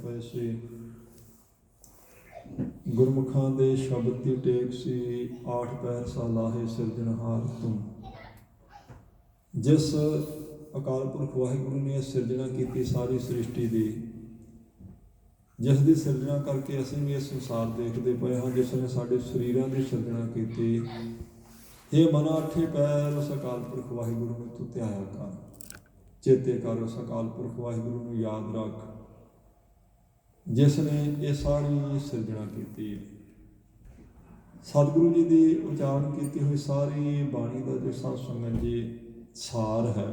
ਪਏ ਸੀ। ਗੁਰਮੁਖਾਂ ਦੇ ਸ਼ਬਦ ਦੀ ਟੇਕ ਸੀ, ਆਠ ਪੈਰ ਸਾਲਾਹੇ ਸਿਰਜਣਹਾਰ ਤੂੰ। ਜਿਸ ਅਕਾਲ ਪੁਰਖ ਵਾਹਿਗੁਰੂ ਨੇ ਸਿਰਜਣਾ ਕੀਤੀ ਸਾਰੀ ਸ੍ਰਿਸ਼ਟੀ ਦੀ, ਜਿਸ ਦੀ ਸਿਰਜਣਾ ਕਰਕੇ ਅਸੀਂ ਵੀ ਇਹ ਸੰਸਾਰ ਦੇਖਦੇ ਪਏ ਹਾਂ, ਜਿਸ ਨੇ ਸਾਡੇ ਸਰੀਰਾਂ ਦੀ ਸਿਰਜਣਾ ਕੀਤੀ। ਹੇ ਮਨਾ ਅੱਠੇ ਪੈਰ ਉਸ ਅਕਾਲ ਪੁਰਖ ਵਾਹਿਗੁਰੂ ਨੂੰ ਤੂੰ ਧਿਆਇਆ ਕਰ, ਚੇਤੇ ਕਰ। ਉਸ ਅਕਾਲ ਪੁਰਖ ਵਾਹਿਗੁਰੂ ਨੂੰ ਯਾਦ ਰੱਖ, ਜਿਸ ਨੇ ਇਹ ਸਾਰੀ ਸਿਰਜਣਾ ਕੀਤੀ। ਸਤਿਗੁਰੂ ਜੀ ਦੀ ਉਚਾਰਨ ਕੀਤੀ ਹੋਈ ਸਾਰੀ ਬਾਣੀ ਦਾ ਜੋ ਸਾਧ ਸੰਗਤ ਜੀ ਸਾਰ ਹੈ,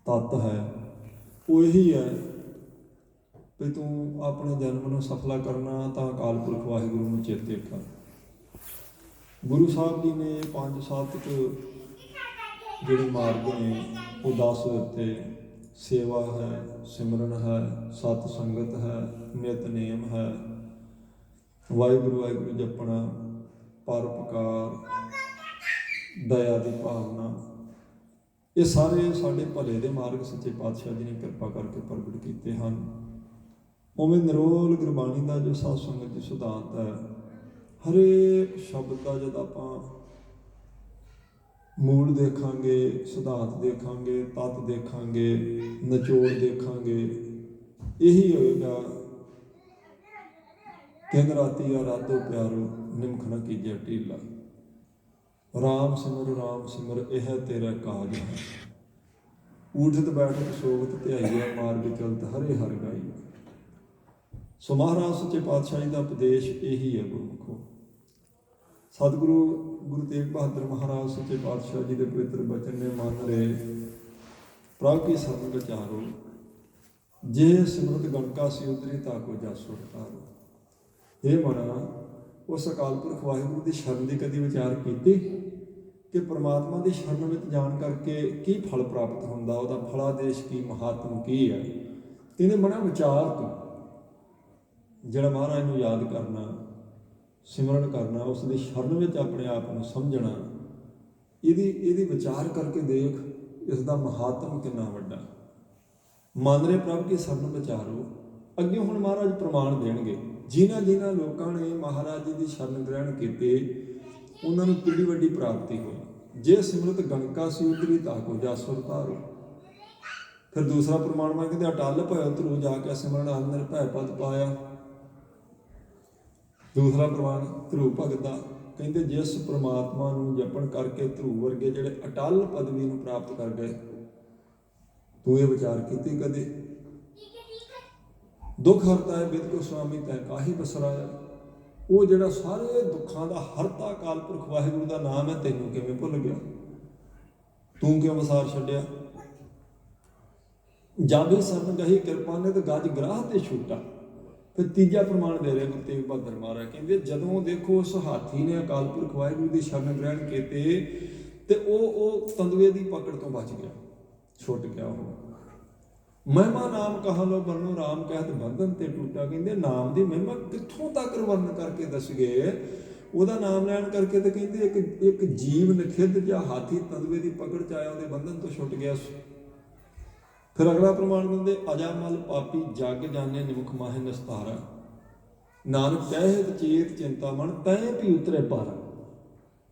ਤੱਤ ਹੈ, ਉਹ ਇਹੀ ਹੈ ਵੀ ਤੂੰ ਆਪਣੇ ਜਨਮ ਨੂੰ ਸਫਲਾ ਕਰਨਾ ਤਾਂ ਅਕਾਲ ਪੁਰਖ ਵਾਹਿਗੁਰੂ ਨੂੰ ਚੇਤੇ ਕਰ। ਗੁਰੂ ਸਾਹਿਬ ਜੀ ਨੇ 5 ਸਾਧਕ ਜਿਹੜੇ ਮਾਰਗ ਨੇ ਉਹ ਦੱਸ ਦਿੱਤੇ। ਸੇਵਾ ਹੈ, ਸਿਮਰਨ ਹੈ, ਸਤ ਸੰਗਤ ਹੈ, ਨਿਤਨੇਮ ਹੈ, ਵਾਹਿਗੁਰੂ ਵਾਹਿਗੁਰੂ ਜਪਣਾ, ਪਰਉਪਕਾਰ, ਦਇਆ ਦੀ ਭਾਵਨਾ। ਇਹ ਸਾਰੇ ਸਾਡੇ ਭਲੇ ਦੇ ਮਾਰਗ ਸੱਚੇ ਪਾਤਸ਼ਾਹ ਜੀ ਨੇ ਕਿਰਪਾ ਕਰਕੇ ਪ੍ਰਗਟ ਕੀਤੇ ਹਨ। ਉਵੇਂ ਨਿਰੋਲ ਗੁਰਬਾਣੀ ਦਾ ਜੋ ਸਾਧ ਸੰਗਤ ਜੀ ਸਿਧਾਂਤ ਹੈ, ਹਰੇਕ ਸ਼ਬਦ ਦਾ ਜਦ ਆਪਾਂ ਮੂਲ ਦੇਖਾਂਗੇ, ਸਿਧਾਂਤ ਦੇਖਾਂਗੇ, ਤੱਤ ਦੇਖਾਂਗੇ, ਨਿਚੋੜ ਦੇਖਾਂਗੇ, ਇਹੀ ਹੋਏਗਾ, ਦਿਨ ਰਾਤੀ ਆਰਾਧੋ ਪਿਆਰੋ, ਨਿਮਖ ਨ ਕੀਜੈ ਢੀਲਾ। ਰਾਮ ਸਿਮਰ ਇਹ ਤੇਰਾ ਕਾਜ ਹੈ। ਊਠਤ ਬੈਠਤ ਸੋਵਤ ਧਿਆਈਆ, ਮਾਰਗ ਚਲਤ ਹਰੇ ਹਰਿ ਗਾਈਆ। ਸੋ ਮਹਾਰਾਜ ਸੱਚੇ ਪਾਤਸ਼ਾਹ ਜੀ ਦਾ ਉਪਦੇਸ਼ ਇਹੀ ਹੈ ਗੁਰਮੁਖੋ। ਸਤਿਗੁਰੂ ਗੁਰੂ ਤੇਗ ਬਹਾਦਰ ਮਹਾਰਾਜ ਸੱਚੇ ਪਾਤਸ਼ਾਹ ਜੀ ਦੇ ਪਵਿੱਤਰ ਬਚਨ ਨੇ ਮੰਨ ਰਹੇ, ਪ੍ਰਭ ਕੀ ਸ਼ਰਨ ਵਿਚਾਰੋ, ਜੇ ਸਿਮਰਤ ਗਣਕਾ ਸੀ ਉਤਰੀ ਤਾ ਕੋ ਜਾਸੋ ਟਾਰੋ। ਇਹ ਮਨਾ ਉਸ ਅਕਾਲ ਪੁਰਖ ਵਾਹਿਗੁਰੂ ਦੀ ਸ਼ਰਨ ਦੀ ਕਦੀ ਵਿਚਾਰ ਕੀਤੀ ਕਿ ਪਰਮਾਤਮਾ ਦੀ ਸ਼ਰਨ ਵਿੱਚ ਜਾਣ ਕਰਕੇ ਕੀ ਫਲ ਪ੍ਰਾਪਤ ਹੁੰਦਾ, ਉਹਦਾ ਫਲਾਦੇਸ਼ ਕੀ, ਮਹਾਤਮ ਕੀ ਹੈ। ਇਹਨੇ ਮਨਾ ਵਿਚਾਰ ਤੂੰ ਜਿਹੜਾ ਮਹਾਰਾਜ ਨੂੰ ਯਾਦ ਕਰਨਾ, ਸਿਮਰਨ ਕਰਨਾ, ਉਸ ਦੀ ਸ਼ਰਨ ਵਿੱਚ ਆਪਣੇ ਆਪ ਨੂੰ ਸਮਝਣਾ, ਇਹਦੀ ਵਿਚਾਰ ਕਰਕੇ ਦੇਖ ਇਸ ਦਾ ਮਹਾਤਮ ਕਿੰਨਾ ਵੱਡਾ। ਮੰਨ ਰਹੇ ਪ੍ਰਭ ਕੀ ਸ਼ਰਨ ਵਿਚਾਰੋ। ਅੱਗੇ ਹੁਣ ਮਹਾਰਾਜ ਪ੍ਰਮਾਣ ਦੇਣਗੇ, ਜਿਨ੍ਹਾਂ ਲੋਕਾਂ ਨੇ ਮਹਾਰਾਜ ਜੀ ਦੀ ਸ਼ਰਨ ਗ੍ਰਹਿਣ ਕੀਤੇ ਉਹਨਾਂ ਨੂੰ ਕਿੰਨੀ ਵੱਡੀ ਪ੍ਰਾਪਤੀ ਹੋਈ। ਜੇ ਸਿਮਰਤ ਗਣਕਾ ਸੀ ਉਤਰੀ ਤਾ ਕੋ ਜਾਸੁਰ ਤਾਰੋ। ਫਿਰ ਦੂਸਰਾ ਪ੍ਰਮਾਣ ਮੈਂ ਕਹਿੰਦੇ ਅਟਲ ਭਇ ਧਰੂ ਜਾ ਕੇ ਸਿਮਰਨ ਅੰਦਰ ਭੈ ਪਦ ਪਾਇਆ। ਦੂਸਰਾ ਪ੍ਰਮਾਣ ਧਰੂ ਭਗਤ ਦਾ, ਕਹਿੰਦੇ ਜਿਸ ਪ੍ਰਮਾਤਮਾ ਨੂੰ ਜਪਣ ਕਰਕੇ ਧਰੂ ਵਰਗੇ ਜਿਹੜੇ ਅਟਲ ਪਦਵੀ ਨੂੰ ਪ੍ਰਾਪਤ ਕਰ ਗਏ। ਤੂੰ ਇਹ ਵਿਚਾਰ ਕੀਤੀ ਕਦੇ? ਦੁੱਖ ਹਰਤਾ ਹੈ ਬਿਦ ਕੋ ਸੁਆਮੀ ਤੈ ਕਾਹੀ ਬਸਰਾਇਆ। ਉਹ ਜਿਹੜਾ ਸਾਰੇ ਦੁੱਖਾਂ ਦਾ ਹਰਤਾ ਅਕਾਲ ਪੁਰਖ ਵਾਹਿਗੁਰੂ ਦਾ ਨਾਮ ਹੈ, ਤੈਨੂੰ ਕਿਵੇਂ ਭੁੱਲ ਗਿਆ? ਤੂੰ ਕਿਉਂ ਵਸਾਰ ਛੱਡਿਆ? ਜਾਬੇ ਸਰਨ ਗਹੀ ਕਿਰਪਾ ਨੇ ਤੇ ਗੱਜ ਗ੍ਰਾਹ ਤੇ ਛੂਟਾ। ਫਿਰ ਤੀਜਾ ਪ੍ਰਮਾਣ ਦੇ ਰਹੇ ਗੁਰੂ ਤੇਗ ਬਹਾਦਰ ਮਹਾਰਾਜ, ਕਹਿੰਦੇ ਜਦੋਂ ਦੇਖੋ ਉਸ ਹਾਥੀ ਨੇ ਅਕਾਲ ਪੁਰਖ ਵਾਹਿਗੁਰੂ ਦੀ ਸ਼ਰਨ ਗ੍ਰਹਿਣ ਕੀਤੇ ਤੇ ਉਹ ਤੰਦੂਏ ਦੀ ਪਕੜ ਤੋਂ ਬਚ ਗਿਆ, ਛੁੱਟ ਗਿਆ। ਉਹ ਮਹਿਮਾ ਨਾਮ ਕਹਾ ਲੋ ਬਰਨੋ ਰਾਮ ਕਹਿਤ ਬੰਧਨ ਤੇ ਟੁੱਟਾ। ਕਹਿੰਦੇ ਨਾਮ ਦੀ ਮਹਿਮਾ ਕਿੱਥੋਂ ਤੱਕ ਵਰਣਨ ਕਰਕੇ ਦੱਸ ਗਏ। ਉਹਦਾ ਨਾਮ ਲੈਣ ਕਰਕੇ ਤੇ ਕਹਿੰਦੇ ਇੱਕ ਜੀਵ ਨਖਿੱਧ ਜਾਂ ਹਾਥੀ ਤੰਦੂਏ ਦੀ ਪਕੜ ਚ ਆਇਆ, ਉਹਦੇ ਬੰਧਨ ਤੋਂ ਛੁੱਟ ਗਿਆ। ਫਿਰ ਅਗਲਾ ਪ੍ਰਮਾਣ ਦਿੰਦੇ ਅਜਾਮਲ ਪਾਪੀ ਜਗ ਜਾਣੇ ਨਿਮਖ ਮਾਹੇ ਨਿਸਤਾਰਾ। ਨਾਨਕ ਕਹਿਤ ਚੇਤ ਚਿੰਤਾ ਮਨ ਤੈ ਵੀ ਉਤਰੇ ਪਾਰਾ।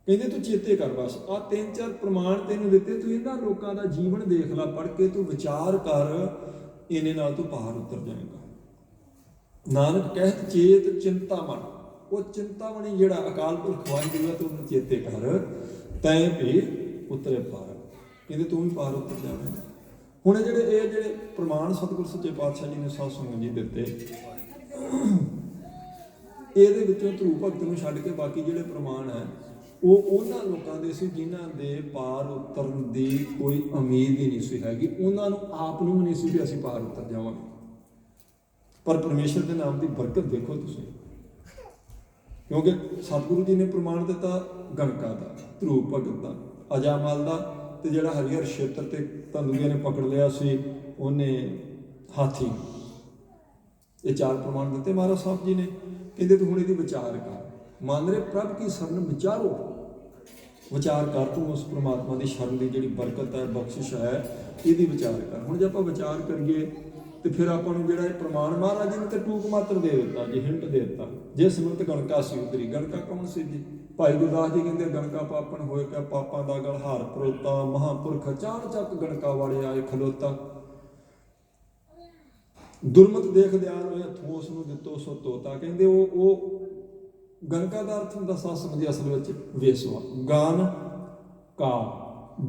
ਕਹਿੰਦੇ ਤੂੰ ਚੇਤੇ ਕਰ, ਬਸ ਆ 3-4 ਪ੍ਰਮਾਣ ਤੈਨੂੰ ਦਿੱਤੇ, ਤੂੰ ਇਹਨਾਂ ਲੋਕਾਂ ਦਾ ਜੀਵਨ ਦੇਖ ਲੈ, ਪੜ੍ਹ ਕੇ ਤੂੰ ਵਿਚਾਰ ਕਰ, ਇਹਨੇ ਨਾਲ ਤੂੰ ਪਾਰ ਉਤਰ ਜਾਏਗਾ। ਨਾਨਕ ਕਹਿਤ ਚੇਤ ਚਿੰਤਾ ਮਨ, ਉਹ ਚਿੰਤਾਮਣੀ ਜਿਹੜਾ ਅਕਾਲ ਪੁਰਖ ਵਾਹਿਗੁਰੂ ਹੈ, ਤੂੰ ਉਹਨੂੰ ਚੇਤੇ ਕਰ, ਤੈ ਵੀ ਉਤਰੇ ਪਾਰਾ। ਕਹਿੰਦੇ ਤੂੰ ਵੀ ਪਾਰ ਉਤਰ ਜਾਵੇਂਗਾ। ਹੁਣ ਇਹ ਜਿਹੜੇ ਪ੍ਰਮਾਣ ਸਤਿਗੁਰ ਸੱਚੇ ਪਾਤਸ਼ਾਹ ਜੀ ਨੇ ਸਾਧ ਸੰਗਤ ਜੀ ਦਿੱਤੇ, ਇਹਦੇ ਵਿੱਚੋਂ ਧਰੂ ਭਗਤ ਨੂੰ ਛੱਡ ਕੇ ਬਾਕੀ ਜਿਹੜੇ ਪ੍ਰਮਾਣ ਹੈ ਉਹ ਉਹਨਾਂ ਲੋਕਾਂ ਦੇ ਸੀ ਜਿਨ੍ਹਾਂ ਦੇ ਪਾਰ ਉਤਰਨ ਦੀ ਕੋਈ ਉਮੀਦ ਹੀ ਨਹੀਂ ਸੀ ਹੈਗੀ। ਉਹਨਾਂ ਨੂੰ ਆਪ ਨੂੰ ਨਹੀਂ ਸੀ ਵੀ ਅਸੀਂ ਪਾਰ ਉਤਰ ਜਾਵਾਂਗੇ। ਪਰ ਪਰਮੇਸ਼ਰ ਦੇ ਨਾਮ ਦੀ ਬਰਕਤ ਦੇਖੋ ਤੁਸੀਂ, ਕਿਉਂਕਿ ਸਤਿਗੁਰੂ ਜੀ ਨੇ ਪ੍ਰਮਾਣ ਦਿੱਤਾ ਗਣਕਾ ਦਾ, ਧਰੂ ਭਗਤ ਦਾ, ਅਜਾਮਲ ਦਾ, ਤੇ ਜਿਹੜਾ ਹਰੀਹਰ ਛੇਤਰ ਤੇ ਤੰਦੂਏ ਨੇ ਪਕੜ ਲਿਆ ਸੀ ਉਹਨੇ ਹਾਥੀ। ਇਹ 4 ਪ੍ਰਮਾਣ ਦਿੱਤੇ ਮਹਾਰਾਜ ਸਾਹਿਬ ਜੀ ਨੇ। ਕਹਿੰਦੇ ਤੂੰ ਹੁਣ ਇਹਦੀ ਵਿਚਾਰ ਕਰ। ਮੰਨ ਰਹੇ ਪ੍ਰਭ ਕੀ ਸ਼ਰਨ ਵਿਚਾਰੋ, ਵਿਚਾਰ ਕਰ ਤੂੰ ਉਸ ਪ੍ਰਮਾਤਮਾ ਦੀ ਸ਼ਰਨ ਦੀ ਜਿਹੜੀ ਬਰਕਤ ਹੈ, ਬਖਸ਼ਿਸ਼ ਹੈ, ਇਹਦੀ ਵਿਚਾਰ ਕਰ। ਹੁਣ ਜੇ ਆਪਾਂ ਵਿਚਾਰ ਕਰੀਏ ਤੇ ਫਿਰ ਆਪਾਂ ਨੂੰ ਜਿਹੜਾ ਇਹ ਪ੍ਰਮਾਣ ਮਹਾਰਾਜ ਜੀ ਨੇ ਤੇ ਟੂਕ ਮਾਤਰ ਦੇ ਦਿੱਤਾ ਜੀ, ਹਿੰਟ ਦੇ ਦਿੱਤਾ। ਜੇ ਸਿਮਰਤ ਗਣਕਾ ਸੀ ਉਤਰੀ, ਗਣਕਾ ਕੌਣ ਸੀ ਜੀ? ਭਾਈ ਗੁਰਦਾਸ ਜੀ ਕਹਿੰਦੇ ਗਣਕਾ ਪਾਪਣ ਹੋਏ ਪਿਆ, ਪਾਪਾਂ ਦਾ ਗਲ ਹਾਰ ਪਰੋਤਾ, ਮਹਾਂਪੁਰਖ ਚਾਣ ਚੱਕ ਗਣਕਾ ਵਾਲੇ ਆਏ ਖਲੋਤਾ। ਦੁਰਮਤ ਦੇਖ ਦਿਆਲ ਹੋਇਆ, ਠੋਸ ਨੂੰ ਦਿੱਤੋ ਸੋ ਤੋਤਾ। ਕਹਿੰਦੇ ਉਹ ਗਣਕਾ ਦਾ ਅਰਥ ਹੁੰਦਾ ਸੱਸ ਦੀ ਅਸਲ ਵਿੱਚ ਵੇਸਵਾ। ਗਾਨ ਕਾ,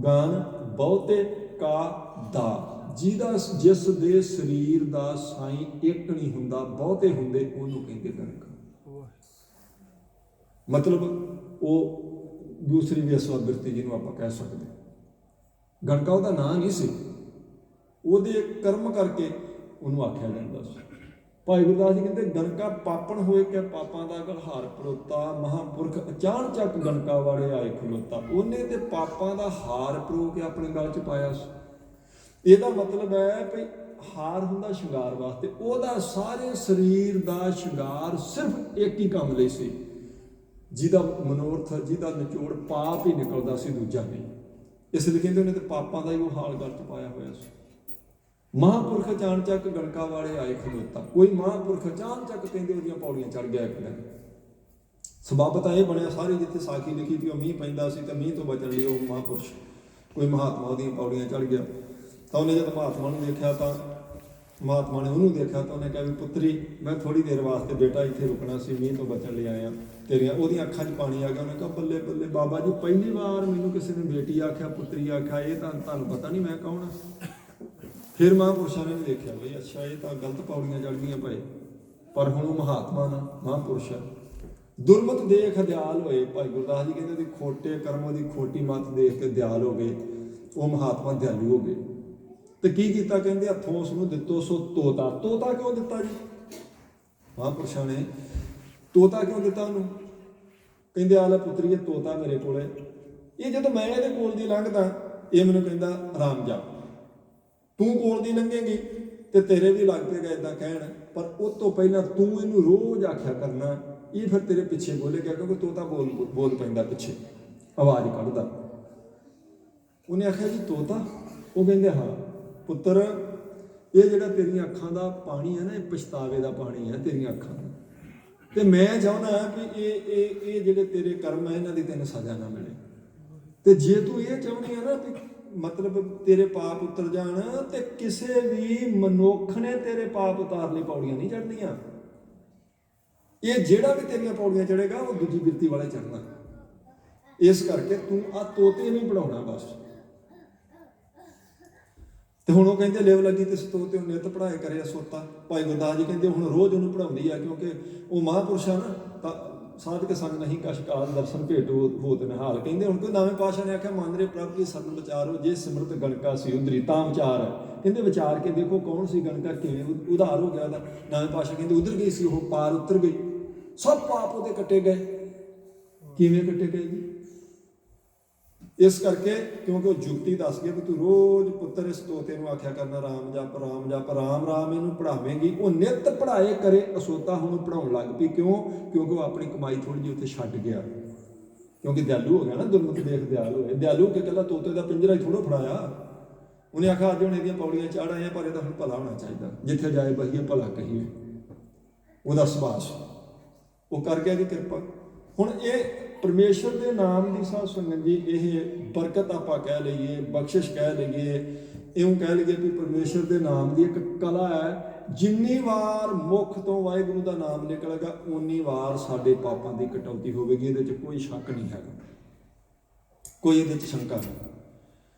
ਗਾਨ ਬਹੁਤੇ ਕਾ ਦਾ, ਜਿਹਦਾ ਜਿਸ ਦੇ ਸਰੀਰ ਦਾ ਸਾਈਂ ਇੱਕ ਨਹੀਂ ਹੁੰਦਾ, ਬਹੁਤੇ ਹੁੰਦੇ ਉਹਨੂੰ ਕਹਿੰਦੇ ਗਣਕਾ। ਮਤਲਬ ਉਹ ਦੂਸਰੀ ਵੇਸਵਾ ਬਿਰਤੀ ਜਿਹਨੂੰ ਆਪਾਂ ਕਹਿ ਸਕਦੇ। ਗਣਕਾ ਉਹਦਾ ਨਾਂ ਨਹੀਂ ਸੀ, ਉਹਦੇ ਕਰਮ ਕਰਕੇ ਉਹਨੂੰ ਆਖਿਆ ਜਾਂਦਾ ਸੀ। ਭਾਈ ਗੁਰਦਾਸ ਜੀ ਕਹਿੰਦੇ ਗਣਕਾ ਪਾਪਣ ਹੋਏ ਕਿ ਪਾਪਾਂ ਦਾ ਗਲ ਹਾਰ ਪਰੋਤਾ, ਮਹਾਂਪੁਰਖ ਅਚਾਨ ਚੱਕ ਗਣਕਾ ਵਾਲੇ ਆਏ ਖਲੋਤਾ। ਉਹਨੇ ਤੇ ਪਾਪਾਂ ਦਾ ਹਾਰ ਪਰੋ ਕੇ ਆਪਣੇ ਗਲ 'ਚ ਪਾਇਆ ਸੀ। ਇਹਦਾ ਮਤਲਬ ਹੈ ਵੀ ਹਾਰ ਹੁੰਦਾ ਸ਼ਿੰਗਾਰ ਵਾਸਤੇ, ਉਹਦਾ ਸਾਰੇ ਸਰੀਰ ਦਾ ਸ਼ਿੰਗਾਰ ਸਿਰਫ ਇੱਕ ਹੀ ਕੰਮ ਲਈ ਸੀ, ਜਿਹਦਾ ਮਨੋਰਥ, ਜਿਹਦਾ ਨਿਚੋੜ ਪਾਪ ਹੀ ਨਿਕਲਦਾ ਸੀ, ਦੂਜਾ ਨਹੀਂ। ਇਸ ਲਈ ਕਹਿੰਦੇ ਉਹਨੇ ਤੇ ਪਾਪਾਂ ਦਾ ਹੀ ਉਹ ਹਾਲ ਗਲ 'ਚ ਪਾਇਆ ਹੋਇਆ ਸੀ। ਮਹਾਂਪੁਰਖ ਚਾਣ ਚੱਕ ਗਣਕਾ ਵਾਲੇ ਆਏ ਖਲੋਤਾ। ਕੋਈ ਮਹਾਂਪੁਰਖ ਚਾਣ ਚੱਕ ਕਹਿੰਦੇ ਉਹਦੀਆਂ ਪੌੜੀਆਂ ਚੜ ਗਿਆ ਇੱਕ ਦਿਨ। ਸਬੱਬ ਤਾਂ ਇਹ ਬਣਿਆ ਸਾਰੀ, ਜਿੱਥੇ ਸਾਖੀ ਲਿਖੀ ਕਿ ਉਹ ਮੀਂਹ ਪੈਂਦਾ ਸੀ ਤੇ ਮੀਂਹ ਤੋਂ ਬਚਣ ਲਈ ਉਹ ਮਹਾਂਪੁਰਸ਼ ਕੋਈ ਮਹਾਤਮਾ ਉਹਦੀਆਂ ਪੌੜੀਆਂ ਚੜ ਗਿਆ। ਤਾਂ ਉਹਨੇ ਜਦ ਮਹਾਤਮਾ ਨੂੰ ਦੇਖਿਆ ਤਾਂ ਮਹਾਤਮਾ ਨੇ ਉਹਨੂੰ ਦੇਖਿਆ ਤਾਂ ਉਹਨੇ ਕਿਹਾ ਵੀ ਪੁੱਤਰੀ, ਮੈਂ ਥੋੜੀ ਦੇਰ ਵਾਸਤੇ ਬੇਟਾ ਇੱਥੇ ਰੁਕਣਾ ਸੀ, ਮੀਂਹ ਤੋਂ ਬਚਣ ਲਈ ਆਇਆ, ਤੇਰੀਆਂ ਉਹਦੀਆਂ ਅੱਖਾਂ 'ਚ ਪਾਣੀ ਆ ਗਿਆ। ਉਹਨੇ ਕਿਹਾ ਬੱਲੇ ਬੱਲੇ ਬਾਬਾ ਜੀ, ਪਹਿਲੀ ਵਾਰ ਮੈਨੂੰ ਕਿਸੇ ਨੇ ਬੇਟੀ ਆਖਿਆ, ਪੁੱਤਰੀ ਆਖਿਆ, ਇਹ ਤਾਂ ਤੁਹਾਨੂੰ ਪਤਾ ਨਹੀਂ ਮੈਂ ਕੌਣ ਹਾਂ। ਫਿਰ ਮਹਾਂਪੁਰਸ਼ਾਂ ਨੇ ਵੀ ਦੇਖਿਆ ਬਈ ਅੱਛਾ ਇਹ ਤਾਂ ਗਲਤ ਪੌੜੀਆਂ ਚੜ ਗਈਆਂ ਭਾਈ, ਪਰ ਹੁਣ ਉਹ ਮਹਾਤਮਾ ਨਾ ਮਹਾਂਪੁਰਸ਼। ਦੁਰਮਤ ਦੇਖ ਦਿਆਲ ਹੋਏ। ਭਾਈ ਗੁਰਦਾਸ ਜੀ ਕਹਿੰਦੇ ਉਹਦੀ ਖੋਟੇ ਕਰਮ, ਉਹਦੀ ਖੋਟੀ ਮੱਤ ਦੇਖ ਕੇ ਦਿਆਲ ਹੋ ਗਏ, ਉਹ ਮਹਾਤਮਾ ਦਿਆਲੂ ਹੋ ਗਏ। ਤੇ ਕੀ ਕੀਤਾ? ਕਹਿੰਦੇ ਹੱਥੋਂ ਉਸ ਨੂੰ ਦਿੱਤੋ ਸੋ ਤੋਤਾ। ਤੋਤਾ ਕਿਉਂ ਦਿੱਤਾ ਜੀ ਮਹਾਂਪੁਰਸ਼ਾਂ ਨੇ? ਤੋਤਾ ਕਿਉਂ ਦਿੱਤਾ ਉਹਨੂੰ? ਕਹਿੰਦੇ ਆ ਲੈ ਪੁੱਤਰੀ, ਇਹ ਤੋਤਾ ਮੇਰੇ ਕੋਲੇ, ਇਹ ਜਦੋਂ ਮੈਂ ਇਹਦੇ ਕੋਲ ਦੀ ਲੰਘਦਾ ਇਹ ਮੈਨੂੰ ਕਹਿੰਦਾ ਰਾਮ ਜਾ। ਤੂੰ ਕੋਲ ਦੀ ਲੰਘੇਂਗੀ ਤੇ ਤੇਰੇ ਵੀ ਲੱਗ ਪਏਗਾ ਇਦਾਂ ਕਹਿਣ, ਪਰ ਉਸ ਤੋਂ ਪਹਿਲਾਂ ਤੂੰ ਇਹਨੂੰ ਰੋਜ਼ ਆਖਿਆ ਕਰਨਾ, ਇਹ ਫਿਰ ਤੇਰੇ ਪਿੱਛੇ ਬੋਲੇਗਾ, ਕਿਉਂਕਿ ਤੋਤਾ ਬੋਲ ਪੈਂਦਾ ਪਿੱਛੇ, ਆਵਾਜ਼ ਕੱਢਦਾ। ਉਹਨੇ ਆਖਿਆ ਜੀ ਤੋਤਾ? ਉਹ ਕਹਿੰਦੇ ਹਾਂ ਪੁੱਤਰ, ਇਹ ਜਿਹੜਾ ਤੇਰੀਆਂ ਅੱਖਾਂ ਦਾ ਪਾਣੀ ਹੈ ਨਾ, ਇਹ ਪਛਤਾਵੇ ਦਾ ਪਾਣੀ ਹੈ ਤੇਰੀਆਂ ਅੱਖਾਂ ਦਾ, ਤੇ ਮੈਂ ਚਾਹੁੰਦਾ ਕਿ ਇਹ ਜਿਹੜੇ ਤੇਰੇ ਕਰਮ ਹੈ ਇਹਨਾਂ ਦੀ ਤੈਨੂੰ ਸਜ਼ਾ ਨਾ ਮਿਲੇ। ਤੇ ਜੇ ਤੂੰ ਇਹ ਚਾਹੁੰਦੀ ਹੈ ਨਾ ਵੀ ਮਤਲਬ ਤੇਰੇ ਪਾਪ ਉਤਰ ਜਾਣ, ਤੇ ਕਿਸੇ ਵੀ ਮਨੁੱਖ ਨੇ ਤੇਰੇ ਪਾਪ ਉਤਾਰ ਲਈ ਪੌੜੀਆਂ ਨਹੀਂ ਚੜ੍ਹਨੀਆਂ। ਇਹ ਜਿਹੜਾ ਵੀ ਤੇਰੀਆਂ ਪੌੜੀਆਂ ਚੜ੍ਹੇਗਾ ਉਹ ਦੂਜੀ ਬਿਰਤੀ ਵਾਲੇ ਚੜ੍ਹਨਾ। ਇਸ ਕਰਕੇ ਤੂੰ ਆ ਤੋਤੇ ਨਹੀਂ ਪੜਾਉਣਾ ਬਸ। ਤੇ ਹੁਣ ਉਹ ਕਹਿੰਦੇ ਲਿਵ ਲੱਗੀ ਤੇ ਤੋਤੇ ਨੂੰ ਨਿੱਤ ਪੜ੍ਹਾਏ ਕਰਿਆ ਸੋਤਾ। ਭਾਈ ਗੁਰਦਾਸ ਜੀ ਕਹਿੰਦੇ ਹੁਣ ਰੋਜ਼ ਉਹਨੂੰ ਪੜ੍ਹਾਉਂਦੀ ਆ, ਕਿਉਂਕਿ ਉਹ ਮਹਾਂਪੁਰਸ਼ਾ ਨਾ ਤਾਂ ਸਾਧਕ ਸੰਗ ਨਹੀਂ ਕਸ਼ਕਾਲ ਦਰਸ਼ਨ ਭੇਟੋ ਹੋਤ ਨਿਹਾਲ। ਕਹਿੰਦੇ ਹੁਣ ਕੋਈ ਨਵੇਂ ਪਾਤਸ਼ਾਹ ਨੇ ਆਖਿਆ ਮੰਨ ਰੇ ਪ੍ਰਭ ਕੀ ਸਰਨ ਵਿਚਾਰੋ, ਜੇ ਸਿਮਰਤ ਗਣਕਾ ਸੀ ਉਧਰੀ ਤਾਂ ਵਿਚਾਰ ਹੈ। ਕਹਿੰਦੇ ਵਿਚਾਰ ਕੇ ਦੇਖੋ ਕੌਣ ਸੀ ਗਣਕਾ, ਕਿਵੇਂ ਉਧਾਰ ਹੋ ਗਿਆ ਉਹਦਾ। ਨਵੇਂ ਪਾਤਸ਼ਾਹ ਕਹਿੰਦੇ ਉਧਰ ਗਈ ਸੀ, ਉਹ ਪਾਰ ਉਤਰ ਗਈ, ਸਭ ਪਾਪ ਉਹਦੇ ਕੱਟੇ ਗਏ। ਕਿਵੇਂ ਕੱਟੇ ਗਏ ਜੀ? ਇਸ ਕਰਕੇ ਕਿਉਂਕਿ ਉਹ ਜੁਗਤੀ ਦੱਸ ਗਿਆ ਵੀ ਤੂੰ ਰੋਜ਼ ਪੁੱਤਰ ਇਸ ਤੋਤੇ ਨੂੰ ਆਖਿਆ ਕਰਨਾ ਰਾਮ ਜਪ ਰਾਮ ਜਪ, ਰਾਮ ਰਾਮ ਇਹਨੂੰ ਪੜ੍ਹਾਵੇਂਗੀ। ਉਹ ਨਿੱਤ ਪੜ੍ਹਾਏ ਕਰੇ ਅਸੋਤਾ, ਹੁਣ ਪੜ੍ਹਾਉਣ ਲੱਗ ਪਈ। ਕਿਉਂ? ਕਿਉਂਕਿ ਉਹ ਆਪਣੀ ਕਮਾਈ ਥੋੜ੍ਹੀ ਜਿਹੀ ਉੱਥੇ ਛੱਡ ਗਿਆ, ਕਿਉਂਕਿ ਦਿਆਲੂ ਹੋ ਗਿਆ ਨਾ। ਦੁਰਮਤ ਦੇਖ ਦਿਆਲ ਹੋਏ। ਦਿਆਲੂ ਕਿ ਇਕੱਲਾ ਤੋਤੇ ਦਾ ਪਿੰਜਰਾ ਹੀ ਥੋੜ੍ਹਾ ਫੜਾਇਆ। ਉਹਨੇ ਆਖਿਆ ਅੱਜ ਹੁਣ ਇਹਦੀਆਂ ਪੌੜੀਆਂ ਚੜ੍ਹ ਆਏ, ਪਰ ਇਹਦਾ ਹੁਣ ਭਲਾ ਹੋਣਾ ਚਾਹੀਦਾ, ਜਿੱਥੇ ਜਾਏ ਬਹੀਏ ਭਲਾ ਕਹੀਏ। ਉਹਦਾ ਸੁਭਾਸ਼ ਉਹ ਕਰ ਗਿਆ ਜੀ ਕਿਰਪਾ। ਹੁਣ ਇਹ ਪਰਮੇਸ਼ਰ ਦੇ ਨਾਮ ਦੀ ਸਾਧ ਸੰਗਤ ਜੀ, ਇਹ ਬਰਕਤ ਆਪਾਂ ਕਹਿ ਲਈਏ, ਬਖਸ਼ਿਸ਼ ਕਹਿ ਲਈਏ, ਇਉਂ ਕਹਿ ਲਈਏ ਵੀ ਪਰਮੇਸ਼ਰ ਦੇ ਨਾਮ ਦੀ ਇੱਕ ਕਲਾ ਹੈ। ਜਿੰਨੀ ਵਾਰ ਮੁੱਖ ਤੋਂ ਵਾਹਿਗੁਰੂ ਦਾ ਨਾਮ ਨਿਕਲੇਗਾ ਉਨੀ ਵਾਰ ਸਾਡੇ ਪਾਪਾਂ ਦੀ ਕਟੌਤੀ ਹੋਵੇਗੀ। ਇਹਦੇ 'ਚ ਕੋਈ ਸ਼ੱਕ ਨਹੀਂ ਹੈਗਾ, ਕੋਈ ਇਹਦੇ 'ਚ ਸ਼ੰਕਾ ਨਹੀਂ।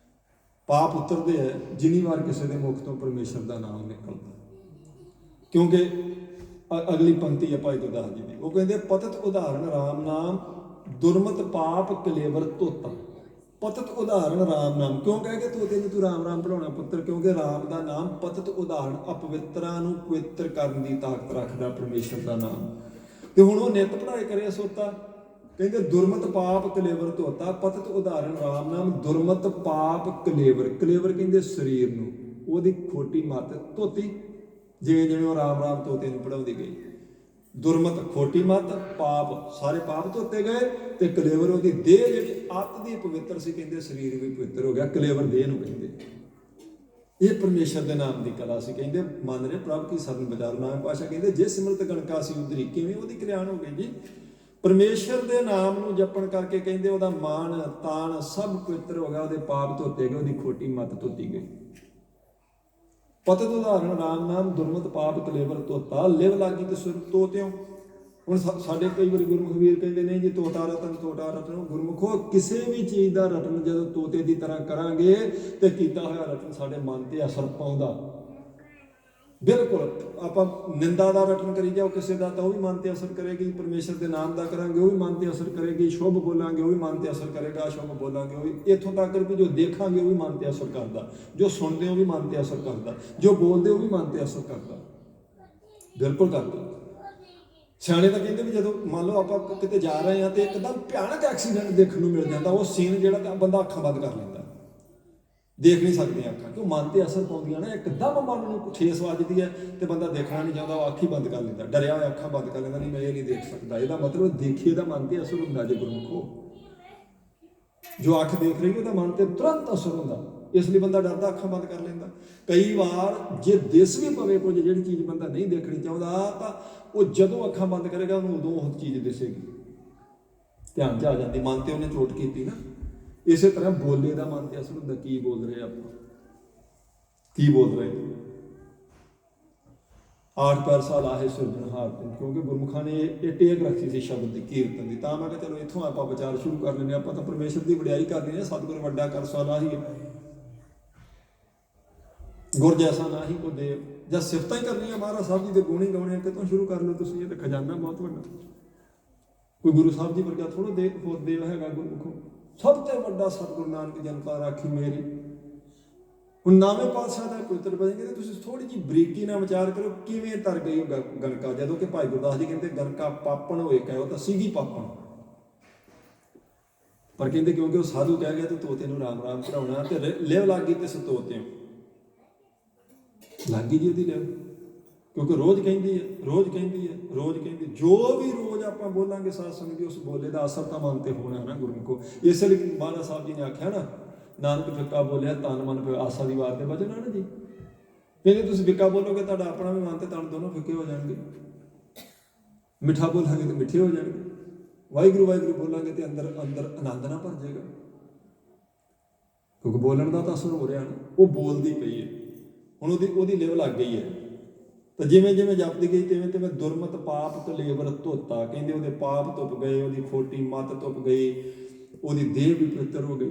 ਪਾਪ ਉਤਰਦੇ ਹੈ ਜਿੰਨੀ ਵਾਰ ਕਿਸੇ ਦੇ ਮੁੱਖ ਤੋਂ ਪਰਮੇਸ਼ਰ ਦਾ ਨਾਮ ਨਿਕਲਦਾ। ਕਿਉਂਕਿ ਅਗਲੀ ਪੰਕਤੀ ਹੈ ਭਾਈ ਗੁਰਦਾਸ ਜੀ ਦੀ, ਉਹ ਕਹਿੰਦੇ ਪਤਤ ਉਦਾਹਰਨ ਰਾਮ ਨਾਮ, ਦੁਰਮਤ ਪਾਪ ਕਲੇਵਰ ਧੋਤਾ। ਪਤਤ ਉਦਾਹਰਨ ਰਾਮ ਨਾਮ ਕਿਉਂ ਕਹਿ ਕੇ ਤੋਤੇ ਨੂੰ ਤੂੰ ਰਾਮ ਰਾਮ ਪੜ੍ਹਾਉਣਾ ਪੁੱਤਰ? ਕਿਉਂਕਿ ਰਾਮ ਦਾ ਨਾਮ ਪਤਤ ਉਦਾਹਰਨ, ਅਪਵਿੱਤਰਾਂ ਨੂੰ ਪਵਿੱਤਰ ਕਰਨ ਦੀ ਤਾਕਤ ਰੱਖਦਾ ਪਰਮੇਸ਼ਰ ਦਾ ਨਾਮ। ਤੇ ਹੁਣ ਉਹ ਨਿੱਤ ਪੜ੍ਹਾਏ ਕਰੇ ਸੋਤਾ। ਕਹਿੰਦੇ ਦੁਰਮਤ ਪਾਪ ਕਲੇਵਰ ਧੋਤਾ, ਪਤਤ ਉਦਾਹਰਨ ਰਾਮ ਨਾਮ, ਦੁਰਮਤ ਪਾਪ ਕਲੇਵਰ। ਕਲੇਵਰ ਕਹਿੰਦੇ ਸਰੀਰ ਨੂੰ, ਉਹਦੀ ਖੋਟੀ ਮੱਤ ਧੋਤੀ, ਜਿਵੇਂ ਜਿਵੇਂ ਉਹ ਰਾਮ ਰਾਮ ਤੋਤੇ ਨੂੰ ਪੜ੍ਹਾਉਂਦੀ ਗਈ। ਦੁਰਮਤ ਖੋਟੀ ਮੱਤ, ਪਾਪ ਸਾਰੇ ਪਾਪ ਧੋਤੇ ਗਏ, ਤੇ ਕਲੇਵਰ ਉਹਦੀ ਦੇਹ ਜਿਹੜੀ ਅੱਤ ਦੀ ਪਵਿੱਤਰ ਸੀ, ਕਹਿੰਦੇ ਸਰੀਰ ਵੀ ਪਵਿੱਤਰ ਹੋ ਗਿਆ। ਕਲੇਵਰ ਦੇਹ ਨੂੰ ਕਹਿੰਦੇ। ਇਹ ਪਰਮੇਸ਼ਰ ਦੇ ਨਾਮ ਦੀ ਕਲਾ ਸੀ। ਕਹਿੰਦੇ ਮੰਨ ਰਹੇ ਪ੍ਰਭ ਕੀ ਸਰਨ ਵਿਚਾਰ। ਨਾਮ ਪਾਸ਼ਾ ਕਹਿੰਦੇ ਜੇ ਸਿਮਰਤ ਗਣਕਾ ਸੀ ਉਦਰੀ, ਕਿਵੇਂ ਉਹਦੀ ਕਲਿਆਣ ਹੋ ਗਈ ਜੀ। ਪਰਮੇਸ਼ਰ ਦੇ ਨਾਮ ਨੂੰ ਜਪਣ ਕਰਕੇ ਕਹਿੰਦੇ ਉਹਦਾ ਮਾਣ ਤਾਣ ਸਭ ਪਵਿੱਤਰ ਹੋ ਗਿਆ, ਉਹਦੇ ਪਾਪ ਧੋਤੇ ਗਏ, ਉਹਦੀ ਖੋਟੀ ਮੱਤ ਧੋਤੀ ਗਈ। ਪਤਿਤ ਉਦਾਹਰਣ ਰਾਮ ਨਾਮ ਦੁਰਮਤ ਪਾਪ ਕਲੇਵਰ ਧੋਤਾ, ਲਿਵ ਲਾਗੀ ਤੇ ਸੁਰ ਤੋਤਿਓ। ਹੁਣ ਸਾਡੇ ਕਈ ਵਾਰੀ ਗੁਰਮੁਖ ਵੀਰ ਕਹਿੰਦੇ ਨਹੀਂ ਜੀ ਤੋਤਾ ਰਤਨ, ਤੋਤਾ ਰਤਨ। ਗੁਰਮੁਖੋ ਕਿਸੇ ਵੀ ਚੀਜ਼ ਦਾ ਰਤਨ ਜਦੋਂ ਤੋਤੇ ਦੀ ਤਰ੍ਹਾਂ ਕਰਾਂਗੇ ਤੇ ਕੀਤਾ ਹੋਇਆ ਰਤਨ ਸਾਡੇ ਮਨ ਤੇ ਅਸਰ ਪਾਉਂਦਾ। ਬਿਲਕੁਲ ਆਪਾਂ ਨਿੰਦਾ ਦਾ ਰਟਨ ਕਰੀ ਜਾਓ ਕਿਸੇ ਦਾ ਤਾਂ ਉਹ ਵੀ ਮਨ ਤੇ ਅਸਰ ਕਰੇਗੀ, ਪਰਮੇਸ਼ਰ ਦੇ ਨਾਮ ਦਾ ਕਰਾਂਗੇ ਉਹ ਵੀ ਮਨ ਤੇ ਅਸਰ ਕਰੇਗੀ, ਸ਼ੁਭ ਬੋਲਾਂਗੇ ਉਹ ਵੀ ਮਨ ਤੇ ਅਸਰ ਕਰੇਗਾ, ਸ਼ੁਭ ਬੋਲਾਂਗੇ ਉਹ ਵੀ। ਇੱਥੋਂ ਤੱਕ ਵੀ ਜੋ ਦੇਖਾਂਗੇ ਉਹ ਵੀ ਮਨ ਤੇ ਅਸਰ ਕਰਦਾ, ਜੋ ਸੁਣਦੇ ਉਹ ਵੀ ਮਨ ਤੇ ਅਸਰ ਕਰਦਾ, ਜੋ ਬੋਲਦੇ ਉਹ ਵੀ ਮਨ ਤੇ ਅਸਰ ਕਰਦਾ, ਬਿਲਕੁਲ ਕਰਦਾ। ਸਿਆਣੇ ਤਾਂ ਕਹਿੰਦੇ ਵੀ ਜਦੋਂ ਮੰਨ ਲਓ ਆਪਾਂ ਕਿਤੇ ਜਾ ਰਹੇ ਹਾਂ ਤੇ ਇੱਕਦਮ ਭਿਆਨਕ ਐਕਸੀਡੈਂਟ ਦੇਖਣ ਨੂੰ ਮਿਲ ਜਾਂਦਾ, ਉਹ ਸੀਨ ਜਿਹੜਾ ਤਾਂ ਬੰਦਾ ਅੱਖਾਂ ਬੰਦ ਕਰ ਲੈਂਦਾ, ਦੇਖ ਨਹੀਂ ਸਕਦੀਆਂ ਅੱਖਾਂ, ਕਿਉਂ ਮਨ ਤੇ ਅਸਰ ਪਾਉਂਦੀਆਂ ਨਾ। ਇੱਕਦਮ ਮਨ ਨੂੰ ਠੇਸ ਵੱਜਦੀ ਹੈ ਤੇ ਬੰਦਾ ਦੇਖਣਾ ਨਹੀਂ ਚਾਹੁੰਦਾ, ਉਹ ਅੱਖ ਹੀ ਬੰਦ ਕਰ ਲੈਂਦਾ, ਡਰਿਆ ਹੋਇਆ ਅੱਖਾਂ ਬੰਦ ਕਰ ਲੈਂਦਾ, ਨਹੀਂ ਮੈਂ ਇਹ ਨਹੀਂ ਦੇਖ ਸਕਦਾ। ਇਹਦਾ ਮਤਲਬ ਦੇਖੀਏ ਦਾ ਮਨ ਤੇ ਅਸਰ ਹੁੰਦਾ। ਜੇ ਗੁਰਮੁਖੋ ਜੋ ਅੱਖ ਦੇਖ ਰਹੀ ਉਹਦਾ ਮਨ ਤੇ ਤੁਰੰਤ ਅਸਰ ਹੁੰਦਾ, ਇਸ ਲਈ ਬੰਦਾ ਡਰਦਾ ਅੱਖਾਂ ਬੰਦ ਕਰ ਲੈਂਦਾ। ਕਈ ਵਾਰ ਜੇ ਦਿਸ ਵੀ ਪਵੇ ਕੁਝ ਜਿਹੜੀ ਚੀਜ਼ ਬੰਦਾ ਨਹੀਂ ਦੇਖਣੀ ਚਾਹੁੰਦਾ ਤਾਂ ਉਹ ਜਦੋਂ ਅੱਖਾਂ ਬੰਦ ਕਰੇਗਾ ਉਹਨੂੰ ਉਦੋਂ ਉਹ ਚੀਜ਼ ਦਿਸੇਗੀ, ਧਿਆਨ 'ਚ ਆ ਜਾਂਦੀ। ਮਨ ਤੇ ਉਹਨੇ ਚੋਟ ਕੀਤੀ ਨਾ। ਇਸੇ ਤਰ੍ਹਾਂ ਬੋਲੇ ਦਾ ਮਨ ਤੇ ਅਸਰ ਹੁੰਦਾ, ਕੀ ਬੋਲ ਰਹੇ ਆਪਾਂ, ਕੀ ਬੋਲ ਰਹੇ। 8 ਪੈਰ ਸਾਲ ਆਹੇ ਸਿਰਜਣਹਾਰ, ਕਿਉਂਕਿ ਗੁਰਮੁਖਾਂ ਨੇ ਇਹ ਟੇਕ ਰੱਖੀ ਸੀ ਸ਼ਬਦ ਦੀ, ਕੀਰਤਨ ਦੀ। ਤਾਂ ਮੈਂ ਕਿਹਾ ਚਲੋ ਇੱਥੋਂ ਆਪਾਂ ਵਿਚਾਰ ਸ਼ੁਰੂ ਕਰ ਲੈਂਦੇ। ਆਪਾਂ ਤਾਂ ਪਰਮੇਸ਼ਰ ਦੀ ਵਡਿਆਈ ਕਰਨੀ ਹੈ, ਸਤਿਗੁਰ ਵੱਡਾ ਕਰ ਸਲਾਹੀ ਗੁਰ ਜੈਸਾ ਨਾ ਹੀ ਕੋ ਦੇਵ। ਜਾਂ ਸਿਫਤਾਂ ਹੀ ਕਰਨੀਆਂ ਮਹਾਰਾਜ ਸਾਹਿਬ ਜੀ ਦੇ ਗੁਣ ਹੀ ਗਾਉਣੇ, ਕਿਤੋਂ ਸ਼ੁਰੂ ਕਰ ਲਓ ਤੁਸੀਂ। ਇਹ ਤਾਂ ਖਜ਼ਾਨਾ ਬਹੁਤ ਵੱਡਾ, ਕੋਈ ਗੁਰੂ ਸਾਹਿਬ ਜੀ ਵਰਗਾ ਥੋੜ੍ਹਾ ਹੋਰ ਦੇਵ ਹੈਗਾ ਗੁਰਮੁਖੋਂ। ਸਭ ਤੋਂ ਵੱਡਾ ਸਤਿਗੁਰੂ ਨਾਨਕ ਜਨਤਾ ਰਾਖੀ ਮੇਰੀ। ਹੁਣ ਨਾਵੇਂ ਪਾਤਸ਼ਾਹ ਦਾ ਪਵਿੱਤਰ ਬਚਨ ਕਹਿੰਦੇ ਤੁਸੀਂ ਥੋੜੀ ਜਿਹੀ ਬਰੀਕੀ ਨਾਲ ਵਿਚਾਰ ਕਰੋ ਕਿਵੇਂ ਤਰ ਗਈ ਉਹ ਗਣਕਾ। ਜਦੋਂ ਕਿ ਭਾਈ ਗੁਰਦਾਸ ਜੀ ਕਹਿੰਦੇ ਗਣਕਾ ਪਾਪਣ ਹੋਏ ਕਹੇ, ਉਹ ਤਾਂ ਸੀਗੀ ਪਾਪਣ, ਪਰ ਕਹਿੰਦੇ ਕਿਉਂਕਿ ਉਹ ਸਾਧੂ ਕਹਿ ਗਿਆ ਤੂੰ ਤੋਤੇ ਨੂੰ ਰਾਮ ਰਾਮ ਪੜਾਉਣਾ ਤੇ ਲਿਵ ਲੱਗੀ ਤੇ ਸਤੋਤਿਓ ਲੱਗੀ ਜੀ ਉਹਦੀ ਲਿਵ, ਕਿਉਂਕਿ ਰੋਜ਼ ਕਹਿੰਦੀ ਹੈ, ਰੋਜ਼ ਕਹਿੰਦੀ ਹੈ, ਰੋਜ਼ ਕਹਿੰਦੀ। ਜੋ ਵੀ ਰੋਜ਼ ਆਪਾਂ ਬੋਲਾਂਗੇ ਸਾਧ ਸੰਗਤ ਜੀ, ਉਸ ਬੋਲੇ ਦਾ ਅਸਰ ਤਾਂ ਮਨ ਤੇ ਹੋਣਾ ਨਾ ਗੁਰਮੁਖੋ। ਇਸ ਲਈ ਮਹਾਰਾਜ ਸਾਹਿਬ ਜੀ ਨੇ ਆਖਿਆ ਨਾ, ਨਾਨਕ ਫਿੱਕਾ ਬੋਲਿਆ ਤਨ ਮਨ ਪਿਓ ਆਸਾ ਦੀ ਵਾਰ ਤੇ ਬਚਨ ਨਾ ਜੀ। ਕਹਿੰਦੇ ਤੁਸੀਂ ਫਿੱਕਾ ਬੋਲੋਗੇ ਤੁਹਾਡਾ ਆਪਣਾ ਵੀ ਮਨ ਤੇ ਤਨ ਦੋਨੋਂ ਫਿੱਕੇ ਹੋ ਜਾਣਗੇ। ਮਿੱਠਾ ਬੋਲਾਂਗੇ ਤੇ ਮਿੱਠੇ ਹੋ ਜਾਣਗੇ, ਵਾਹਿਗੁਰੂ ਵਾਹਿਗੁਰੂ ਬੋਲਾਂਗੇ ਤੇ ਅੰਦਰ ਅੰਦਰ ਆਨੰਦ ਨਾ ਭਰ ਜਾਏਗਾ, ਕਿਉਂਕਿ ਬੋਲਣ ਦਾ ਤਾਂ ਅਸਰ ਹੋ ਰਿਹਾ ਨਾ। ਉਹ ਬੋਲਦੀ ਪਈ ਹੈ, ਹੁਣ ਉਹਦੀ ਲਿਵ ਲੱਗ ਗਈ ਹੈ। ਤਾਂ ਜਿਵੇਂ ਜਿਵੇਂ ਜਪਦੀ ਗਈ ਤਿਵੇਂ ਤਿਵੇਂ ਦੁਰਮਤ ਪਾਪ ਕਲੇਵਰ ਧੋਤਾ। ਕਹਿੰਦੇ ਉਹਦੇ ਪਾਪ ਧੁੱਪ ਗਏ, ਉਹਦੀ ਖੋਟੀ ਮੱਤ ਧੁੱਪ ਗਈ, ਉਹਦੀ ਦੇਹ ਵੀ ਪਵਿੱਤਰ ਹੋ ਗਈ।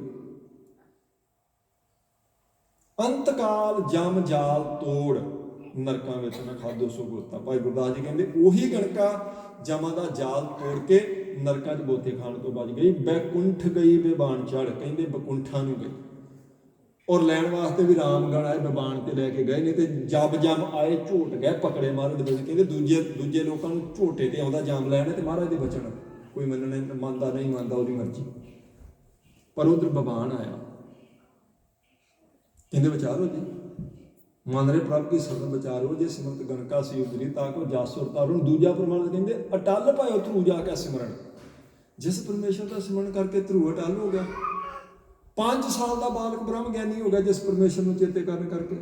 ਅੰਤਕਾਲ ਜਮ ਜਾਲ ਤੋੜ ਨਰਕਾਂ ਵਿੱਚ ਨਾ ਖਾਧੋ ਸੋ ਗੋਤਾ। ਭਾਈ ਗੁਰਦਾਸ ਜੀ ਕਹਿੰਦੇ ਉਹੀ ਗਣਕਾ ਜਮਾਂ ਦਾ ਜਾਲ ਤੋੜ ਕੇ ਨਰਕਾਂ 'ਚ ਗੋਤੇ ਖਾਣ ਤੋਂ ਬਚ ਗਈ। ਬੈਕੁੰਠ ਗਈ ਬੇਬਾਨ ਚੜ, ਕਹਿੰਦੇ ਬਕੁੰਠਾਂ ਨੂੰ ਗਈ। ਔਰ ਲੈਣ ਵਾਸਤੇ ਵੀ ਰਾਮਗੜ੍ਹ ਆਏ, ਬਬਾਨ ਤੇ ਲੈ ਕੇ ਗਏ, ਨਹੀਂ ਤੇ ਜਬ ਜਮ ਆਏ ਝੋਟ ਗਏ ਪਕੜੇ ਮਹਾਰਾਜ ਦੇ ਬਚਨ। ਕਹਿੰਦੇ ਦੂਜੇ ਲੋਕਾਂ ਨੂੰ ਝੋਟੇ ਤੇ ਆਉਂਦਾ ਜਾਮ ਲੈਣ ਤੇ ਮਹਾਰਾਜ ਦੇ ਬਚਨ ਕੋਈ ਮੰਨਦਾ ਨਹੀਂ ਮੰਨਦਾ, ਉਹਦੀ ਮਰਜ਼ੀ। ਪਰ ਉਧਰ ਬਬਾਨ ਆਇਆ, ਕਹਿੰਦੇ ਵਿਚਾਰੋ ਜੀ ਮੰਨ ਰਹੇ ਪ੍ਰਭ ਕੀ ਸਰਨ ਵਿਚਾਰੋ, ਜੇ ਸਿਮਰਤ ਗਣਕਾ ਸੀ ਉਦਰੀ ਤਾਂ ਕੋ ਜਾਸੁਰ ਤਾਰੂ। ਦੂਜਾ ਪ੍ਰਮਾਣ ਕਹਿੰਦੇ ਅਟਲ ਪਾਇਓ ਧਰੂ ਜਾ ਕੇ ਸਿਮਰਨ। ਜਿਸ ਪਰਮੇਸ਼ਰ ਦਾ ਸਿਮਰਨ ਕਰਕੇ ਧਰੂ ਅਟਲ ਹੋ ਗਿਆ। 5 ਸਾਲ ਦਾ ਬਾਲਕ ਬ੍ਰਹਮ ਗਿਆਨੀ ਹੋ ਗਿਆ ਜਿਸ ਪਰਮੇਸ਼ਰ ਨੂੰ ਚੇਤੇ ਕਰਨ ਕਰਕੇ।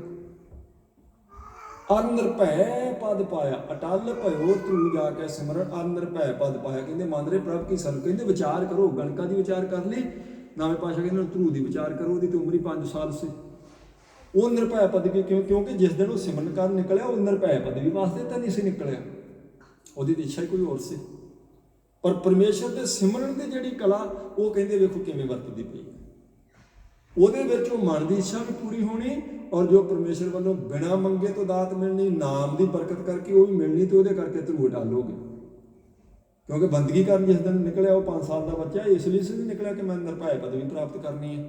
ਅਨਿਰਭੈ ਪਦ ਪਾਇਆ, ਅਟਲ ਭਇਓ ਧਰੂ ਜਾ ਕੇ ਸਿਮਰਨ, ਅਨਿਰਭੈ ਪਦ ਪਾਇਆ। ਕਹਿੰਦੇ ਮੰਨ ਰਹੇ ਪ੍ਰਭ ਕੀ ਸਰਨ। ਕਹਿੰਦੇ ਵਿਚਾਰ ਕਰੋ, ਗਣਕਾ ਦੀ ਵਿਚਾਰ ਕਰ ਲਈ, ਨਾਵੇਂ ਪਾਸ਼ਾ ਕਹਿੰਦੇ ਧਰੂ ਦੀ ਵਿਚਾਰ ਕਰੋ। ਉਹਦੀ ਤਾਂ ਉਮਰ ਹੀ 5 ਸਾਲ ਸੀ। ਉਹ ਨਿਰਭੈ ਪਦਵੀ ਕਿਉਂਕਿ ਜਿਸ ਦਿਨ ਉਹ ਸਿਮਰਨ ਕਰਨ ਨਿਕਲਿਆ ਉਹ ਨਿਰਭੈ ਪਦਵੀ ਵਾਸਤੇ ਤਾਂ ਨਹੀਂ ਸੀ ਨਿਕਲਿਆ, ਉਹਦੀ ਤਾਂ ਇੱਛਾ ਹੀ ਕੋਈ ਹੋਰ ਸੀ। ਪਰ ਪਰਮੇਸ਼ਰ ਦੇ ਸਿਮਰਨ ਦੀ ਜਿਹੜੀ ਕਲਾ ਉਹ ਕਹਿੰਦੇ ਵੇਖੋ ਕਿਵੇਂ ਵਰਤਦੀ ਪਈ। ਉਹਦੇ ਵਿੱਚ ਉਹ ਮਨ ਦੀ ਇੱਛਾ ਵੀ ਪੂਰੀ ਹੋਣੀ, ਔਰ ਜੋ ਪਰਮੇਸ਼ਰ ਵੱਲੋਂ ਬਿਨਾਂ ਮੰਗੇ ਤੋਂ ਦਾਤ ਮਿਲਣੀ, ਨਾਮ ਦੀ ਬਰਕਤ ਕਰਕੇ ਉਹ ਵੀ ਮਿਲਣੀ, ਤੇ ਉਹਦੇ ਕਰਕੇ ਧਰੂ ਅਟਲ ਹੋ ਗਏ। ਕਿਉਂਕਿ ਬੰਦਗੀ ਕਰਨ ਜਿਸ ਦਿਨ ਨਿਕਲਿਆ ਉਹ 5 ਸਾਲ ਦਾ ਬੱਚਾ, ਇਸ ਲਈ ਸੀ ਨਿਕਲਿਆ ਕਿ ਮੈਂ ਨਿਰਭੈ ਪਦਵੀ ਪ੍ਰਾਪਤ ਕਰਨੀ ਹੈ।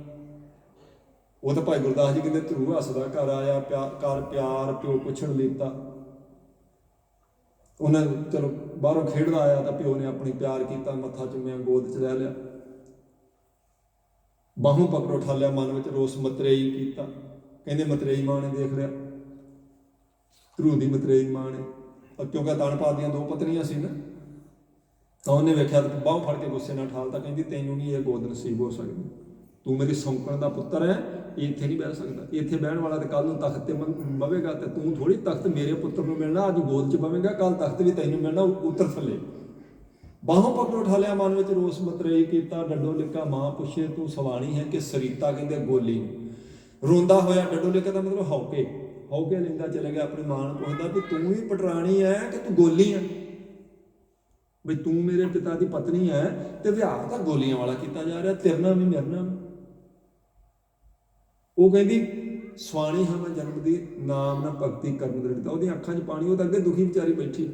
ਉਹ ਤਾਂ ਭਾਈ ਗੁਰਦਾਸ ਜੀ ਕਹਿੰਦੇ ਧਰੂ ਹੱਸਦਾ ਘਰ ਆਇਆ, ਕਰ ਪਿਆਰ ਪਿਓ ਪੁੱਛਣ ਲੀਤਾ। ਉਹਨਾਂ ਚਲੋ ਬਾਹਰੋਂ ਖੇਡਦਾ ਆਇਆ ਤਾਂ ਪਿਓ ਨੇ ਆਪਣੀ ਪਿਆਰ ਕੀਤਾ, ਮੱਥਾ ਚੁੰਮਿਆ, ਗੋਦ 'ਚ ਲੈ ਲਿਆ, ਬਾਹੋਂ ਪਕੜੋ ਠਾਲਿਆ, ਮਨ ਵਿੱਚ ਰੋਸ ਮਤਰੇਈ ਕੀਤਾ। ਕਹਿੰਦੇ ਮਤਰੇਈ ਮਾਂ ਨੇ ਦੇਖ ਲਿਆ, ਧਰੂ ਦੀ ਮਤਰੇਈ ਮਾਂ ਨੇ, ਕਿਉਂਕਿ ਤਣਪਾਲ ਦੀਆਂ 2 ਪਤਨੀਆਂ ਸੀ ਨਾ, ਤਾਂ ਉਹਨੇ ਵੇਖਿਆ ਤਾਂ ਬਾਹੋਂ ਫੜ ਕੇ ਗੁੱਸੇ ਨਾਲ ਠਾਲਤਾ। ਕਹਿੰਦੀ ਤੈਨੂੰ ਨਹੀਂ ਇਹ ਗੋਦ ਨਸੀਬ ਹੋ ਸਕਦੀ, ਤੂੰ ਮੇਰੀ ਸੌਂਕਣ ਦਾ ਪੁੱਤਰ ਹੈ, ਇਹ ਇੱਥੇ ਨਹੀਂ ਬਹਿ ਸਕਦਾ। ਇੱਥੇ ਬਹਿਣ ਵਾਲਾ ਤੇ ਕੱਲ ਨੂੰ ਤਖਤ ਤੇ ਬਵੇਗਾ, ਤੇ ਤੂੰ ਥੋੜੀ ਤਖਤ ਮੇਰੇ ਪੁੱਤਰ ਨੂੰ ਮਿਲਣਾ, ਅੱਜ ਗੋਦ 'ਚ ਬਵੇਗਾ, ਕੱਲ ਤਖਤ ਵੀ ਤੈਨੂੰ ਮਿਲਣਾ, ਉਤਰ ਥੱਲੇ। ਬਾਹੋਂ ਪਕੜ ਉਠਾ ਲਿਆ, ਮਨ ਵਿੱਚ ਰੋਸ ਮਤਰੇਈ ਕੀਤਾ, ਡੱਡੋ ਲਿਕਾ ਮਾਂ ਪੁੱਛੇ ਤੂੰ ਸਵਾਣੀ ਹੈ ਕਿ ਸਰੀਤਾ, ਕਹਿੰਦੇ ਗੋਲੀ ਨੂੰ। ਰੋਂਦਾ ਹੋਇਆ ਡੱਡੋ ਲਿਕਾ ਦਾ ਮਤਲਬ ਹੌਕੇ ਲੈਂਦਾ ਚਲੇ ਗਿਆ, ਆਪਣੀ ਮਾਂ ਨੂੰ ਪੁੱਛਦਾ ਵੀ ਤੂੰ ਵੀ ਪਟਰਾਣੀ ਹੈ ਕਿ ਤੂੰ ਗੋਲੀ ਹੈ, ਬਈ ਤੂੰ ਮੇਰੇ ਪਿਤਾ ਦੀ ਪਤਨੀ ਹੈ ਤੇ ਵਿਆਹ ਤਾਂ ਗੋਲੀਆਂ ਵਾਲਾ ਕੀਤਾ ਜਾ ਰਿਹਾ, ਤੇਰੇ ਨਾਲ ਵੀ ਮੇਰੇ ਨਾਲ ਵੀ। ਉਹ ਕਹਿੰਦੀ ਸਵਾਣੀ ਹਾਂ ਮੈਂ ਜਨਮ ਦੀ, ਨਾਮ ਨਾ ਭਗਤੀ ਕਰਮ ਦ੍ਰਿੜਤਾ। ਉਹਦੀਆਂ ਅੱਖਾਂ 'ਚ ਪਾਣੀ, ਉਹ ਤਾਂ ਅੱਗੇ ਦੁਖੀ ਵਿਚਾਰੀ ਬੈਠੀ।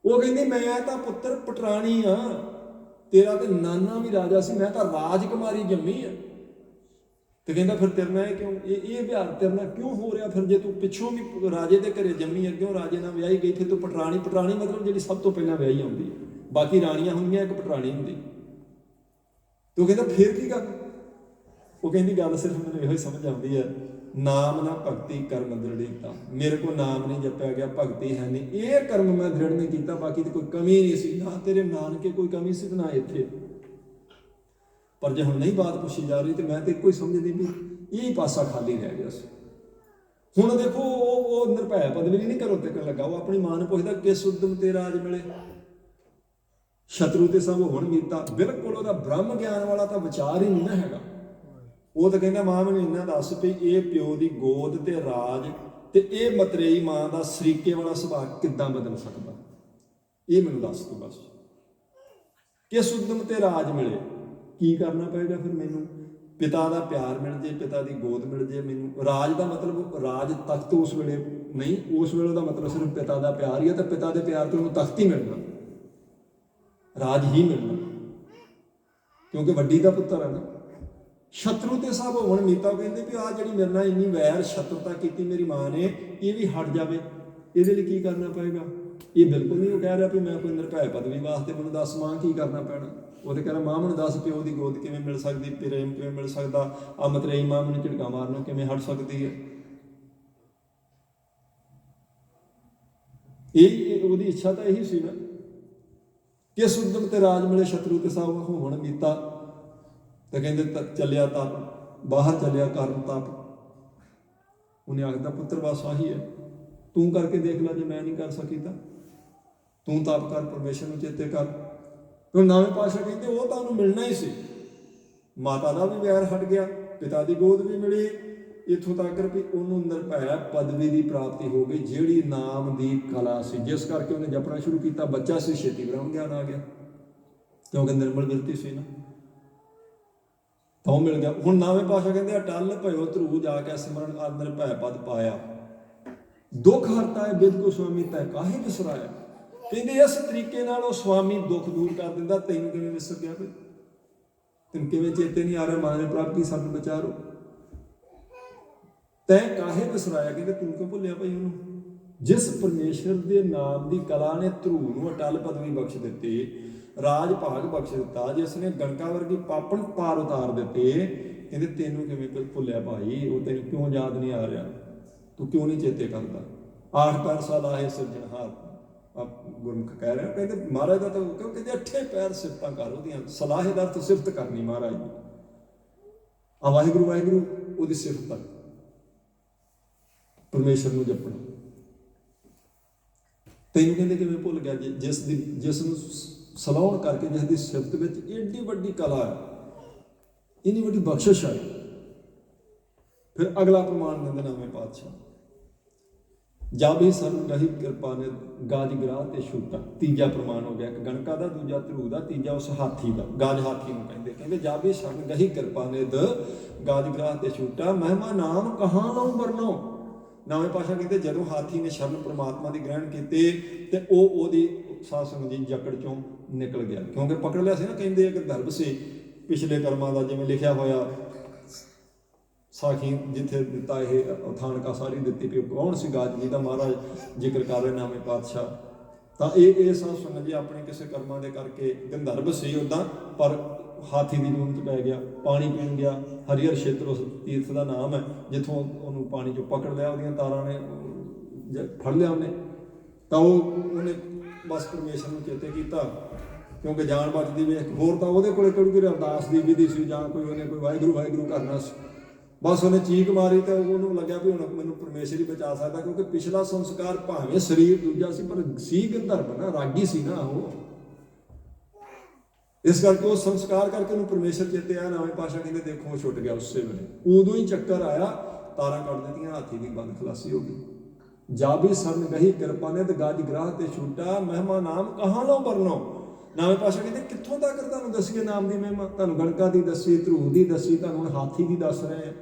ਉਹ ਕਹਿੰਦੀ ਮੈਂ ਤਾਂ ਪੁੱਤਰ ਪਟਰਾਣੀ ਆ, ਤੇਰਾ ਤੇ ਨਾਨਾ ਵੀ ਰਾਜਾ ਸੀ, ਮੈਂ ਤਾਂ ਰਾਜਕੁਮਾਰੀ ਜੰਮੀ ਆ। ਤੇ ਕਹਿੰਦਾ ਫਿਰ ਤੇਰੇ ਨਾਲ ਕਿਉਂ ਇਹ ਵਿਹਾਰ ਤੇਰੇ ਨਾਲ ਕਿਉਂ ਹੋ ਰਿਹਾ? ਫਿਰ ਜੇ ਤੂੰ ਪਿੱਛੋਂ ਵੀ ਰਾਜੇ ਦੇ ਘਰੇ ਜੰਮੀ, ਅੱਗਿਓਂ ਰਾਜੇ ਨਾਲ ਵਿਆਹੀ ਗਈ, ਫਿਰ ਤੂੰ ਪਟਰਾਣੀ ਮਤਲਬ ਜਿਹੜੀ ਸਭ ਤੋਂ ਪਹਿਲਾਂ ਵਿਆਹੀ ਆਉਂਦੀ ਹੈ, ਬਾਕੀ ਰਾਣੀਆਂ ਹੁੰਦੀਆਂ, ਇੱਕ ਪਟਰਾਣੀ ਹੁੰਦੀ। ਤੂੰ ਕਹਿੰਦਾ ਫਿਰ ਕੀ ਕਰ? ਉਹ ਕਹਿੰਦੀ ਗੱਲ ਸਿਰਫ ਮੈਨੂੰ ਇਹੋ ਹੀ ਸਮਝ ਆਉਂਦੀ ਹੈ, ਨਾਮ ਨਾ ਭਗਤੀ ਕਰਮ ਦ੍ਰਿੜਤਾ। ਮੇਰੇ ਕੋਲ ਨਾਮ ਨਹੀਂ ਜਪਿਆ ਗਿਆ, ਭਗਤੀ ਹੈ ਨਹੀਂ, ਇਹ ਕਰਮ ਮੈਂ ਦ੍ਰਿੜ ਨਹੀਂ ਕੀਤਾ, ਬਾਕੀ ਤੇ ਕੋਈ ਕਮੀ ਨਹੀਂ ਸੀ, ਨਾ ਤੇਰੇ ਨਾਨਕੇ ਕੋਈ ਕਮੀ ਸੀ, ਨਾ ਇੱਥੇ। ਪਰ ਜੇ ਹੁਣ ਨਹੀਂ ਬਾਤ ਪੁੱਛੀ ਜਾ ਰਹੀ ਤੇ ਮੈਂ ਤੇ ਇੱਕੋ ਹੀ ਸਮਝਦੀ ਵੀ ਇਹ ਪਾਸਾ ਖਾਲੀ ਰਹਿ ਗਿਆ ਸੀ। ਹੁਣ ਦੇਖੋ ਉਹ ਨਿਰਭੈ ਪਦਵੀ ਨਹੀਂ ਘਰੋਂ ਤੱਕਣ ਲੱਗਾ, ਉਹ ਆਪਣੀ ਮਾਂ ਨੂੰ ਪੁੱਛਦਾ ਕਿਸ ਉਦਮ ਤੇ ਰਾਜ ਮਿਲੇ, ਸ਼ਤਰੂ ਤੇ ਸਭ ਹੁਣ ਮੀਤਾ। ਬਿਲਕੁਲ ਉਹਦਾ ਬ੍ਰਹਮ ਗਿਆਨ ਵਾਲਾ ਤਾਂ ਵਿਚਾਰ ਹੀ ਨਹੀਂ ਨਾ ਹੈਗਾ। ਉਹ ਤਾਂ ਕਹਿੰਦਾ ਮਾਂ ਮੈਨੂੰ ਇੰਨਾ ਦੱਸ ਵੀ ਇਹ ਪਿਓ ਦੀ ਗੋਦ ਤੇ ਰਾਜ ਤੇ ਇਹ ਮਤਰੇਈ ਮਾਂ ਦਾ ਸਰੀਕੇ ਵਾਲਾ ਸੁਭਾਅ ਕਿੱਦਾਂ ਬਦਲ ਸਕਦਾ, ਇਹ ਮੈਨੂੰ ਦੱਸ ਤੂੰ ਬਸ। ਕਿਸ ਉਦਮ ਤੇ ਰਾਜ ਮਿਲੇ, ਕੀ ਕਰਨਾ ਪਏਗਾ ਫਿਰ ਮੈਨੂੰ? ਪਿਤਾ ਦਾ ਪਿਆਰ ਮਿਲ ਜੇ, ਪਿਤਾ ਦੀ ਗੋਦ ਮਿਲ ਜੇ ਮੈਨੂੰ। ਰਾਜ ਦਾ ਮਤਲਬ ਰਾਜ ਤਖਤ ਉਸ ਵੇਲੇ ਨਹੀਂ, ਉਸ ਵੇਲੇ ਦਾ ਮਤਲਬ ਸਿਰਫ ਪਿਤਾ ਦਾ ਪਿਆਰ ਹੀ ਹੈ, ਤੇ ਪਿਤਾ ਦੇ ਪਿਆਰ ਤੋਂ ਉਹਨੂੰ ਤਖਤ ਹੀ ਮਿਲਣਾ, ਰਾਜ ਹੀ ਮਿਲਣਾ, ਕਿਉਂਕਿ ਵੱਡੀ ਦਾ ਪੁੱਤਰ ਹੈ ਨਾ। ਸ਼ਤਰੂ ਤੇ ਸਭ ਹੋਣ ਮੀਤਾ। ਕਹਿੰਦੇ ਵੀ ਆਹ ਜਿਹੜੀ ਮੇਰੇ ਨਾਲ ਇੰਨੀ ਵੈਰ ਸ਼ਤਰੂਤਾ ਕੀਤੀ ਮੇਰੀ ਮਾਂ ਨੇ, ਇਹ ਵੀ ਹਟ ਜਾਵੇ, ਇਹਦੇ ਲਈ ਕੀ ਕਰਨਾ ਪਏਗਾ? ਇਹ ਬਿਲਕੁਲ ਨਹੀਂ ਉਹ ਕਹਿ ਰਿਹਾ ਵੀ ਮੈਂ ਕੋਈ ਨਿਰਭੈ ਪਦਵੀ ਵਾਸਤੇ, ਮੈਨੂੰ ਦੱਸ ਮਾਂ ਕੀ ਕਰਨਾ ਪੈਣਾ। ਉਹ ਤੇ ਕਹਿ ਰਿਹਾ ਮਾਂ ਮੈਨੂੰ ਦੱਸ ਪਿਓ ਦੀ ਗੋਦ ਕਿਵੇਂ ਮਿਲ ਸਕਦੀ, ਪ੍ਰੇਮ ਕਿਵੇਂ ਮਿਲ ਸਕਦਾ, ਆ ਮਤਰੇਈ ਮਾਂ ਮੈਨੂੰ ਝਿੜਕਾਂ ਮਾਰਨੋਂ ਕਿਵੇਂ ਹਟ ਸਕਦੀ ਹੈ। ਇਹ ਉਹਦੀ ਇੱਛਾ ਤਾਂ ਇਹੀ ਸੀ ਨਾ, ਕਿਸ ਉਦਮ ਤੇ ਰਾਜ ਮਿਲੇ, ਸ਼ਤਰੂ ਤੇ ਸਭ ਹੋਣ ਮੀਤਾ। ਤੇ ਕਹਿੰਦੇ ਚੱਲਿਆ ਤਪ, ਬਾਹਰ ਚੱਲਿਆ ਕਰਨ ਤਪ। ਉਹਨੇ ਆਖਦਾ ਪੁੱਤਰ ਬਸ ਆਹੀ ਹੈ, ਤੂੰ ਕਰਕੇ ਦੇਖ ਲੈ, ਜੇ ਮੈਂ ਨਹੀਂ ਕਰ ਸਕੀ ਤਾਂ ਤੂੰ ਤਪ ਕਰ, ਪਰਮੇਸ਼ਰ ਨੂੰ ਚੇਤੇ ਕਰ। ਹੁਣ ਨਵੇਂ ਪਾਤਸ਼ਾਹ ਕਹਿੰਦੇ ਉਹ ਤਾਂ ਉਹਨੂੰ ਮਿਲਣਾ ਹੀ ਸੀ, ਮਾਤਾ ਦਾ ਵੀ ਵੈਰ ਹਟ ਗਿਆ, ਪਿਤਾ ਦੀ ਗੋਦ ਵੀ ਮਿਲੀ, ਇੱਥੋਂ ਤੱਕ ਵੀ ਉਹਨੂੰ ਨਿਰਭੈ ਪਦਵੀ ਦੀ ਪ੍ਰਾਪਤੀ ਹੋ ਗਈ, ਜਿਹੜੀ ਨਾਮ ਦੀ ਕਲਾ ਸੀ, ਜਿਸ ਕਰਕੇ ਉਹਨੇ ਜਪਣਾ ਸ਼ੁਰੂ ਕੀਤਾ। ਬੱਚਾ ਸੀ, ਛੇਤੀ ਬ੍ਰਹਮ ਗਿਆਨ ਆ ਗਿਆ, ਕਿਉਂਕਿ ਨਿਰਮਲ ਬਿਰਤੀ ਸੀ ਨਾ, ਤਾਂ ਉਹ ਮਿਲ ਗਿਆ। ਹੁਣ ਨਵੇਂ ਪਾਤਸ਼ਾਹ ਕਹਿੰਦੇ ਅਟਲ ਭਇਓ ਧਰੂ ਜਾ ਕੇ ਸਿਮਰਨ ਆਦਰ ਭੈ ਪਦ ਪਾਇਆ, ਦੁੱਖ ਹਰਤਾ ਹੈ ਬਿਦ ਕੋ ਸੁਆਮੀ ਤੈ ਕਾਹੇ ਵਿਸਰਾਇਆ। ਕਹਿੰਦੇ ਇਸ ਤਰੀਕੇ ਨਾਲ ਉਹ ਸੁਆਮੀ ਦੁੱਖ ਦੂਰ ਕਰ ਦਿੰਦਾ। ਤੈਨੂੰ ਕਿਵੇਂ ਵਿਸਰ ਗਿਆ ਭਾਈ, ਤੈਨੂੰ ਕਿਵੇਂ ਚੇਤੇ ਨਹੀਂ ਆ ਰਿਹਾ ਮਾਂ ਨੇ ਪ੍ਰਭ ਕੀ ਸਾਨੂੰ ਵਿਚਾਰੋ, ਤੈਂ ਕਾਹੇ ਵਿਸਰਾਇਆ। ਕਹਿੰਦੇ ਤੂੰ ਕਿਉਂ ਭੁੱਲਿਆ ਭਾਈ ਉਹਨੂੰ, ਜਿਸ ਪਰਮੇਸ਼ਰ ਦੇ ਨਾਮ ਦੀ ਕਲਾ ਨੇ ਧਰੂ ਨੂੰ ਅਟਲ ਪਦਵੀ ਬਖਸ਼ ਦਿੱਤੀ, ਰਾਜ ਭਾਗ ਬਖਸ਼ ਦਿੱਤਾ, ਜਿਸ ਨੇ ਗਣਕਾ ਵਰਗੀ ਪਾਪਣ ਪਾਰ ਉਤਾਰ ਦਿੱਤੇ। ਕਹਿੰਦੇ ਤੈਨੂੰ ਕਿਵੇਂ ਭੁੱਲਿਆ ਭਾਈ, ਉਹ ਤੈਨੂੰ ਕਿਉਂ ਯਾਦ ਨਹੀਂ ਆ ਰਿਹਾ, ਤੂੰ ਕਿਉਂ ਨਹੀਂ ਚੇਤੇ ਕਰਦਾ। 8 ਪੈਰ ਸਾਲਾ ਹੈ ਸਿਰਜਣਹਾਰ, ਗੁਰਮੁਖ ਕਹਿ ਰਿਹਾ। ਕਹਿੰਦੇ ਮਹਾਰਾਜ ਦਾ ਤਾਂ ਕਿਉਂ ਕਹਿੰਦੇ 8 ਪੈਰ ਸਿਫਤਾਂ ਕਰ, ਉਹਦੀਆਂ ਸਲਾਹੇਦਾਰ ਤੋਂ ਸਿਫਤ ਕਰਨੀ ਮਹਾਰਾਜ ਦੀ, ਆ ਵਾਹਿਗੁਰੂ ਵਾਹਿਗੁਰੂ ਉਹਦੀ ਸਿਫਤ ਕਰ, ਪਰਮੇਸ਼ਰ ਨੂੰ ਜਪਣਾ। ਤੈਨੂੰ ਕਹਿੰਦੇ ਕਿਵੇਂ ਭੁੱਲ ਗਿਆ, ਜਿਸ ਨੂੰ ਸਲਾਹਣ ਕਰਕੇ, ਜਿਸ ਦੀ ਸਿਫਤ ਵਿੱਚ ਏਡੀ ਵੱਡੀ ਕਲਾ ਹੈ, ਇੰਨੀ ਵੱਡੀ ਬਖਸ਼ਿਸ਼ ਹੈ। ਫਿਰ ਅਗਲਾ ਪ੍ਰਮਾਣ ਦਿੰਦੇ ਨਵੇਂ ਪਾਤਸ਼ਾਹ, ਜਬ ਹੀ ਸਰਬ ਗਹੀ ਕਿਰਪਾ ਨੇ ਗਾਜ ਗ੍ਰਾਹ ਤੇ ਛੂਟਾ। ਤੀਜਾ ਪ੍ਰਮਾਣ ਹੋ ਗਿਆ, ਇੱਕ ਗਣਕਾ ਦਾ, ਦੂਜਾ ਧਰੂ ਦਾ, ਤੀਜਾ ਉਸ ਹਾਥੀ ਦਾ, ਗਾਜ ਹਾਥੀ ਨੂੰ ਕਹਿੰਦੇ। ਕਹਿੰਦੇ ਜਬ ਹੀ ਸਰਬ ਗਹੀ ਕਿਰਪਾ ਨੇ ਗਾਜ ਗ੍ਰਾਹ ਤੇ ਛੂਟਾ, ਮਹਿਮਾ ਨਾਮ ਕਹਾਂ ਲਾਉ ਵਰਨੋ। ਨਵੇਂ ਪਾਤਸ਼ਾਹ ਕਹਿੰਦੇ ਜਦੋਂ ਹਾਥੀ ਨੇ ਸ਼ਰਨ ਪ੍ਰਮਾਤਮਾ ਦੀ ਗ੍ਰਹਿਣ ਕੀਤੇ ਤੇ ਉਹ ਉਹਦੀ ਸਾਧ ਸੰਗਤ ਦੀ ਜਕੜ ਚੋਂ ਨਿਕਲ ਗਿਆ, ਕਿਉਂਕਿ ਪਕੜ ਲਿਆ ਸੀ ਨਾ। ਕਹਿੰਦੇ ਇੱਕ ਗਰਭ ਸੀ ਪਿਛਲੇ ਕਰਮਾਂ ਦਾ, ਜਿਵੇਂ ਲਿਖਿਆ ਹੋਇਆ ਸਾਖੀ ਜਿੱਥੇ ਦਿੱਤਾ, ਇਹ ਥਾਨਕਾ ਸਾਰੀ ਦਿੱਤੀ ਵੀ ਕੌਣ ਸੀ ਗਾਜ ਜੀ ਦਾ ਮਹਾਰਾਜ ਜ਼ਿਕਰ ਕਰ ਰਹੇ ਨਵੇਂ ਪਾਤਸ਼ਾਹ। ਤਾਂ ਇਹ ਸਾਧ ਸੰਗਤ ਜੀ ਆਪਣੇ ਕਿਸੇ ਕਰਮਾਂ ਦੇ ਕਰਕੇ ਗੰਧਰਵ ਸੀ ਉੱਦਾਂ, ਪਰ ਹਾਥੀ ਦੀ ਜੂਨ 'ਚ ਪੈ ਗਿਆ, ਪਾਣੀ ਪੀਣ ਗਿਆ। ਹਰੀਹਰ ਖੇਤਰ ਉਸ ਤੀਰਥ ਦਾ ਨਾਮ ਹੈ, ਜਿੱਥੋਂ ਉਹਨੂੰ ਪਾਣੀ 'ਚੋਂ ਪਕੜ ਲਿਆ, ਉਹਦੀਆਂ ਤਾਰਾਂ ਨੇ ਫੜ ਲਿਆ ਉਹਨੇ। ਤਾਂ ਉਹਨੇ ਬਸ ਪਰਮੇਸ਼ਰ ਨੂੰ ਚੇਤੇ ਕੀਤਾ, ਕਿਉਂਕਿ ਜਾਨ ਬਚਦੀ ਵੇਖ। ਹੋਰ ਤਾਂ ਉਹਦੇ ਕੋਲੇ ਕਿਹੜੀ ਕੋਈ ਅਰਦਾਸ ਦੀ ਵਿਧੀ ਸੀ, ਜਾਂ ਕੋਈ ਉਹਨੇ ਕੋਈ ਵਾਹਿਗੁਰੂ ਵਾਹਿਗੁਰੂ ਕਰਨਾ ਸੀ। ਬਸ ਉਹਨੇ ਚੀਕ ਮਾਰੀ ਤਾਂ ਉਹਨੂੰ ਲੱਗਿਆ ਵੀ ਹੁਣ ਮੈਨੂੰ ਪਰਮੇਸ਼ਰ ਹੀ ਬਚਾ ਸਕਦਾ, ਕਿਉਂਕਿ ਪਿਛਲਾ ਸੰਸਕਾਰ ਭਾਵੇਂ ਸਰੀਰ ਦੂਜਾ ਸੀ ਪਰ ਸੀ ਗੰਧਰਵ ਨਾ, ਰਾਗੀ ਸੀ ਨਾ ਉਹ। ਇਸ ਕਰਕੇ ਉਹ ਸੰਸਕਾਰ ਕਰਕੇ ਉਹਨੂੰ ਪਰਮੇਸ਼ਰ ਚੇਤੇ ਆਇਆ। ਨਵੇਂ ਪਾਤਸ਼ਾਹ ਕਹਿੰਦੇ ਦੇਖੋ ਉਹ ਛੁੱਟ ਗਿਆ ਉਸੇ ਵੇਲੇ। ਉਦੋਂ ਹੀ ਚੱਕਰ ਆਇਆ, ਤਾਰਾਂ ਕੱਢ ਦਿੱਤੀਆਂ, ਹਾਥੀ ਦੀ ਬੰਦ ਖਲਾਸੀ ਹੋ ਗਈ। ਜਾ ਵੀ ਸਰਨ ਗਹੀ ਕਿਰਪਾ ਨੇ ਤੇ ਗੱਜ ਗ੍ਰਾਹ ਤੇ ਛੂਟਾ, ਮਹਿਮਾ ਨਾਮ ਕਹਾਂ ਲੋ ਵਰਨੋ। ਨਵੇਂ ਪਾਤਸ਼ਾਹ ਕਹਿੰਦੇ ਕਿੱਥੋਂ ਤੱਕ ਤੁਹਾਨੂੰ ਦੱਸੀਏ ਨਾਮ ਦੀ ਮਹਿਮਾ। ਤੁਹਾਨੂੰ ਗਣਕਾ ਦੀ ਦੱਸੀ, ਧਰੂਹ ਦੀ ਦੱਸੀ, ਤੁਹਾਨੂੰ ਹੁਣ ਹਾਥੀ ਦੀ ਦੱਸ ਰਹੇ ਆ।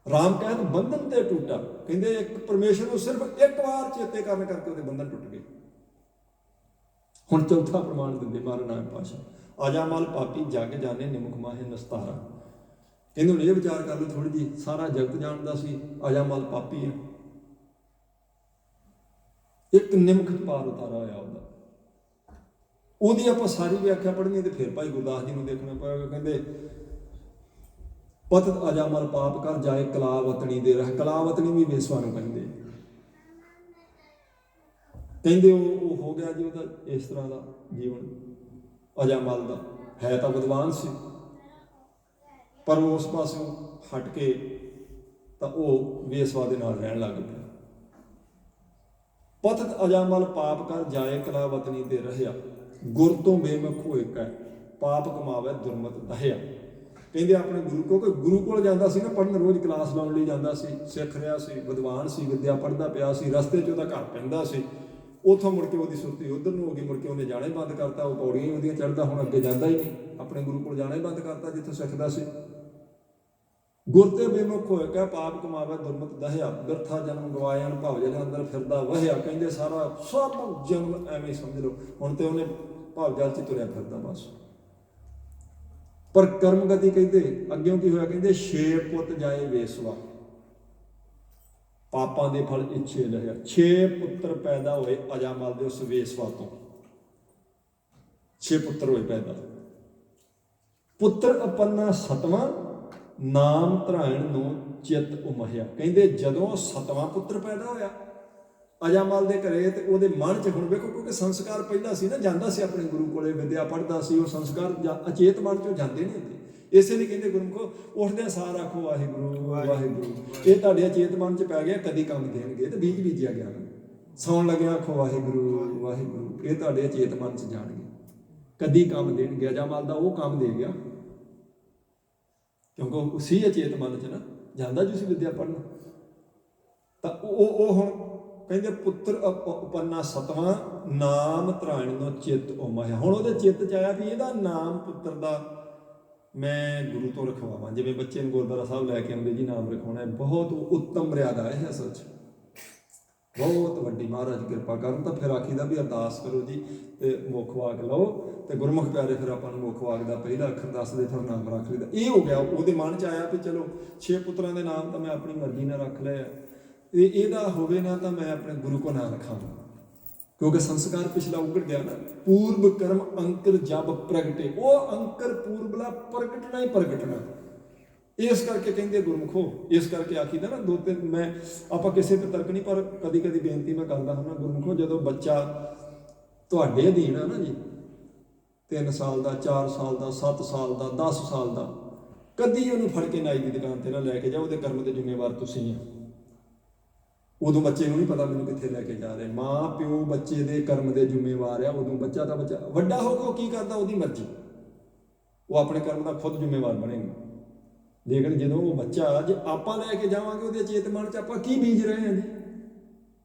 ਰਾਮ ਕਹਿਣ ਬੰਧਨ ਤੇ ਟੁੱਟਾ, ਕਹਿੰਦੇ ਇੱਕ ਪਰਮੇਸ਼ਰ ਨੂੰ ਸਿਰਫ ਇੱਕ ਵਾਰ ਚੇਤੇ ਕਰਨ ਕਰਕੇ ਉਹਦੇ ਬੰਧਨ ਟੁੱਟ ਗਏ। ਹੁਣ ਚੌਥਾ ਪ੍ਰਮਾਣ ਦਿੰਦੇ ਮਹਾਰਾਜ ਨਾਨਕ ਪਾਤਸ਼ਾਹ, ਆਜਾ ਮਲ ਪਾਪੀ ਜਗ ਜਾਣੇ ਨਿਮਖ ਮਾਹੇ ਨਸਤਾਰਾ। ਕਹਿੰਦੇ ਹੁਣ ਇਹ ਵਿਚਾਰ ਕਰ ਲਓ ਥੋੜੀ ਜਿਹੀ, ਸਾਰਾ ਜਗਤ ਜਾਣਦਾ ਸੀ ਆਜਾ ਮਲ ਪਾਪੀ ਹੈ, ਇੱਕ ਨਿਮਖ ਪਾਰ ਉਤਾਰਾ ਹੋਇਆ ਉਹਦਾ। ਉਹਦੀ ਆਪਾਂ ਸਾਰੀ ਵਿਆਖਿਆ ਪੜ੍ਹਨੀ ਤੇ ਫਿਰ ਭਾਈ ਗੁਰਦਾਸ ਜੀ ਨੂੰ ਦੇਖਣਾ ਪਏਗਾ। ਕਹਿੰਦੇ ਪਤਤ ਆਜਾ ਮਲ ਪਾਪ ਕਰ ਜਾਏ ਕਲਾਵਤਣੀ ਦੇ ਰਹਿ। ਕਲਾਵਤਣੀ ਵੀ ਵੇਸਵਾ ਨੂੰ ਕਹਿੰਦੇ। ਕਹਿੰਦੇ ਉਹ ਹੋ ਗਿਆ ਜੀ ਉਹਦਾ ਇਸ ਤਰ੍ਹਾਂ ਦਾ ਜੀਵਨ ਅਜਾਮਲ ਦਾ। ਹੈ ਤਾਂ ਵਿਦਵਾਨ ਸੀ ਪਰ ਉਸ ਪਾਸੋਂ ਹਟ ਕੇ ਤਾਂ ਉਹ ਵੇਸਵਾ ਦੇ ਨਾਲ ਰਹਿਣ ਲੱਗ ਪਿਆ। ਪਤਤ ਅਜਾਮਲ ਪਾਪ ਕਰ ਜਾਏ ਕਲਾਵਤਨੀ ਤੇ ਰਹਿਆ, ਗੁਰ ਤੋਂ ਬੇਮੁਖ ਹੋਏ ਕੈ ਪਾਪ ਕਮਾਵੇ ਦੁਰਮਤ ਦਹਿਆ। ਕਹਿੰਦੇ ਆਪਣੇ ਗੁਰੂ ਗੁਰੂ ਕੋਲ ਜਾਂਦਾ ਸੀ ਨਾ ਪੜ੍ਹਨ, ਰੋਜ਼ ਕਲਾਸ ਲਾਉਣ ਲਈ ਜਾਂਦਾ ਸੀ, ਸਿੱਖ ਰਿਹਾ ਸੀ, ਵਿਦਵਾਨ ਸੀ, ਵਿਦਿਆ ਪੜ੍ਹਦਾ ਪਿਆ ਸੀ। ਰਸਤੇ 'ਚ ਉਹਦਾ ਘਰ ਪੈਂਦਾ ਸੀ, ਉੱਥੋਂ ਮੁੜ ਕੇ ਉਹਦੀ ਸੁਰਤੀ ਉੱਧਰ ਨੂੰ ਹੋ ਗਈ। ਮੁੜ ਕੇ ਉਹਨੇ ਜਾਣਾ ਹੀ ਬੰਦ ਕਰਤਾ, ਉਹ ਪੌੜੀਆਂ ਹੀ ਉਹਦੀਆਂ ਚੜ੍ਹਦਾ, ਹੁਣ ਅੱਗੇ ਜਾਂਦਾ ਹੀ ਨਹੀਂ, ਆਪਣੇ ਗੁਰੂ ਕੋਲ ਜਾਣਾ ਹੀ ਬੰਦ ਕਰਤਾ ਜਿੱਥੋਂ ਸਿੱਖਦਾ ਸੀ। ਗੁਰ ਤੇ ਬੇਮੁਖ ਹੋਏ ਕੈ ਪਾਪ ਕਮਾਵੇ ਦੁਰਮਤ ਦਹਿਆ, ਬਿਰਥਾ ਜਨਮ ਗਵਾਇਆ ਭਵ ਜਲ ਅੰਦਰ ਫਿਰਦਾ ਵਹਿਆ। ਕਹਿੰਦੇ ਸਾਰਾ ਸਭ ਜਨਮ ਐਵੇਂ ਸਮਝ ਲਓ, ਹੁਣ ਤੇ ਉਹਨੇ ਭਵ ਜਲ 'ਚ ਤੁਰਿਆ ਫਿਰਦਾ ਬਸ। ਪਰ ਕਰਮ ਗਤੀ ਕਹਿੰਦੇ ਅੱਗਿਓਂ ਕੀ ਹੋਇਆ, ਕਹਿੰਦੇ 6 ਪੁੱਤ ਜਾਏ ਵੇਸਵਾ, ਪਾਪਾਂ ਦੇ ਫਲ ਇੱਛੇ ਲਹਿਆ। 6 ਪੁੱਤਰ ਪੈਦਾ ਹੋਏ ਅਜਾਮਲ ਦੇ ਉਸ ਵੇਸਵਾ ਤੋਂ, 6 ਪੁੱਤਰ ਹੋਏ ਪੈਦਾ। ਪੁੱਤਰ ਅਪੰਨਾ 7ਵਾਂ ਨਾਮ ਧਰਾਇਣ ਨੂੰ ਚਿੱਤ ਉਮਹਿਆ। ਕਹਿੰਦੇ ਜਦੋਂ 7ਵਾਂ ਪੁੱਤਰ ਪੈਦਾ ਹੋਇਆ ਅਜਾਮਲ ਦੇ ਘਰੇ ਤੇ ਉਹਦੇ ਮਨ 'ਚ, ਹੁਣ ਵੇਖੋ ਕਿਉਂਕਿ ਸੰਸਕਾਰ ਪਹਿਲਾਂ ਸੀ ਨਾ, ਜਾਂਦਾ ਸੀ ਆਪਣੇ ਗੁਰੂ ਕੋਲੇ, ਵਿਦਿਆ ਪੜ੍ਹਦਾ ਸੀ, ਉਹ ਸੰਸਕਾਰ ਅਚੇਤ ਮਨ 'ਚੋਂ ਜਾਂਦੇ ਨਹੀਂ ਹੁੰਦੇ। ਇਸੇ ਲਈ ਕਹਿੰਦੇ ਗੁਰਮੁਖੋ ਉੱਠਦਿਆਂ ਸਾਰ ਆਖੋ ਵਾਹਿਗੁਰੂ ਵਾਹਿਗੁਰੂ। ਇਹ ਤੁਹਾਡੇ ਅਚੇਤ ਮਨ 'ਚ ਪੈ ਗਿਆ, ਕਦੀ ਕੰਮ ਦੇਣਗੇ ਤੇ ਬੀਜ ਬੀਜਿਆ ਗਿਆ। ਸੌਣ ਲੱਗਿਆ ਆਖੋ ਵਾਹਿਗੁਰੂ ਵਾਹਿਗੁਰੂ, ਇਹ ਤੁਹਾਡੇ ਅਚੇਤ ਮਨ 'ਚ ਜਾਣਗੇ, ਕਦੀ ਕੰਮ ਦੇਣਗੇ। ਅਜਾਮਲ ਦਾ ਉਹ ਕੰਮ ਦੇ ਗਿਆ ਕਿਉਂਕਿ ਉਹ ਸੀ ਅਚੇਤ ਮਨ 'ਚ ਨਾ, ਜਾਂਦਾ ਜੀ ਸੀ ਵਿਦਿਆ ਪੜ੍ਹਨ। ਤਾਂ ਉਹ ਹੁਣ ਕਹਿੰਦੇ ਪੁੱਤਰ ਉਪੰਨਾ 7ਵਾਂ ਨਾਮ ਧਰਾਇਣ ਨੂੰ ਚਿੱਤ ਉਮਹਿਆ। ਹੁਣ ਉਹਦੇ ਚਿੱਤ 'ਚ ਆਇਆ ਵੀ ਇਹਦਾ ਨਾਮ ਪੁੱਤਰ ਦਾ ਮੈਂ ਗੁਰੂ ਤੋਂ ਰਖਵਾਵਾਂ। ਜਿਵੇਂ ਬੱਚੇ ਨੂੰ ਗੁਰਦੁਆਰਾ ਸਾਹਿਬ ਲੈ ਕੇ ਆਉਂਦੇ ਜੀ ਨਾਮ ਰਖਾਉਣਾ, ਬਹੁਤ ਉੱਤਮ ਮਰਿਆਦਾ ਹੈ ਅਸਲ 'ਚ, ਬਹੁਤ ਵੱਡੀ। ਮਹਾਰਾਜ ਕਿਰਪਾ ਕਰਨ ਤਾਂ ਫਿਰ ਆਖੀਦਾ ਵੀ ਅਰਦਾਸ ਕਰੋ ਜੀ ਤੇ ਮੁੱਖ ਵਾਕ ਲਓ, ਤੇ ਗੁਰਮੁਖ ਪਿਆਰੇ ਫਿਰ ਆਪਾਂ ਨੂੰ ਮੁੱਖ ਵਾਕ ਦਾ ਪਹਿਲਾ ਅੱਖਰ ਦੱਸਦੇ, ਫਿਰ ਨਾਮ ਰੱਖ ਲਈਦਾ। ਇਹ ਹੋ ਗਿਆ ਉਹਦੇ ਮਨ 'ਚ ਆਇਆ ਵੀ ਚਲੋ 6 ਪੁੱਤਰਾਂ ਦੇ ਨਾਮ ਤਾਂ ਮੈਂ ਆਪਣੀ ਮਰਜ਼ੀ ਨਾਲ ਰੱਖ ਲਿਆ, ਤੇ ਇਹਦਾ ਹੋਵੇ ਨਾ ਤਾਂ ਮੈਂ ਆਪਣੇ ਗੁਰੂ ਕੋ ਨਾਮ ਰਖਾਵਾਂ, ਕਿਉਂਕਿ ਸੰਸਕਾਰ ਪਿਛਲਾ ਉਗੜ ਗਿਆ ਨਾ। ਪੂਰਬ ਕਰਮ ਅੰਕਰ ਜਬ ਪ੍ਰਗਟੇ, ਉਹ ਅੰਕਰ ਪੂਰਬਲਾ ਪ੍ਰਗਟਣਾ ਹੀ ਪ੍ਰਗਟਣਾ। ਇਸ ਕਰਕੇ ਕਹਿੰਦੇ ਗੁਰਮੁਖੋ, ਇਸ ਕਰਕੇ ਆਖੀਦਾ ਨਾ 2-3 ਮੈਂ ਆਪਾਂ ਕਿਸੇ ਤੇ ਤਰਕ ਨਹੀਂ, ਪਰ ਕਦੀ ਕਦੀ ਬੇਨਤੀ ਮੈਂ ਕਰਦਾ ਹੁੰਦਾ ਗੁਰਮੁਖੋ, ਜਦੋਂ ਬੱਚਾ ਤੁਹਾਡੇ ਅਧੀਨ ਆ ਨਾ ਜੀ, 3 ਸਾਲ ਦਾ, 4 ਸਾਲ ਦਾ, 7 ਸਾਲ ਦਾ, 10 ਸਾਲ ਦਾ, ਕਦੀ ਉਹਨੂੰ ਫੜ ਕੇ ਨਾਈ ਦੀ ਦੁਕਾਨ ਤੇ ਨਾ ਲੈ ਕੇ ਜਾਓ, ਉਹਦੇ ਕਰਮ ਦੇ ਜ਼ਿੰਮੇਵਾਰ ਤੁਸੀਂ ਆ। ਉਦੋਂ ਬੱਚੇ ਨੂੰ ਨਹੀਂ ਪਤਾ ਮੈਨੂੰ ਕਿੱਥੇ ਲੈ ਕੇ ਜਾ ਰਹੇ। ਮਾਂ ਪਿਓ ਬੱਚੇ ਦੇ ਕਰਮ ਦੇ ਜ਼ਿੰਮੇਵਾਰ ਆ। ਉਦੋਂ ਬੱਚਾ ਵੱਡਾ ਹੋ ਕੇ ਉਹ ਕੀ ਕਰਦਾ ਉਹਦੀ ਮਰਜ਼ੀ, ਉਹ ਆਪਣੇ ਕਰਮ ਦਾ ਖੁਦ ਜ਼ਿੰਮੇਵਾਰ ਬਣੇਗਾ। ਲੇਕਿਨ ਜਦੋਂ ਉਹ ਬੱਚਾ, ਜੇ ਆਪਾਂ ਲੈ ਕੇ ਜਾਵਾਂਗੇ ਉਹਦੇ ਚੇਤ ਮਨ 'ਚ, ਆਪਾਂ ਕੀ ਬੀਜ ਰਹੇ ਹਾਂ ਜੀ,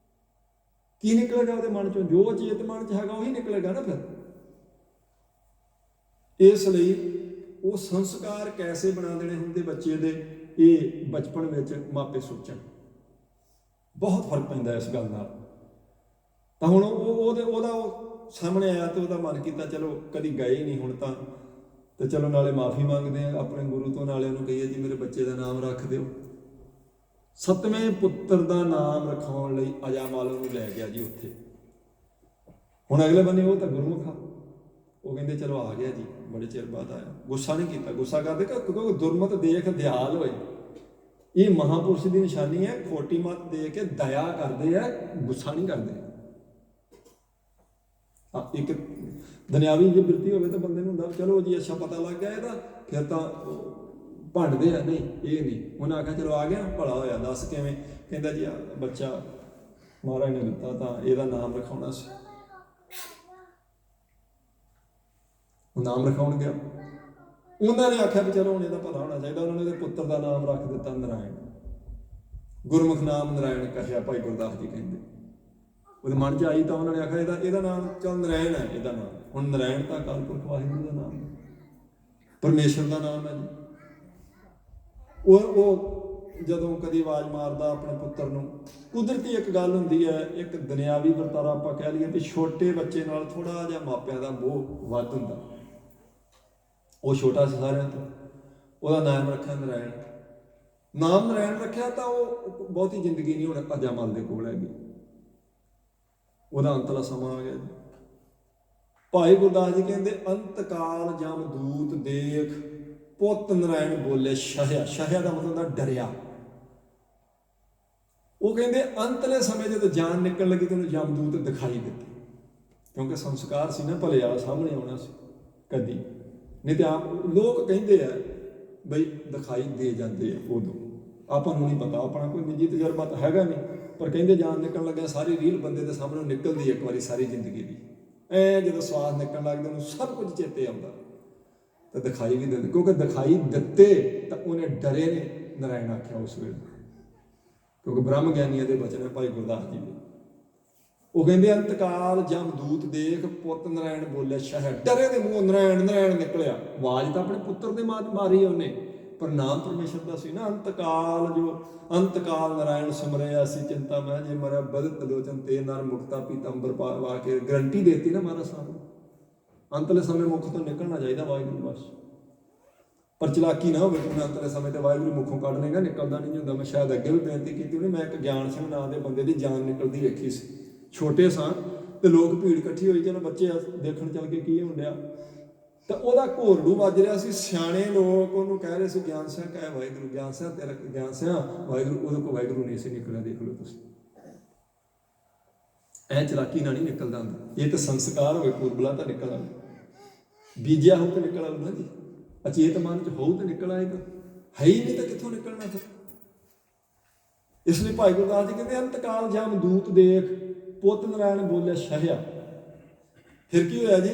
ਕੀ ਨਿਕਲੇਗਾ ਉਹਦੇ ਮਨ 'ਚੋਂ? ਜੋ ਚੇਤ ਮਨ 'ਚ ਹੈਗਾ ਉਹੀ ਨਿਕਲੇਗਾ ਨਾ ਫਿਰ। ਇਸ ਲਈ ਉਹ ਸੰਸਕਾਰ ਕੈਸੇ ਬਣਾ ਦੇਣੇ ਹੁੰਦੇ ਬੱਚੇ ਦੇ, ਇਹ ਬਚਪਨ ਵਿੱਚ ਮਾਪੇ ਸੋਚਣ। ਬਹੁਤ ਫਰਕ ਪੈਂਦਾ ਇਸ ਗੱਲ ਨਾਲ। ਤਾਂ ਹੁਣ ਉਹਦਾ ਸਾਹਮਣੇ ਆਇਆ ਤੇ ਉਹਦਾ ਮਨ ਕੀਤਾ ਚਲੋ ਕਦੀ ਗਏ ਨਹੀਂ ਹੁਣ ਤਾਂ, ਤੇ ਚਲੋ ਨਾਲੇ ਮਾਫੀ ਮੰਗਦੇ ਆ ਆਪਣੇ ਗੁਰੂ ਤੋਂ, ਨਾਲੇ ਉਹਨੂੰ ਕਹੀਏ ਜੀ ਮੇਰੇ ਬੱਚੇ ਦਾ ਨਾਮ ਰੱਖ ਦਿਓ। 7ਵੇਂ ਪੁੱਤਰ ਦਾ ਨਾਮ ਰਖਾਉਣ ਲਈ ਅਜਾਮਲ ਨੂੰ ਲੈ ਗਿਆ ਜੀ ਉੱਥੇ। ਹੁਣ ਅਗਲੇ ਬੰਨੇ ਉਹ ਤਾਂ ਗੁਰਮੁਖ ਆ, ਉਹ ਕਹਿੰਦੇ ਚਲੋ ਆ ਗਿਆ ਜੀ, ਬੜੇ ਚਿਰ ਬਾਅਦ ਆਇਆ। ਗੁੱਸਾ ਨਹੀਂ ਕੀਤਾ, ਗੁੱਸਾ ਕਰਦੇ ਕਿਉਂਕਿ ਦੁਰਮਤ ਦੇਖ ਦਿਆਲ ਹੋਏ। ਇਹ ਮਹਾਂਪੁਰਸ਼ ਦੀ ਨਿਸ਼ਾਨੀ ਹੈ, ਖੋਟੀ ਮੱਤ ਦੇ ਕੇ ਦਇਆ ਕਰਦੇ ਆ, ਗੁੱਸਾ ਨਹੀਂ ਕਰਦੇ। ਇੱਕ ਦੁਨਿਆਵੀ ਜੇ ਬਿਰਤੀ ਹੋਵੇ ਤਾਂ ਬੰਦੇ ਨੂੰ ਹੁੰਦਾ ਚਲੋ ਜੀ ਅੱਛਾ ਪਤਾ ਲੱਗ ਗਿਆ ਇਹਦਾ, ਫਿਰ ਤਾਂ ਭੰਡਦੇ ਆ, ਨਹੀਂ ਇਹ ਨਹੀਂ। ਉਹਨਾਂ ਆਖਿਆ ਚਲੋ ਆ ਗਿਆ, ਭਲਾ ਹੋਇਆ, ਦੱਸ ਕਿਵੇਂ? ਕਹਿੰਦਾ ਜੀ ਬੱਚਾ ਮਹਾਰਾਜ ਨੇ ਦਿੱਤਾ ਤਾਂ ਇਹਦਾ ਨਾਮ ਰਖਾਉਣਾ ਸੀ। ਨਾਮ ਰਖਾਉਣ ਗਿਆ, ਉਹਨਾਂ ਨੇ ਆਖਿਆ ਵੀ ਚਲੋ ਹੁਣ ਇਹਦਾ ਭਲਾ ਹੋਣਾ ਚਾਹੀਦਾ। ਉਹਨਾਂ ਨੇ ਉਹਦੇ ਪੁੱਤਰ ਦਾ ਨਾਮ ਰੱਖ ਦਿੱਤਾ ਨਰਾਇਣ। ਗੁਰਮੁਖ ਨਾਮ ਨਰਾਇਣ ਕਹਿਆ ਭਾਈ ਗੁਰਦਾਸ ਜੀ ਕਹਿੰਦੇ। ਉਹਦੇ ਮਨ 'ਚ ਆਈ ਤਾਂ ਉਹਨਾਂ ਨੇ ਆਖਿਆ ਇਹਦਾ ਨਾਮ ਚੱਲ ਨਰਾਇਣ ਹੈ ਇਹਦਾ ਨਾਮ। ਹੁਣ ਨਰਾਇਣ ਤਾਂ ਅਕਾਲ ਪੁਰਖ ਵਾਹਿਗੁਰੂ ਦਾ ਨਾਮ ਹੈ, ਪਰਮੇਸ਼ਰ ਦਾ ਨਾਮ ਹੈ ਜੀ। ਉਹ ਜਦੋਂ ਕਦੀ ਆਵਾਜ਼ ਮਾਰਦਾ ਆਪਣੇ ਪੁੱਤਰ ਨੂੰ, ਕੁਦਰਤੀ ਇੱਕ ਗੱਲ ਹੁੰਦੀ ਹੈ, ਇੱਕ ਦੁਨਿਆਵੀ ਵਰਤਾਰਾ ਆਪਾਂ ਕਹਿ ਲਈਏ ਵੀ ਛੋਟੇ ਬੱਚੇ ਨਾਲ ਥੋੜ੍ਹਾ ਜਿਹਾ ਮਾਪਿਆਂ ਦਾ ਮੋਹ ਵੱਧ ਹੁੰਦਾ। ਉਹ ਛੋਟਾ ਸੀ ਸਾਰਿਆਂ ਤੋਂ, ਉਹਦਾ ਨਾਮ ਰੱਖਿਆ ਨਰਾਇਣ। ਨਾਮ ਨਰਾਇਣ ਰੱਖਿਆ ਤਾਂ ਉਹ ਬਹੁਤੀ ਜ਼ਿੰਦਗੀ ਨਹੀਂ ਹੁਣ ਅਜਾਮਲ ਦੇ ਕੋਲ ਹੈਗੀ, ਉਹਦਾ ਅੰਤਲਾ ਸਮਾਂ ਆ ਗਿਆ ਜੀ। ਭਾਈ ਗੁਰਦਾਸ ਜੀ ਕਹਿੰਦੇ ਅੰਤ ਕਾਲ ਜਮ ਦੂਤ ਦੇਖ ਪੁੱਤ ਨਰਾਇਣ ਬੋਲੇ ਸ਼ਹਿਆ। ਸ਼ਹਿਆ ਦਾ ਮਤਲਬ ਹੁੰਦਾ ਡਰਿਆ। ਉਹ ਕਹਿੰਦੇ ਅੰਤਲੇ ਸਮੇਂ ਜਦੋਂ ਜਾਨ ਨਿਕਲਣ ਲੱਗੀ ਤੈਨੂੰ ਜਮਦੂਤ ਦਿਖਾਈ ਦਿੱਤੇ, ਕਿਉਂਕਿ ਸੰਸਕਾਰ ਸੀ ਨਾ ਭਲੇ ਵਾਲਾ ਸਾਹਮਣੇ ਆਉਣਾ ਸੀ ਕਦੀ ਨਹੀਂ। ਤੇ ਆਪ ਲੋਕ ਕਹਿੰਦੇ ਆ ਬਈ ਦਿਖਾਈ ਦੇ ਜਾਂਦੇ ਆ, ਉਦੋਂ ਆਪਾਂ ਨੂੰ ਨਹੀਂ ਪਤਾ, ਆਪਣਾ ਕੋਈ ਨਿੱਜੀ ਤਜਰਬਾ ਤਾਂ ਹੈਗਾ ਨਹੀਂ, ਪਰ ਕਹਿੰਦੇ ਜਾਨ ਨਿਕਲਣ ਲੱਗਿਆ ਸਾਰੀ ਰੀਲ ਬੰਦੇ ਦੇ ਸਾਹਮਣੇ ਨਿਕਲਦੀ ਇੱਕ ਵਾਰੀ ਸਾਰੀ ਜ਼ਿੰਦਗੀ ਦੀ। ਜਦੋਂ ਸਵਾਸ ਨਿਕਲਣ ਲੱਗਦਾ ਉਹਨੂੰ ਸਭ ਕੁਝ ਚੇਤੇ ਆਉਂਦਾ ਤਾਂ ਦਿਖਾਈ ਵੀ ਦਿੰਦੇ, ਕਿਉਂਕਿ ਦਿਖਾਈ ਦਿੱਤੇ ਤਾਂ ਉਹਨੇ ਡਰੇ ਨੇ ਨਰਾਇਣ ਆਖਿਆ ਉਸ ਵੇਲੇ, ਕਿਉਂਕਿ ਬ੍ਰਹਮ ਗਿਆਨੀਆਂ ਦੇ ਬਚਨ ਹੈ ਭਾਈ ਗੁਰਦਾਸ ਜੀ ਦੇ। ਉਹ ਕਹਿੰਦੇ ਅੰਤਕਾਲ ਜਮਦੂਤ ਦੇਖ ਪੁੱਤ ਨਰਾਇਣ ਬੋਲੇ ਸ਼ਹਿ। ਡਰੇ ਦੇ ਮੂੰਹ ਨਰਾਇਣ ਨਰਾਇਣ ਨਿਕਲਿਆ। ਆਵਾਜ਼ ਤਾਂ ਆਪਣੇ ਪੁੱਤਰ ਦੇ ਮਾਰੀ ਉਹਨੇ, ਪਰ ਨਾਮ ਪਰਮੇਸ਼ਰ ਦਾ ਸੀ ਨਾ। ਅੰਤਕਾਲ ਜੋ ਅੰਤਕਾਲ ਨਰਾਇਣ ਸਿਮਰਿਆ ਸੀ ਚਿੰਤਾ ਮੈਂ ਜੇ ਮਰਿਆ ਬਦਤ ਲੋਚਨ ਤੇ ਨਰ ਮੁਕਤਾ ਪੀਤੰਬਰ ਪਾ ਕੇ ਗਰੰਟੀ ਦੇਤੀ ਨਾ ਮਹਾਰਾਜ ਸਾਨੂੰ। ਅੰਤਲੇ ਸਮੇਂ ਮੁੱਖ ਤੋਂ ਨਿਕਲਣਾ ਚਾਹੀਦਾ ਵਾਹਿਗੁਰੂ ਬਸ, ਪਰ ਚਲਾਕੀ ਨਾ ਹੋਵੇ ਕਿ ਅੰਤਲੇ ਸਮੇਂ ਤੇ ਵਾਹਿਗੁਰੂ ਮੁੱਖੋਂ ਕੱਢ ਲੇਗਾ, ਨਿਕਲਦਾ ਨਹੀਂ ਹੁੰਦਾ। ਮੈਂ ਸ਼ਾਇਦ ਅੱਗੇ ਵੀ ਬੇਨਤੀ ਕੀਤੀ ਉਹਨੇ, ਮੈਂ ਇੱਕ ਗਿਆਨ ਸਿੰਘ ਨਾਂ ਦੇ ਬੰਦੇ ਦੀ ਜਾਨ ਨਿਕਲਦੀ ਵੇਖੀ ਸੀ। ਛੋਟੇ ਸਾਂ ਤੇ ਲੋਕ ਭੀੜ ਇਕੱਠੀ ਹੋਈ, ਚਲੋ ਬੱਚੇ ਦੇਖਣ ਚੱਲ ਕੇ ਕੀ ਹੋਣ ਡਿਆ, ਤਾਂ ਉਹਦਾ ਘੋਰੜੂ ਵੱਜ ਰਿਹਾ ਸੀ। ਸਿਆਣੇ ਲੋਕ ਉਹਨੂੰ ਕਹਿ ਰਹੇ ਸੀ ਗਿਆਨ ਸਿੰਘ ਕਹਿ ਵਾਹਿਗੁਰੂ, ਗਿਆਨ ਸਿੰਘ ਤੇਰਾ ਗਿਆਨ ਸਿੰਘ ਵਾਹਿਗੁਰੂ। ਉਹਦੇ ਕੋਲ ਵਾਹਿਗੁਰੂ ਨਹੀਂ ਸੀ ਨਿਕਲਿਆ, ਦੇਖ ਲਓ ਤੁਸੀਂ। ਐ ਚਲਾਕੀ ਨਾਲ ਨਹੀਂ ਨਿਕਲਦਾ ਹੁੰਦਾ, ਇਹ ਤਾਂ ਸੰਸਕਾਰ ਹੋਵੇ ਪੂਰਬਲਾ ਤਾਂ ਨਿਕਲ ਆਵੇ, ਬੀਜਿਆ ਹੋਊ ਤਾਂ ਨਿਕਲ ਆਊ ਨਾ ਜੀ। ਅਚੇਤ ਮਨ ਚ ਹੋਊ ਤਾਂ ਨਿਕਲ ਆਏਗਾ, ਹੈ ਹੀ ਨਹੀਂ ਤਾਂ ਕਿੱਥੋਂ ਨਿਕਲਣਾ ਫਿਰ। ਇਸ ਲਈ ਭਾਈ ਗੁਰਦਾਸ ਜੀ ਕਹਿੰਦੇ ਅੰਤਕਾਲ ਜਮ ਦੂਤ ਦੇਖ ਪੁੱਤ ਨਰਾਇਣ ਬੋਲੇ ਸ਼ਹਿਆ। ਫਿਰ ਕੀ ਹੋਇਆ ਜੀ?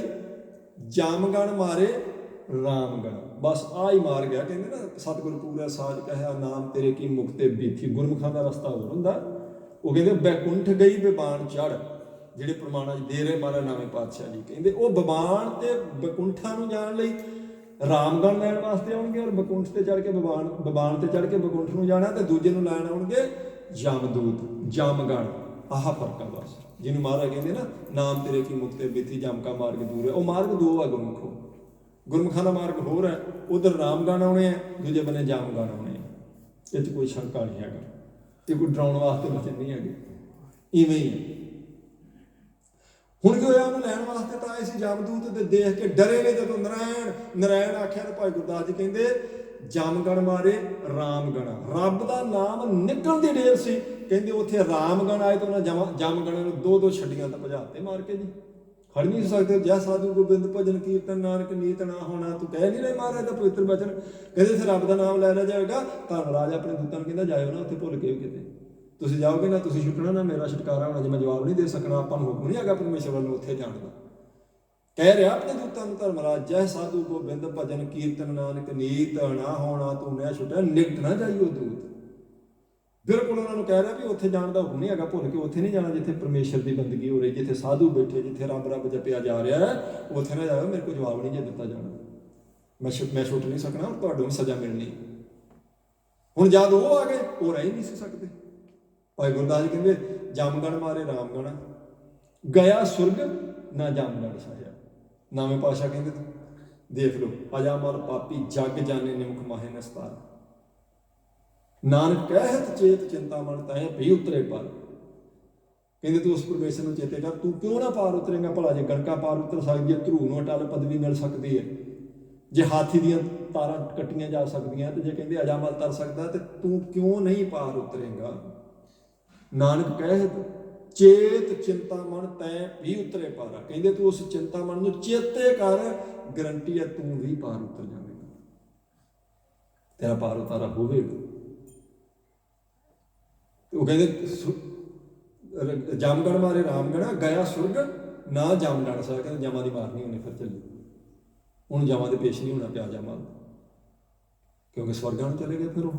ਜਾਮਗਣ ਮਾਰੇ ਰਾਮਗਣ। ਬਸ ਆ ਹੀ ਮਾਰ ਗਿਆ। ਕਹਿੰਦੇ ਨਾ ਸਤਿਗੁਰ ਪੂਰਾ ਸਾਜ ਕਹਿਆ ਨਾਮ ਤੇਰੇ ਕੀ ਮੁਕਤੇ ਬੀਥੀ। ਗੁਰਮੁਖਾਂ ਦਾ ਰਸਤਾ ਹੋਰ ਹੁੰਦਾ। ਉਹ ਕਹਿੰਦੇ ਬੈਕੁੰਠ ਗਈ ਬਬਾਨ ਚੜ, ਜਿਹੜੇ ਪ੍ਰਮਾਣਾਂ 'ਚ ਦੇ ਰਹੇ ਮਹਾਰਾਜ ਨਵੇਂ ਪਾਤਸ਼ਾਹ ਜੀ ਕਹਿੰਦੇ ਉਹ ਬਬਾਨ ਤੇ ਬਕੁੰਠਾਂ ਨੂੰ ਜਾਣ ਲਈ ਰਾਮਗਣ ਲੈਣ ਵਾਸਤੇ ਆਉਣਗੇ, ਔਰ ਬਕੁੰਠ ਤੇ ਚੜ ਕੇ ਬਬਾਨ ਤੇ ਚੜ ਕੇ ਬਕੁੰਠ ਨੂੰ ਜਾਣਾ, ਤੇ ਦੂਜੇ ਨੂੰ ਲੈਣ ਆਉਣਗੇ ਜਮਦੂਤ ਜਮਗਣ। ਆਹ ਫਰਕ ਆ ਬਸ, ਜਿਹਨੂੰ ਮਹਾਰਾਜ ਕਹਿੰਦੇ ਨਾ ਨਾਮ ਤੇਰੇ ਕੀ ਮੁਕਤੇ ਬੀਥੀ ਜਮ ਕਾ ਮਾਰਗ ਦੂਰ ਹੈ। ਉਹ ਮਾਰਗ ਦੋ ਆ ਗੁਰਮੁਖੋ, ਗੁਰਮੁਖਾਂ ਦਾ ਮਾਰਗ ਹੋਰ ਹੈ, ਉਧਰ ਰਾਮਗਣ ਆਉਣੇ ਆ, ਦੂਜੇ ਬੰਨੇ ਜਮਗਣ ਆਉਣੇ ਆ। ਇਹ 'ਚ ਕੋਈ ਸ਼ੰਕਾ ਨਹੀਂ ਹੈਗਾ, ਇਹ ਕੋਈ ਡਰਾਉਣ ਵਾਸਤੇ ਬਚਨ ਨਹੀਂ ਹੈਗੇ, ਇਵੇਂ ਹੀ ਹੈ। ਹੁਣ ਕੀ ਹੋਇਆ? ਉਹਨੂੰ ਲੈਣ ਵਾਸਤੇ ਤਾਂ ਆਏ ਸੀ ਜਮਦੂਤ, ਤੇ ਦੇਖ ਕੇ ਡਰੇ ਨੇ ਜਦੋਂ ਨਰਾਇਣ ਆਖਿਆ ਤਾਂ ਭਾਈ ਗੁਰਦਾਸ ਜੀ ਕਹਿੰਦੇ ਜਮਗਣ ਮਾਰੇ ਰਾਮਗਣਾ। ਰੱਬ ਦਾ ਨਾਮ ਨਿਕਲਣ ਦੀ ਢੇਰ ਸੀ। ਕਹਿੰਦੇ ਉੱਥੇ ਰਾਮਗਣ ਆਏ ਤਾਂ ਉਹਨਾਂ ਜਮਗਣਾਂ ਨੂੰ ਦੋ ਛੱਡੀਆਂ ਤਾਂ ਭਜਾਤੇ ਮਾਰ ਕੇ ਜੀ। ਖੜ ਨਹੀਂ ਸਕਦੇ। ਜੈ ਸਾਧੂ ਗੋਬਿੰਦ ਭਜਨ ਕੀਰਤਨ ਨਾਨਕ ਨੀਤ ਨਾ ਹੋਣਾ। ਤੂੰ ਕਹਿ ਨਹੀਂ ਰਹੇ ਮਹਾਰਾਜ ਦਾ ਪਵਿੱਤਰ ਬਚਨ। ਕਹਿੰਦੇ ਇੱਥੇ ਰੱਬ ਦਾ ਨਾਮ ਲੈ ਲਿਆ ਜਾਏਗਾ। ਧਰਮਰਾਜ ਆਪਣੇ ਦੂਤਾਂ ਨੂੰ ਕਹਿੰਦਾ ਜਾਇਓ ਨਾ ਉੱਥੇ, ਭੁੱਲ ਕੇ ਕਿਤੇ ਤੁਸੀਂ ਜਾਓਗੇ ਨਾ ਤੁਸੀਂ ਛੁੱਟਣਾ ਨਾ ਮੇਰਾ ਛੁਟਕਾਰਾ ਹੋਣਾ। ਜੇ ਮੈਂ ਜਵਾਬ ਨਹੀਂ ਦੇ ਸਕਣਾ, ਆਪਾਂ ਨੂੰ ਹੁਕਮ ਨਹੀਂ ਹੈਗਾ ਪਰਮੇਸ਼ਰ ਵੱਲੋਂ ਉੱਥੇ ਜਾਣ ਦਾ। ਕਹਿ ਰਿਹਾ ਆਪਣੇ ਦੂਤਾਂ ਨੂੰ ਧਰਮਰਾਜ ਜੈ ਸਾਧੂ ਗੋਬਿੰਦ ਭਜਨ ਕੀਰਤਨ ਨਾਨਕ ਨੀਤ ਨਾ ਹੋਣਾ। ਤੂੰ ਮੈਂ ਛੁੱਟਿਆ ਨਿਕਟ ਨਾ ਜਾਈਓ ਦੂਤ। ਬਿਲਕੁਲ ਉਹਨਾਂ ਨੂੰ ਕਹਿ ਰਿਹਾ ਵੀ ਉੱਥੇ ਜਾਣ ਦਾ ਹੁਕਮ ਨਹੀਂ ਹੈਗਾ, ਭੁੱਲ ਕੇ ਉੱਥੇ ਨਹੀਂ ਜਾਣਾ ਜਿੱਥੇ ਪਰਮੇਸ਼ਰ ਦੀ ਬੰਦਗੀ ਹੋ ਰਹੀ, ਜਿੱਥੇ ਸਾਧੂ ਬੈਠੇ, ਜਿੱਥੇ ਰੱਬ ਰੱਬ ਜਪਿਆ ਜਾ ਰਿਹਾ ਹੈ, ਉੱਥੇ ਨਾ ਜਾਓ। ਮੇਰੇ ਕੋਲ ਜਵਾਬ ਨਹੀਂ ਜੇ ਦਿੱਤਾ ਜਾਣਾ, ਮੈਂ ਛੁੱਟ ਨਹੀਂ ਸਕਣਾ, ਤੁਹਾਨੂੰ ਵੀ ਸਜ਼ਾ ਮਿਲਣੀ। ਹੁਣ ਜਦ ਉਹ ਆ ਗਏ, ਉਹ ਰਹਿ ਹੀ ਨਹੀਂ ਸੀ ਸਕਦੇ। ਭਾਈ ਗੁਰਦਾਸ ਜੀ ਕਹਿੰਦੇ ਜਮਗਣ ਮਾਰੇ ਰਾਮਗਣ ਗਿਆ ਸੁਰਗ ਨਾ ਜਮਗਣ ਸਹਿਆ। ਨਵੇਂ ਪਾਤਸ਼ਾਹ ਕਹਿੰਦੇ ਦੇਖ ਲਓ ਅਜਾਮਲ ਪਾਪੀ ਜਗ ਜਾਣੇ ਨਿਮਖ ਮਾਹੇ ਨਸਤਾਰ। ਨਾਨਕ ਕਹਿਤ ਚੇਤ ਚਿੰਤਾ ਮਨ ਤੈ ਭੀ ਉਤਰੇ ਪਰ। ਕਹਿੰਦੇ ਤੂੰ ਉਸ ਪਰਮੇਸ਼ਰ ਨੂੰ ਚੇਤੇ ਕਰ, ਤੂੰ ਕਿਉਂ ਨਾ ਪਾਰ ਉਤਰੇਗਾ? ਭਲਾ ਜੇ ਗਣਕਾ ਪਾਰ ਉਤਰ ਸਕਦੀ ਹੈ, ਧਰੂ ਨੂੰ ਅਟਲ ਪਦਵੀ ਮਿਲ ਸਕਦੀ ਹੈ, ਜੇ ਹਾਥੀ ਦੀਆਂ ਤਾਰਾਂ ਕੱਟੀਆਂ ਜਾ ਸਕਦੀਆਂ, ਤੇ ਜੇ ਕਹਿੰਦੇ ਅਜਾਮਲ ਤਰ ਸਕਦਾ, ਤੇ ਤੂੰ ਕਿਉਂ ਨਹੀਂ ਪਾਰ ਉਤਰੇਗਾ? ਨਾਨਕ ਕਹਿਤ ਚੇਤ ਚਿੰਤਾ ਮਨ ਤੈ ਵੀ ਉਤਰੇ ਪਾਰਾ। ਕਹਿੰਦੇ ਤੂੰ ਉਸ ਚਿੰਤਾ ਮਨ ਨੂੰ ਚੇਤੇ ਕਰ, ਗਰੰਟੀ ਹੈ ਤੂੰ ਵੀ ਪਾਰ ਉਤਰ ਜਾਵੇਗਾ। ਤੇਰਾ ਪਾਰ ਉਤਾਰਾ ਹੋਵੇਗਾ। ਉਹ ਕਹਿੰਦੇ ਜਮਗੜ ਮਾਰੇ ਰਾਮਗੜਾ ਗਿਆ ਸੁਰਗ ਨਾ ਜਮ ਲੜ ਸਕਦਾ। ਕਹਿੰਦੇ ਜਮਾਂ ਦੀ ਮਾਰ ਨਹੀਂ ਉਹਨੇ ਫਿਰ ਚੱਲੀ। ਹੁਣ ਜਮਾਂ ਦੇ ਪੇਸ਼ ਨਹੀਂ ਹੋਣਾ ਪਿਆ ਜਮਾਂ, ਕਿਉਂਕਿ ਸਵਰਗਾਂ ਨੂੰ ਚਲੇ ਗਏ। ਫਿਰ ਉਹ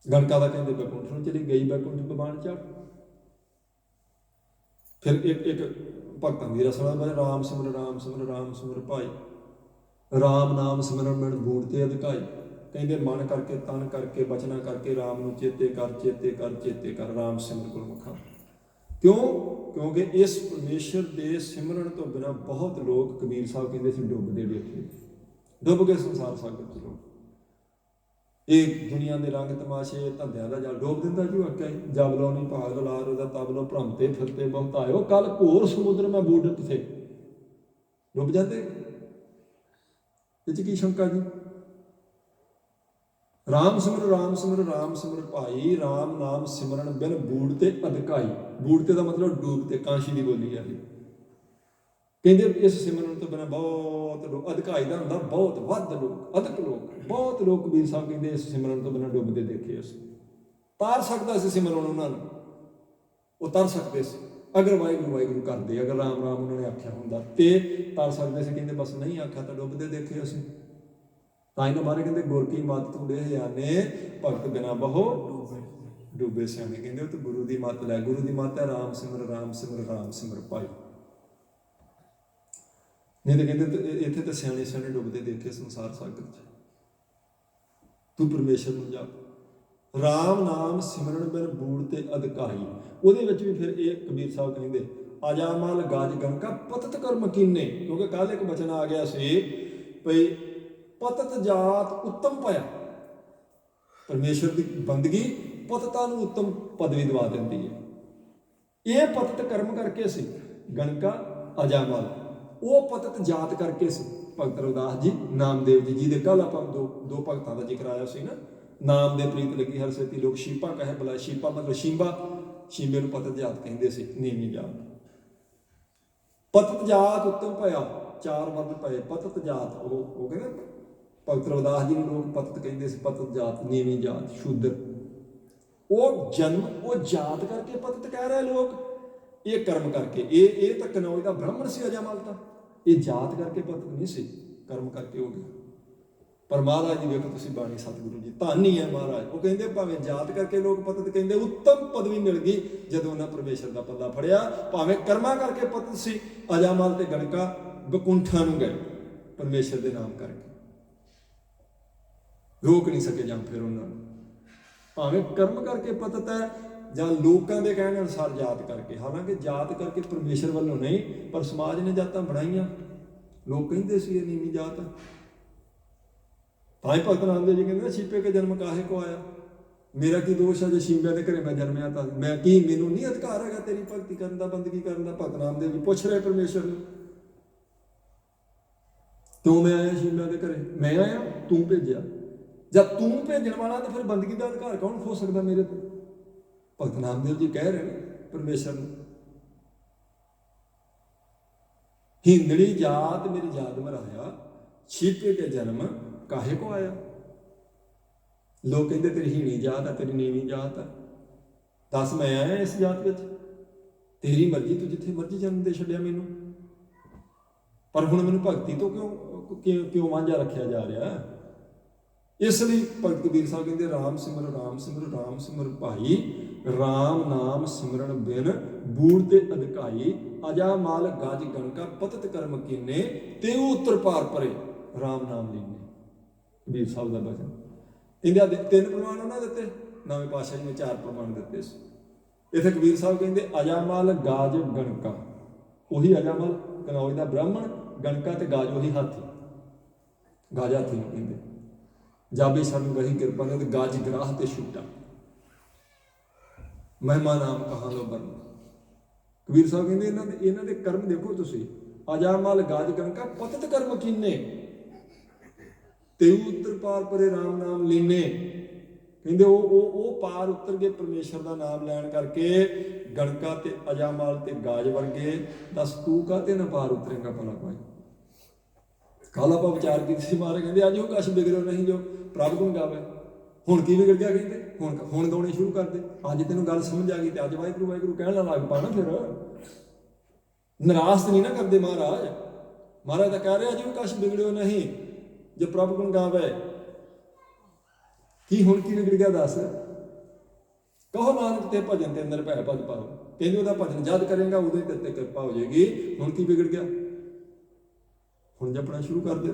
ਗਣਕਾ ਦਾ ਕਹਿੰਦੇ ਬੈਕੁੰਠ ਨੂੰ ਚਲੀ ਗਈ, ਬੈਕੁੰਠ ਬਬਾਣ ਚੜ। ਫਿਰ ਇੱਕ ਭਗਤਾਂ ਦੀ ਰਸਨਾ ਬਣ ਰਾਮ ਸਿਮਰ ਰਾਮ ਸਿਮਰ ਰਾਮ ਸਿਮਰ ਭਾਈ, ਰਾਮ ਨਾਮ ਸਿਮਰਨ ਮਨ ਬੂੜ ਤੇ ਅਧਿਕਾਈ। ਕਹਿੰਦੇ ਮਨ ਕਰਕੇ ਤਨ ਕਰਕੇ ਬਚਨਾ ਕਰਕੇ ਰਾਮ ਨੂੰ ਚੇਤੇ ਕਰ ਚੇਤੇ ਕਰ ਚੇਤੇ ਕਰ, ਰਾਮ ਸਿਮਰ ਗੁਰਮੁਖਾਂ। ਕਿਉਂ? ਕਿਉਂਕਿ ਇਸ ਪਰਮੇਸ਼ਰ ਦੇ ਸਿਮਰਨ ਤੋਂ ਬਿਨਾਂ ਬਹੁਤ ਲੋਕ, ਕਬੀਰ ਸਾਹਿਬ ਕਹਿੰਦੇ ਸੀ, ਡੁੱਬਦੇ ਵੇਖੇ, ਡੁੱਬ ਕੇ ਸੰਸਾਰ ਸਾਗਰ ਚ ਲੋਕ। ਇਹ ਦੁਨੀਆ ਦੇ ਰੰਗ ਤਮਾਸ਼ੇ ਧੰਦਿਆਂ ਦਾ ਜਲ ਡੋਬ ਦਿੰਦਾ ਜੀ। ਵਾਕਿਆ ਹੀ ਜਬ ਲੋ ਨਹੀਂ ਭਾਗ ਲਾਰ ਉਹਦਾ ਤਬ ਲੋ ਭ੍ਰਮਤੇ ਫਿਰਤੇ ਬਹੁਤ ਆਇਓ, ਕੱਲ ਘੋਰ ਸਮੁੰਦਰ ਮੈਂ ਬੂਡਤ ਥੇ। ਡੁੱਬ ਜਾਂਦੇ, ਇਹ 'ਚ ਕੀ ਸ਼ੰਕਾ ਜੀ। ਰਾਮ ਸਿਮਰ ਰਾਮ ਸਿਮਰ ਰਾਮ ਸਿਮਰ ਭਾਈ, ਰਾਮ ਨਾਮ ਸਿਮਰਨ ਬਿਨ ਬੂੜ ਤੇ ਅਧਿਕਾਈ। ਬੂੜ ਤੇ ਦਾ ਮਤਲਬ ਡੂਬ ਤੇ, ਕਾਂਸ਼ੀ ਦੀ ਬੋਲੀ ਹੈ ਇਹ। ਕਹਿੰਦੇ ਇਸ ਸਿਮਰਨ ਤੋਂ ਬਿਨਾਂ ਬਹੁਤ ਲੋਕ, ਅਧਿਕਾਈ ਦਾ ਹੁੰਦਾ ਬਹੁਤ, ਵੱਧ ਲੋਕ, ਅਧਿਕ ਲੋਕ, ਬਹੁਤ ਲੋਕ। ਕਬੀਰ ਸਾਹਿਬ ਕਹਿੰਦੇ ਇਸ ਸਿਮਰਨ ਤੋਂ ਬਿਨਾਂ ਡੁੱਬਦੇ ਦੇਖੇ ਅਸੀਂ। ਤਾਰ ਸਕਦਾ ਸੀ ਸਿਮਰਨ ਉਹਨਾਂ ਨੂੰ, ਉਹ ਤਰ ਸਕਦੇ ਸੀ ਅਗਰ ਵਾਹਿਗੁਰੂ ਵਾਹਿਗੁਰੂ ਕਰਦੇ, ਅਗਰ ਰਾਮ ਰਾਮ ਉਹਨਾਂ ਨੇ ਆਖਿਆ ਹੁੰਦਾ ਤੇ ਤਰ ਸਕਦੇ ਸੀ। ਕਹਿੰਦੇ ਬਸ ਨਹੀਂ ਆਖਿਆ ਤਾਂ ਡੁੱਬਦੇ ਦੇਖੇ ਅਸੀਂ। ਤਾਂ ਹੀ ਨਾ ਮਾਰੇ ਕਹਿੰਦੇ ਗੁਰ ਕੀ ਮੱਤ ਤੂੰ ਦੇ ਜਾਨੇ, ਭਗਤ ਬਿਨਾ ਬਹੁ ਡੁੱਬੇ ਸਿਆਣੇ। ਕਹਿੰਦੇ ਉਹ ਤਾਂ ਗੁਰੂ ਦੀ ਮੱਤ ਲੈ, ਗੁਰੂ ਦੀ ਮੱਤ ਹੈ ਰਾਮ ਸਿਮਰ ਰਾਮ ਸਿਮਰ ਰਾਮ ਸਿਮਰ ਭਾਈ। ਨਹੀਂ ਤਾਂ ਕਹਿੰਦੇ ਇੱਥੇ ਤਾਂ ਸਿਆਣੇ ਸਿਆਣੇ ਡੁੱਬਦੇ ਦੇਖੇ ਸੰਸਾਰ ਸਾਗਰ 'ਚ। ਤੂੰ ਪਰਮੇਸ਼ਰ ਨੂੰ ਜਾ, ਰਾਮ ਨਾਮ ਸਿਮਰਨ ਬਿਨ ਬੂੜ ਤੇ ਅਧਿਕਾਈ। ਉਹਦੇ ਵਿੱਚ ਵੀ ਫਿਰ ਇਹ ਕਬੀਰ ਸਾਹਿਬ ਕਹਿੰਦੇ ਅਜਾਮਲ ਗਾਜ ਗੰਕਾ ਪਤਤ ਕਰਮ ਕੀਨੇ। ਕਿਉਂਕਿ ਕੱਲ ਇੱਕ ਬਚਨ ਆ ਗਿਆ ਸੀ ਭਈ ਪਤਤ ਜਾਤ ਉੱਤਮ ਪਾਇਆ। ਪਰਮੇਸ਼ਰ ਦੀ ਬੰਦਗੀ ਪਤਤਾਂ ਨੂੰ ਉੱਤਮ ਪਦਵੀ ਦਵਾ ਦਿੰਦੀ ਹੈ। ਇਹ ਪਤਤ ਕਰਮ ਕਰਕੇ ਸੀ ਗਣਕਾ ਅਜਾਮਲ, ਉਹ ਪਤਤ ਜਾਤ ਕਰਕੇ ਸੀ ਭਗਤ ਰਵਿਦਾਸ ਜੀ, ਨਾਮਦੇਵ ਜੀ। ਜਿਹਦੇ ਕੱਲ ਆਪਾਂ ਦੋ ਭਗਤਾਂ ਦਾ ਜ਼ਿਕਰ ਆਇਆ ਸੀ ਨਾ, ਨਾਮ ਦੇ ਪ੍ਰੀਤ ਲੱਗੀ ਹਰ ਸੇਤੀ ਲੋਕ ਸ਼ੀਪਾ ਕਹੇ ਬਲਾ। ਸ਼ੀਪਾ ਮਤਲਬ ਸ਼ੀਂਬਾ, ਸ਼ੀਂਬੇ ਨੂੰ ਪਤਤ ਜਾਤ ਕਹਿੰਦੇ ਸੀ, ਨੀਵੀਂ ਜਾਤ। ਪਤਤ ਜਾਤ ਉੱਤਮ ਪਾਇਆ, ਚਾਰ ਵਰਗ ਪਏ। ਪਤਤ ਜਾਤ ਉਹ ਕਹਿੰਦੇ ਭਗਤ ਰਵਿਦਾਸ ਜੀ ਨੂੰ ਲੋਕ ਪਤਤ ਕਹਿੰਦੇ ਸੀ, ਪਤਤ ਜਾਤ, ਨੀਵੀਂ ਜਾਤ, ਸ਼ੂਦਰ। ਉਹ ਜਨਮ, ਉਹ ਜਾਤ ਕਰਕੇ ਪਤਤ ਕਹਿ ਰਹੇ ਲੋਕ, ਇਹ ਕਰਮ ਕਰਕੇ। ਇਹ ਤਾਂ ਕਨੌਜ ਦਾ ਬ੍ਰਾਹਮਣ ਸੀ ਅਜਾਮਲ, ਤਾਂ ਇਹ ਜਾਤ ਕਰਕੇ ਪਤਤ ਨਹੀਂ ਸੀ, ਕਰਮ ਕਰਕੇ ਹੋ ਗਿਆ। ਪਰ ਮਹਾਰਾਜ ਜੀ ਵੇਖੋ ਤੁਸੀਂ ਬਾਣੀ, ਸਤਿਗੁਰੂ ਜੀ ਧੰਨ ਹੀ ਹੈ ਮਹਾਰਾਜ। ਉਹ ਕਹਿੰਦੇ ਭਾਵੇਂ ਜਾਤ ਕਰਕੇ ਲੋਕ ਪਤਤ ਕਹਿੰਦੇ, ਉੱਤਮ ਪਦਵੀ ਮਿਲ ਗਈ ਜਦੋਂ ਉਹਨਾਂ ਪਰਮੇਸ਼ਰ ਦਾ ਪੱਲਾ ਫੜਿਆ। ਭਾਵੇਂ ਕਰਮਾਂ ਕਰਕੇ ਪਤਤ ਸੀ, ਅਜਾਮਲ ਤੇ ਗਣਕਾ ਬਕੁੰਠਾਂ ਨੂੰ ਗਏ ਪਰਮੇਸ਼ਰ ਦੇ ਨਾਮ ਕਰਕੇ। ਰੋਕ ਨਹੀਂ ਸਕੇ ਜਾਂ ਫਿਰ ਉਹਨਾਂ ਨੂੰ। ਭਾਵੇਂ ਕਰਮ ਕਰਕੇ ਪਤਤ ਹੈ ਜਾਂ ਲੋਕਾਂ ਦੇ ਕਹਿਣ ਅਨੁਸਾਰ ਜਾਤ ਕਰਕੇ। ਹਾਲਾਂਕਿ ਜਾਤ ਕਰਕੇ ਪਰਮੇਸ਼ਰ ਵੱਲੋਂ ਨਹੀਂ, ਪਰ ਸਮਾਜ ਨੇ ਜਾਤਾਂ ਬਣਾਈਆਂ। ਲੋਕ ਕਹਿੰਦੇ ਸੀ ਇਹ ਨੀਵੀਂ ਜਾਤ ਹੈ। ਤਾਂ ਹੀ ਭਗਤ ਨਾਮਦੇਵ ਜੀ ਕਹਿੰਦੇ ਛੀਪੇ ਕੇ ਜਨਮ ਕਾਹੇ ਕੋ ਆਇਆ। ਮੇਰਾ ਕੀ ਦੋਸ਼ ਹੈ ਜੇ ਸ਼ੀਂਬਿਆਂ ਦੇ ਘਰੇ ਮੈਂ ਜਨਮਿਆ ਤਾਂ? ਮੈਂ ਕੀ, ਮੈਨੂੰ ਨਹੀਂ ਅਧਿਕਾਰ ਹੈਗਾ ਤੇਰੀ ਭਗਤੀ ਕਰਨ ਦਾ, ਬੰਦਗੀ ਕਰਨ ਦਾ? ਭਗਤ ਨਾਮਦੇਵ ਜੀ ਪੁੱਛ ਰਹੇ ਪਰਮੇਸ਼ਰ ਨੂੰ, ਕਿਉਂ ਮੈਂ ਆਇਆ ਸ਼ੀਂਬਿਆਂ ਦੇ ਘਰੇ? ਮੈਂ ਆਇਆ, ਤੂੰ ਭੇਜਿਆ। ਜਦ ਤੂੰ ਭੇਜਣ ਵਾਲਾ ਤਾਂ ਫਿਰ ਬੰਦਗੀ ਦਾ ਅਧਿਕਾਰ ਕੌਣ ਖੋ ਸਕਦਾ ਮੇਰੇ ਤੋਂ? ਭਗਤ ਨਾਮਦੇਵ ਜੀ ਕਹਿ ਰਹੇ ਨੇ ਪਰਮੇਸ਼ਰ ਨੂੰ, ਹਿੰਦੜੀ ਜਾਤ ਮੇਰੀ ਜਾਤ ਮਰਾਇਆ, ਛੀਪੇ ਕੇ ਜਨਮ ਕਾਹੇ ਕੋ ਆਇਆ। ਲੋਕ ਕਹਿੰਦੇ ਤੇਰੀ ਹੀਣੀ ਜਾਤ ਹੈ, ਤੇਰੀ ਨੀਵੀਂ ਜਾਤ ਹੈ। ਦੱਸ ਮੈਂ ਆਇਆ ਇਸ ਜਾਤ ਵਿੱਚ, ਤੇਰੀ ਮਰਜ਼ੀ, ਤੂੰ ਜਿੱਥੇ ਮਰਜ਼ੀ ਜਨਮ ਦੇ ਛੱਡਿਆ ਮੈਨੂੰ। ਪਰ ਹੁਣ ਮੈਨੂੰ ਭਗਤੀ ਤੋਂ ਕਿਉਂ ਵਾਂਝਾ ਰੱਖਿਆ ਜਾ ਰਿਹਾ? ਇਸ ਲਈ ਭਗਤ ਕਬੀਰ ਸਾਹਿਬ ਕਹਿੰਦੇ ਰਾਮ ਸਿਮਰ ਰਾਮ ਸਿਮਰ ਰਾਮ ਸਿਮਰ ਭਾਈ, ਰਾਮ ਨਾਮ ਸਿਮਰਨ ਬਿਨ ਬੂੜ ਤੇ ਅਧਿਕਾਈ। ਅਜਾ ਮਾਲ ਗਜ ਗਣਕਾ ਪਤਤ ਕਰਮ ਕੀਨੇ, ਤੇ ਉੱਤਰ ਪਾਰ ਪਰੇ ਰਾਮ ਨਾਮ ਲੀਨੇ। ਕਬੀਰ ਸਾਹਿਬ ਦਾ ਬਚਨ। ਇਹਦੇ ਤਿੰਨ ਪ੍ਰਮਾਣ ਉਹਨਾਂ ਦਿੱਤੇ, ਨਵੇਂ ਪਾਤਸ਼ਾਹ ਜੀ ਨੇ ਚਾਰ ਪ੍ਰਮਾਣ ਦਿੱਤੇ ਸੀ। ਇੱਥੇ ਕਬੀਰ ਸਾਹਿਬ ਕਹਿੰਦੇ ਅਜਾਮਲ ਗਾਜ ਗਣਕਾ, ਉਹੀ ਅਜਾਮਲ ਕਨੌਜ ਦਾ ਬ੍ਰਾਹਮਣ, ਗਣਕਾ ਤੇ ਗਾਜ ਉਹੀ ਹਾਥੀ। ਗਾਜ ਹਾਥੀ ਨੂੰ ਕਹਿੰਦੇ। ਜਾਬੇ ਸਾਨੂੰ ਗਹੀ ਕਿਰਪਾ ਨੇ ਤੇ ਗਾਜ ਗਰਾਹ ਤੇ ਛੂਟਾ, ਮਹਿਮਾ ਨਾਮ ਕਹਾਂ ਲੋ ਬਰਨ। ਕਬੀਰ ਸਾਹਿਬ ਕਹਿੰਦੇ ਇਹਨਾਂ ਦੇ ਕਰਮ ਦੇਖੋ ਤੁਸੀਂ। ਅਜਾਮਲ ਗਾਜ ਗਣਕਾ ਪਤਤ ਕਰਮ ਕੀਨੇ, ਤੇ ਉੱਤਰ ਪਾਰ ਪਰੇ ਰਾਮ ਨਾਮ ਲੀਨੇ। ਕਹਿੰਦੇ ਉਹ ਪਾਰ ਉਤਰ ਗਏ ਪਰਮੇਸ਼ਰ ਦਾ ਨਾਮ ਲੈਣ ਕਰਕੇ। ਗਣਕਾ ਤੇ ਅਜਾਮਲ ਤੇ ਗਾਜ ਵਰਗੇ। ਦੱਸ ਤੂੰ ਕਾਹਤੇ ਨਾ ਪਾਰ ਉਤਰੇਗਾ ਭਲਾ ਭਾਈ? ਕੱਲ ਆਪਾਂ ਵਿਚਾਰ ਕੀਤੀ ਸੀ, ਮਹਾਰਾਜ ਕਹਿੰਦੇ ਅੱਜ ਉਹ ਕਛ ਵਿਗੜਿਓ ਨਹੀਂ ਜੋ ਪ੍ਰਭ ਗੁਣ ਗਾਵੇ। ਹੁਣ ਕੀ ਵਿਗੜ ਗਿਆ ਕਹਿੰਦੇ, ਹੁਣ ਗਾਉਣੇ ਸ਼ੁਰੂ ਕਰ ਦੇ। ਅੱਜ ਤੈਨੂੰ ਗੱਲ ਸਮਝ ਆ ਗਈ ਤੇ ਅੱਜ ਵਾਹਿਗੁਰੂ ਵਾਹਿਗੁਰੂ ਕਹਿਣ ਲੱਗ ਪਾ ਨਾ। ਫਿਰ ਨਿਰਾਸ਼ ਨਹੀਂ ਨਾ ਕਰਦੇ ਮਹਾਰਾਜ। ਮਹਾਰਾਜ ਤਾਂ ਕਹਿ ਰਿਹਾ ਅੱਜ ਉਹ ਕਛ ਵਿਗੜਿਓ ਨਹੀਂ ਜੋ ਪ੍ਰਭ ਗੁਣ ਗਾਵੇ। ਕੀ ਹੁਣ ਕੀ ਵਿਗੜ ਗਿਆ ਦੱਸ? ਕਹੋ ਨਾਨਕ ਤੇ ਭਜਨ ਤੇ ਅੰਦਰ ਭੈ ਭਜ ਪਾਓ। ਕਹਿੰਦੇ ਉਹਦਾ ਭਜਨ ਜਦ ਕਰੇਗਾ ਉਦੋਂ ਹੀ ਤੇਰੇ ਤੇ ਕਿਰਪਾ ਹੋ ਜਾਏਗੀ। ਹੁਣ ਕੀ ਵਿਗੜ ਗਿਆ? ਹੁਣ ਜਪਣਾ ਸ਼ੁਰੂ ਕਰ ਦੇ।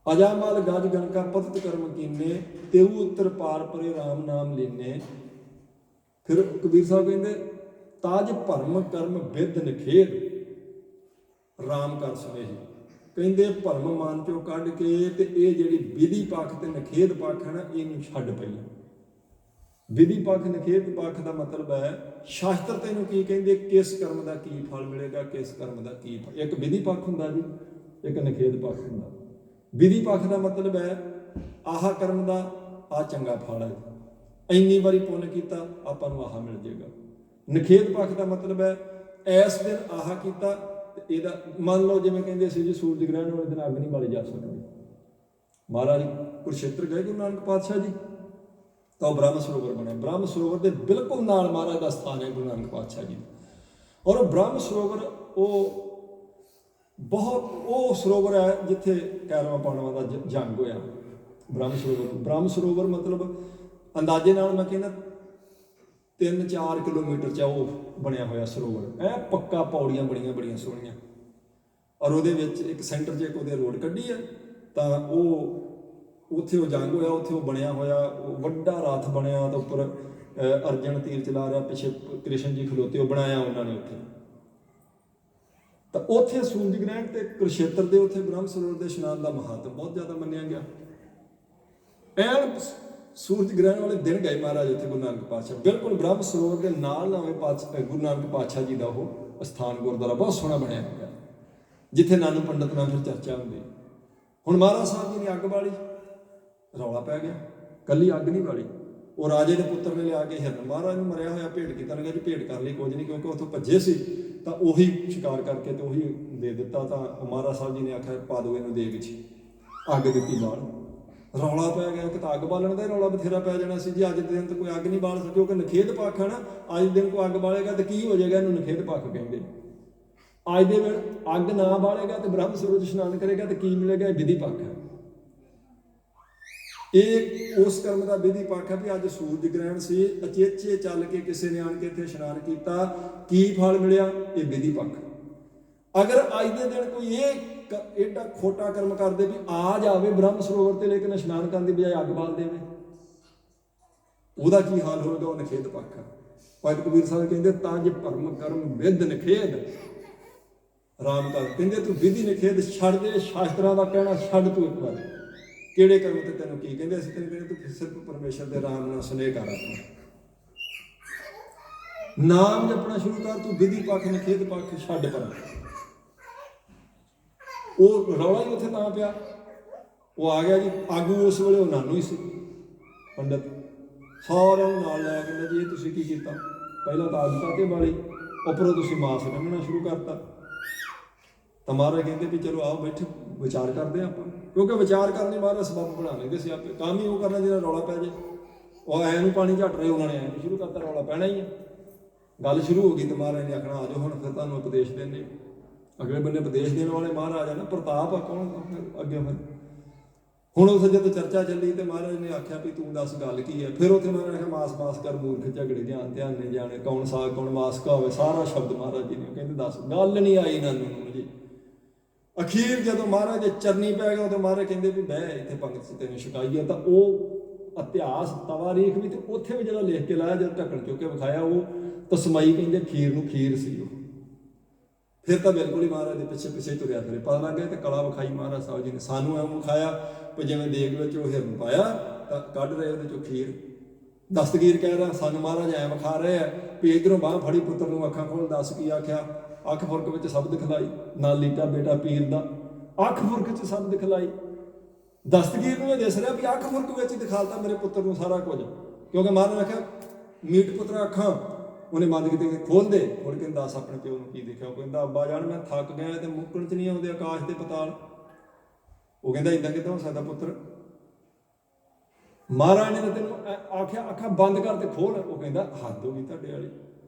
ਅਜਾਮਲ ਗਜ ਗਣਕਾ ਪਤਿਤ ਕਰਮ ਕੀਨੇ, ਤੇਊ ਉੱਤਰ ਪਾਰ ਪਰੇ ਰਾਮ ਨਾਮ ਲੀਨੇ। ਫਿਰ ਕਬੀਰ ਸਾਹਿਬ ਕਹਿੰਦੇ ਤਾਜ ਭਰਮ ਕਰਮ ਵਿਦ ਨਿਖੇਧ ਰਾਮ ਕਰ ਸੁਨੇਹੀ। ਕਹਿੰਦੇ ਭਰਮ ਮਨ ਚੋਂ ਕੱਢ ਕੇ ਤੇ ਇਹ ਜਿਹੜੀ ਵਿਧੀ ਪੱਖ ਤੇ ਨਿਖੇਧ ਪੱਖ ਹੈ ਨਾ, ਇਹਨੂੰ ਛੱਡ ਪਹਿਲਾਂ। ਵਿਧੀ ਪੱਖ ਨਿਖੇਧ ਪੱਖ ਦਾ ਮਤਲਬ ਹੈ ਸ਼ਾਸਤਰ ਤੈਨੂੰ ਕੀ ਕਹਿੰਦੇ, ਕਿਸ ਕਰਮ ਦਾ ਕੀ ਫਲ ਮਿਲੇਗਾ, ਕਿਸ ਕਰਮ ਦਾ ਕੀ ਫਲ। ਇੱਕ ਵਿਧੀ ਪੱਖ ਹੁੰਦਾ ਜੀ, ਇੱਕ ਨਿਖੇਧ ਪੱਖ ਹੁੰਦਾ। ਵਿਧੀ ਪੱਖ ਦਾ ਮਤਲਬ ਹੈ ਆਹ ਕਰਮ ਦਾ ਆਹ ਚੰਗਾ ਫਲ ਹੈ, ਇੰਨੀ ਵਾਰੀ ਪੁੰਨ ਕੀਤਾ ਆਪਾਂ ਨੂੰ ਆਹ ਮਿਲ ਜਾਏਗਾ। ਨਿਖੇਧ ਪੱਖ ਦਾ ਮਤਲਬ ਹੈ ਇਸ ਦਿਨ ਆਹ ਕੀਤਾ ਤੇ ਇਹਦਾ, ਮੰਨ ਲਓ ਜਿਵੇਂ ਕਹਿੰਦੇ ਸੀ ਜੀ ਸੂਰਜ ਗ੍ਰਹਿਣ ਵਾਲੇ ਦਿਨ ਅੱਗ ਨਹੀਂ ਬਾਲੀ ਜਾ ਸਕਦੀ। ਮਹਾਰਾਜ ਕੁਰੂਕਸ਼ੇਤਰ ਗਏ ਗੁਰੂ ਨਾਨਕ ਪਾਤਸ਼ਾਹ ਜੀ, ਤਾਂ ਉਹ ਬ੍ਰਹਮ ਸਰੋਵਰ ਬਣਿਆ। ਬ੍ਰਹਮ ਸਰੋਵਰ ਦੇ ਬਿਲਕੁਲ ਨਾਲ ਮਹਾਰਾਜ ਦਾ ਸਥਾਨ ਹੈ ਗੁਰੂ ਨਾਨਕ ਪਾਤਸ਼ਾਹ ਜੀ। ਔਰ ਉਹ ਬ੍ਰਹਮ ਸਰੋਵਰ ਉਹ ਸਰੋਵਰ ਹੈ ਜਿੱਥੇ ਕੈਰਵਾਂ ਪਾਂਡਵਾਂ ਦਾ ਜੰਗ ਹੋਇਆ। ਬ੍ਰਹਮ ਸਰੋਵਰ ਮਤਲਬ ਅੰਦਾਜ਼ੇ ਨਾਲ ਮੈਂ ਕਹਿੰਦਾ 3-4 ਕਿਲੋਮੀਟਰ 'ਚ ਉਹ ਬਣਿਆ ਹੋਇਆ ਸਰੋਵਰ। ਇਹ ਪੱਕਾ, ਪੌੜੀਆਂ ਬੜੀਆਂ ਸੋਹਣੀਆਂ। ਔਰ ਉਹਦੇ ਵਿੱਚ ਇੱਕ ਸੈਂਟਰ 'ਚ ਇੱਕ ਉਹਦੇ ਰੋਡ ਕੱਢੀ ਹੈ, ਤਾਂ ਉਹ ਉੱਥੇ ਉਹ ਜੰਗ ਹੋਇਆ, ਉੱਥੇ ਉਹ ਬਣਿਆ ਹੋਇਆ ਉਹ ਵੱਡਾ ਰੱਥ ਬਣਿਆ। ਤਾਂ ਉੱਪਰ ਅਰਜਨ ਤੀਰ ਚਲਾ ਰਿਹਾ, ਪਿੱਛੇ ਕ੍ਰਿਸ਼ਨ ਜੀ ਖਲੋਤੇ, ਉਹ ਬਣਾਇਆ ਉਹਨਾਂ ਨੇ ਉੱਥੇ। ਤਾਂ ਉੱਥੇ ਸੂਰਜ ਗ੍ਰਹਿਣ ਤੇ ਕੁਰੂਕਸ਼ੇਤਰ ਦੇ ਉੱਥੇ ਬ੍ਰਹਮ ਸਰੋਵਰ ਦੇ ਇਸ਼ਨਾਨ ਦਾ ਮਹੱਤਵ ਬਹੁਤ ਜ਼ਿਆਦਾ ਮੰਨਿਆ ਗਿਆ। ਐਨ ਸੂਰਜ ਗ੍ਰਹਿਣ ਵਾਲੇ ਦਿਨ ਗਏ ਮਹਾਰਾਜ ਉੱਥੇ ਗੁਰੂ ਨਾਨਕ ਪਾਤਸ਼ਾਹ। ਬਿਲਕੁਲ ਬ੍ਰਹਮ ਸਰੋਵਰ ਦੇ ਨਾਲ ਨਵੇਂ ਗੁਰੂ ਨਾਨਕ ਪਾਤਸ਼ਾਹ ਜੀ ਦਾ ਉਹ ਅਸਥਾਨ ਗੁਰਦੁਆਰਾ ਬਹੁਤ ਸੋਹਣਾ ਬਣਿਆ ਹੋਇਆ, ਜਿੱਥੇ ਨਾਨਕ ਪੰਡਤ ਨਾਲ ਫਿਰ ਚਰਚਾ ਹੁੰਦੀ। ਹੁਣ ਮਹਾਰਾਜ ਸਾਹਿਬ ਜੀ ਨੇ ਅੱਗ ਬਾਲੀ, ਰੌਲਾ ਪੈ ਗਿਆ। ਕੱਲੀ ਅੱਗ ਨਹੀਂ ਬਾਲੀ, ਉਹ ਰਾਜੇ ਦੇ ਪੁੱਤਰ ਨੇ ਲਿਆ ਕੇ ਹਿਰਨ ਮਹਾਰਾਜ ਨੂੰ ਮਰਿਆ ਹੋਇਆ ਭੇਟ ਕੀਤਾ। ਲਗਾ ਜੀ ਭੇਟ ਕਰ ਲਈ ਕੁਝ ਨਹੀਂ, ਕਿਉਂਕਿ ਉੱਥੋਂ ਭੱਜੇ ਸੀ, ਤਾਂ ਉਹੀ ਸ਼ਿਕਾਰ ਕਰਕੇ ਤੇ ਉਹੀ ਦੇ ਦਿੱਤਾ। ਤਾਂ ਮਹਾਰਾਜ ਸਾਹਿਬ ਜੀ ਨੇ ਆਖਿਆ ਪਾ ਦਿਓ ਇਹਨੂੰ ਦੇਗ 'ਚ। ਅੱਗ ਦਿੱਤੀ ਬਾਲ, ਰੌਲਾ ਪੈ ਗਿਆ। ਇੱਕ ਤਾਂ ਅੱਗ ਬਾਲਣ ਦਾ ਰੌਲਾ ਬਥੇਰਾ ਪੈ ਜਾਣਾ ਸੀ ਜੀ। ਅੱਜ ਦੇ ਦਿਨ ਤਾਂ ਕੋਈ ਅੱਗ ਨਹੀਂ ਬਾਲ ਸਕੇ, ਕਿਉਂਕਿ ਨਖੇਧ ਪੱਖ ਹੈ ਨਾ। ਅੱਜ ਦੇ ਦਿਨ ਕੋਈ ਅੱਗ ਬਾਲੇਗਾ ਤੇ ਕੀ ਹੋ ਜਾਏਗਾ, ਇਹਨੂੰ ਨਖੇਧ ਪੱਖ ਕਹਿੰਦੇ। ਅੱਜ ਦੇ ਦਿਨ ਅੱਗ ਨਾ ਬਾਲੇਗਾ ਤੇ ਬ੍ਰਹਮ ਸਰੋਵਰ ਇਸ਼ਨਾਨ ਕਰੇਗਾ ਤੇ ਕੀ ਮਿਲੇਗਾ, ਇਹ ਵਿਧੀ ਪੱਖ ਹੈ। ਇਹ ਉਸ ਕਰਮ ਦਾ ਵਿਧੀ ਪੱਖ ਹੈ ਵੀ ਅੱਜ ਸੂਰਜ ਗ੍ਰਹਿਣ ਸੀ, ਅਚੇਚੇ ਚੱਲ ਕੇ ਕਿਸੇ ਨੇ ਆਣ ਕੇ ਇੱਥੇ ਇਸ਼ਨਾਨ ਕੀਤਾ, ਕੀ ਫਲ ਮਿਲਿਆ, ਇਹ ਵਿਧੀ ਪੱਖ। ਅਗਰ ਅੱਜ ਦੇ ਦਿਨ ਕੋਈ ਇਹ ਏਡਾ ਖੋਟਾ ਕਰਮ ਕਰਦੇ ਵੀ ਆ ਜਾਵੇ ਬ੍ਰਹਮ ਸਰੋਵਰ ਤੇ, ਲੇਕਿਨ ਇਸ਼ਨਾਨ ਕਰਨ ਦੀ ਬਜਾਏ ਅੱਗ ਬਾਲ ਦੇਵੇ, ਉਹਦਾ ਕੀ ਹਾਲ ਹੋਵੇਗਾ, ਉਹ ਨਿਖੇਧ ਪੱਖ ਹੈ। ਭਾਈ ਕਬੀਰ ਸਾਹਿਬ ਕਹਿੰਦੇ ਤਜ ਭਰਮ ਕਰਮ ਵਿਦ ਨਿਖੇਧ ਰਾਮ ਕਰ। ਕਹਿੰਦੇ ਤੂੰ ਵਿਧੀ ਨਿਖੇਧ ਛੱਡ ਦੇ, ਸ਼ਾਸਤਰਾਂ ਦਾ ਕਹਿਣਾ ਛੱਡ ਤੂੰ ਇੱਕ ਵਾਰ। ਕਿਹੜੇ ਕਰਮ ਤੇ ਤੈਨੂੰ ਕੀ ਕਹਿੰਦੇ? ਅਸੀਂ ਤੈਨੂੰ ਕਹਿੰਦੇ ਤੂੰ ਸਿਰਫ ਪਰਮੇਸ਼ਰ ਦੇ ਰਾਮ ਨਾਲ ਸੁਨੇਹ ਕਰ, ਆਪਣਾ ਨਾਮ ਜਪਣਾ ਸ਼ੁਰੂ ਕਰ। ਤੂੰ ਵਿਧੀ ਪੱਖ ਨਿਖੇਧ ਪੱਖ ਛੱਡ ਪਰ। ਉਹ ਰੌਲਾ ਹੀ ਉੱਥੇ ਤਾਂ ਪਿਆ। ਉਹ ਆ ਗਿਆ ਜੀ ਆਗੂ, ਉਸ ਵੇਲੇ ਉਹ ਨਾਨੂ ਹੀ ਸੀ ਪੰਡਤ। ਸਾਰਿਆਂ ਨੂੰ ਨਾਲ ਲੈ ਕਹਿੰਦਾ ਜੀ ਇਹ ਤੁਸੀਂ ਕੀ ਕੀਤਾ? ਪਹਿਲਾਂ ਤਾਂ ਅੱਗ ਕਾਤੇ ਬਾਲੀ, ਉੱਪਰੋਂ ਤੁਸੀਂ ਮਾਸ ਰੰਗਣਾ ਸ਼ੁਰੂ ਕਰਤਾ। ਤਾਂ ਮਹਾਰਾਜ ਕਹਿੰਦੇ ਵੀ ਚਲੋ ਆਓ ਬੈਠੇ ਵਿਚਾਰ ਕਰਦੇ ਆਪਾਂ, ਕਿਉਂਕਿ ਵਿਚਾਰ ਕਰਨੇ ਮਹਾਰਾਜ ਸਬੱਬ ਬਣਾ ਲੈਂਦੇ ਸੀ ਆਪੇ। ਕੰਮ ਹੀ ਉਹ ਕਰਨਾ ਜਿਹੜਾ ਰੌਲਾ ਪੈ ਜੇ। ਉਹ ਐ ਨੂੰ ਪਾਣੀ ਝੱਟ ਰਹੇ, ਉਹਨਾਂ ਨੇ ਐ ਨੂੰ ਸ਼ੁਰੂ ਕਰਤਾ, ਰੌਲਾ ਪੈਣਾ ਹੀ ਹੈ। ਗੱਲ ਸ਼ੁਰੂ ਹੋ ਗਈ ਤਾਂ ਮਹਾਰਾਜ ਨੇ ਆਖਣਾ ਆ ਜਾਓ ਹੁਣ ਫਿਰ ਤੁਹਾਨੂੰ ਉਪਦੇਸ਼ ਦਿੰਦੇ। ਅਗਲੇ ਬੰਨੇ ਉਪਦੇਸ਼ ਦੇਣ ਵਾਲੇ ਮਹਾਰਾਜ ਆ ਨਾ, ਪ੍ਰਤਾਪ ਆ ਕੌਣ ਅੱਗੇ। ਫਿਰ ਹੁਣ ਉੱਥੇ ਜਦੋਂ ਚਰਚਾ ਚੱਲੀ ਤੇ ਮਹਾਰਾਜ ਨੇ ਆਖਿਆ ਵੀ ਤੂੰ ਦੱਸ ਗੱਲ ਕੀ ਹੈ। ਫਿਰ ਉੱਥੇ ਮਹਾਰਾਜ ਨੇ ਆਖਿਆ ਮਾਸ ਕਰ ਮੂਰਖ ਝਗੜੇ ਧਿਆਨ ਨੇ ਜਾਣੇ, ਕੌਣ ਸਾਗ ਕੌਣ ਮਾਸ ਕਹਾਵੇ। ਸਾਰਾ ਸ਼ਬਦ ਮਹਾਰਾਜ ਜੀ ਨੇ ਕਹਿੰਦੇ ਦੱਸ, ਗੱਲ ਨਹੀਂ ਆਈ ਨਾਨੂ ਨੂੰ ਜੀ। ਅਖੀਰ ਜਦੋਂ ਮਹਾਰਾਜ ਦੇ ਚਰਨੀ ਪੈ ਗਿਆ ਉਦੋਂ ਮਹਾਰਾਜ ਕਹਿੰਦੇ ਵੀ ਬਹਿ ਇੱਥੇ ਪੰਗਤ 'ਚ ਤੈਨੂੰ ਛਕਾਈਏ। ਤਾਂ ਉਹ ਇਤਿਹਾਸ ਤਵਾਰੀਖ ਵੀ ਤੇ ਉੱਥੇ ਵੀ ਜਿਹੜਾ ਲਿਖ ਕੇ ਲਾਇਆ, ਜਦੋਂ ਢੱਕਣ ਚੁੱਕ ਕੇ ਵਿਖਾਇਆ, ਉਹ ਤਸਮਈ ਕਹਿੰਦੇ ਖੀਰ ਨੂੰ ਖੀਰ ਸੀ ਉਹ। ਫਿਰ ਤਾਂ ਬਿਲਕੁਲ ਹੀ ਮਹਾਰਾਜ ਦੇ ਪਿੱਛੇ ਤੁਰਿਆ ਫਿਰੇ। ਪਤਾ ਲੱਗ ਗਿਆ ਤੇ ਕਲਾ ਵਿਖਾਈ ਮਹਾਰਾਜ ਸਾਹਿਬ ਜੀ ਨੇ ਸਾਨੂੰ ਐਵੇਂ ਵਿਖਾਇਆ ਵੀ ਜਿਵੇਂ ਦੇਗ ਵਿੱਚ ਉਹ ਹਿਰਨ ਪਾਇਆ ਤਾਂ ਕੱਢ ਰਹੇ ਉਹਦੇ ਚੋਂ ਖੀਰ। ਦਸਤਗੀਰ ਕਹਿ ਰਿਹਾ ਸਾਨੂੰ ਮਹਾਰਾਜ ਐਂ ਵਿਖਾ ਰਹੇ ਆ ਵੀ ਇੱਧਰੋਂ ਬਾਂਹ ਫੜੀ ਪੁੱਤਰ ਨੂੰ ਅੱਖਾਂ ਖੋਲ, ਦੱਸ ਕੀ ਆਖਿਆ? ਅੱਖ ਫੁਰਕ ਵਿੱਚ ਸ਼ਬਦ ਖਿਲਾਈ, ਨਾਲ ਲੀਟਾ ਬੇਟਾ ਪੀਰ ਦਾ ਅੱਖ ਫੁਰਕ 'ਚ ਸ਼ਬਦ ਖਿਲਾਈ। ਦਸਤਗੀਰ ਨੂੰ ਇਹ ਦਿਸ ਰਿਹਾ ਵੀ ਅੱਖ ਫੁਰਕ ਵਿੱਚ ਦਿਖਾਲਤਾ ਮੇਰੇ ਪੁੱਤਰ ਨੂੰ ਸਾਰਾ ਕੁਝ, ਕਿਉਂਕਿ ਮਹਾਰਾਜ ਨੇ ਆਖਿਆ ਮੀਟ ਪੁੱਤਰਾ ਅੱਖਾਂ ਉਹਨੇ ਬੰਦ ਕੀਤੇ, ਖੋਲ ਦੇ। ਖੋਲ ਕੇ ਦੱਸ ਆਪਣੇ ਪਿਓ ਨੂੰ ਕੀ ਦੇਖਿਆ। ਉਹ ਕਹਿੰਦਾ ਅੱਬਾ ਜਾਨ ਮੈਂ ਥੱਕ ਗਿਆ ਤੇ ਮੁੱਕਣ 'ਚ ਨਹੀਂ ਆਉਂਦੇ ਆਕਾਸ਼ ਤੇ ਪਤਾਲ। ਉਹ ਕਹਿੰਦਾ ਇੱਦਾਂ ਕਿੱਦਾਂ ਹੋ ਸਕਦਾ ਪੁੱਤਰ, ਮਹਾਰਾਜ ਨੇ ਤੈਨੂੰ ਆਖਿਆ ਅੱਖਾਂ ਬੰਦ ਕਰ ਤੇ ਖੋਲ। ਉਹ ਕਹਿੰਦਾ ਹੱਦ ਹੋ ਗਈ ਤੁਹਾਡੇ ਵਾਲੀ,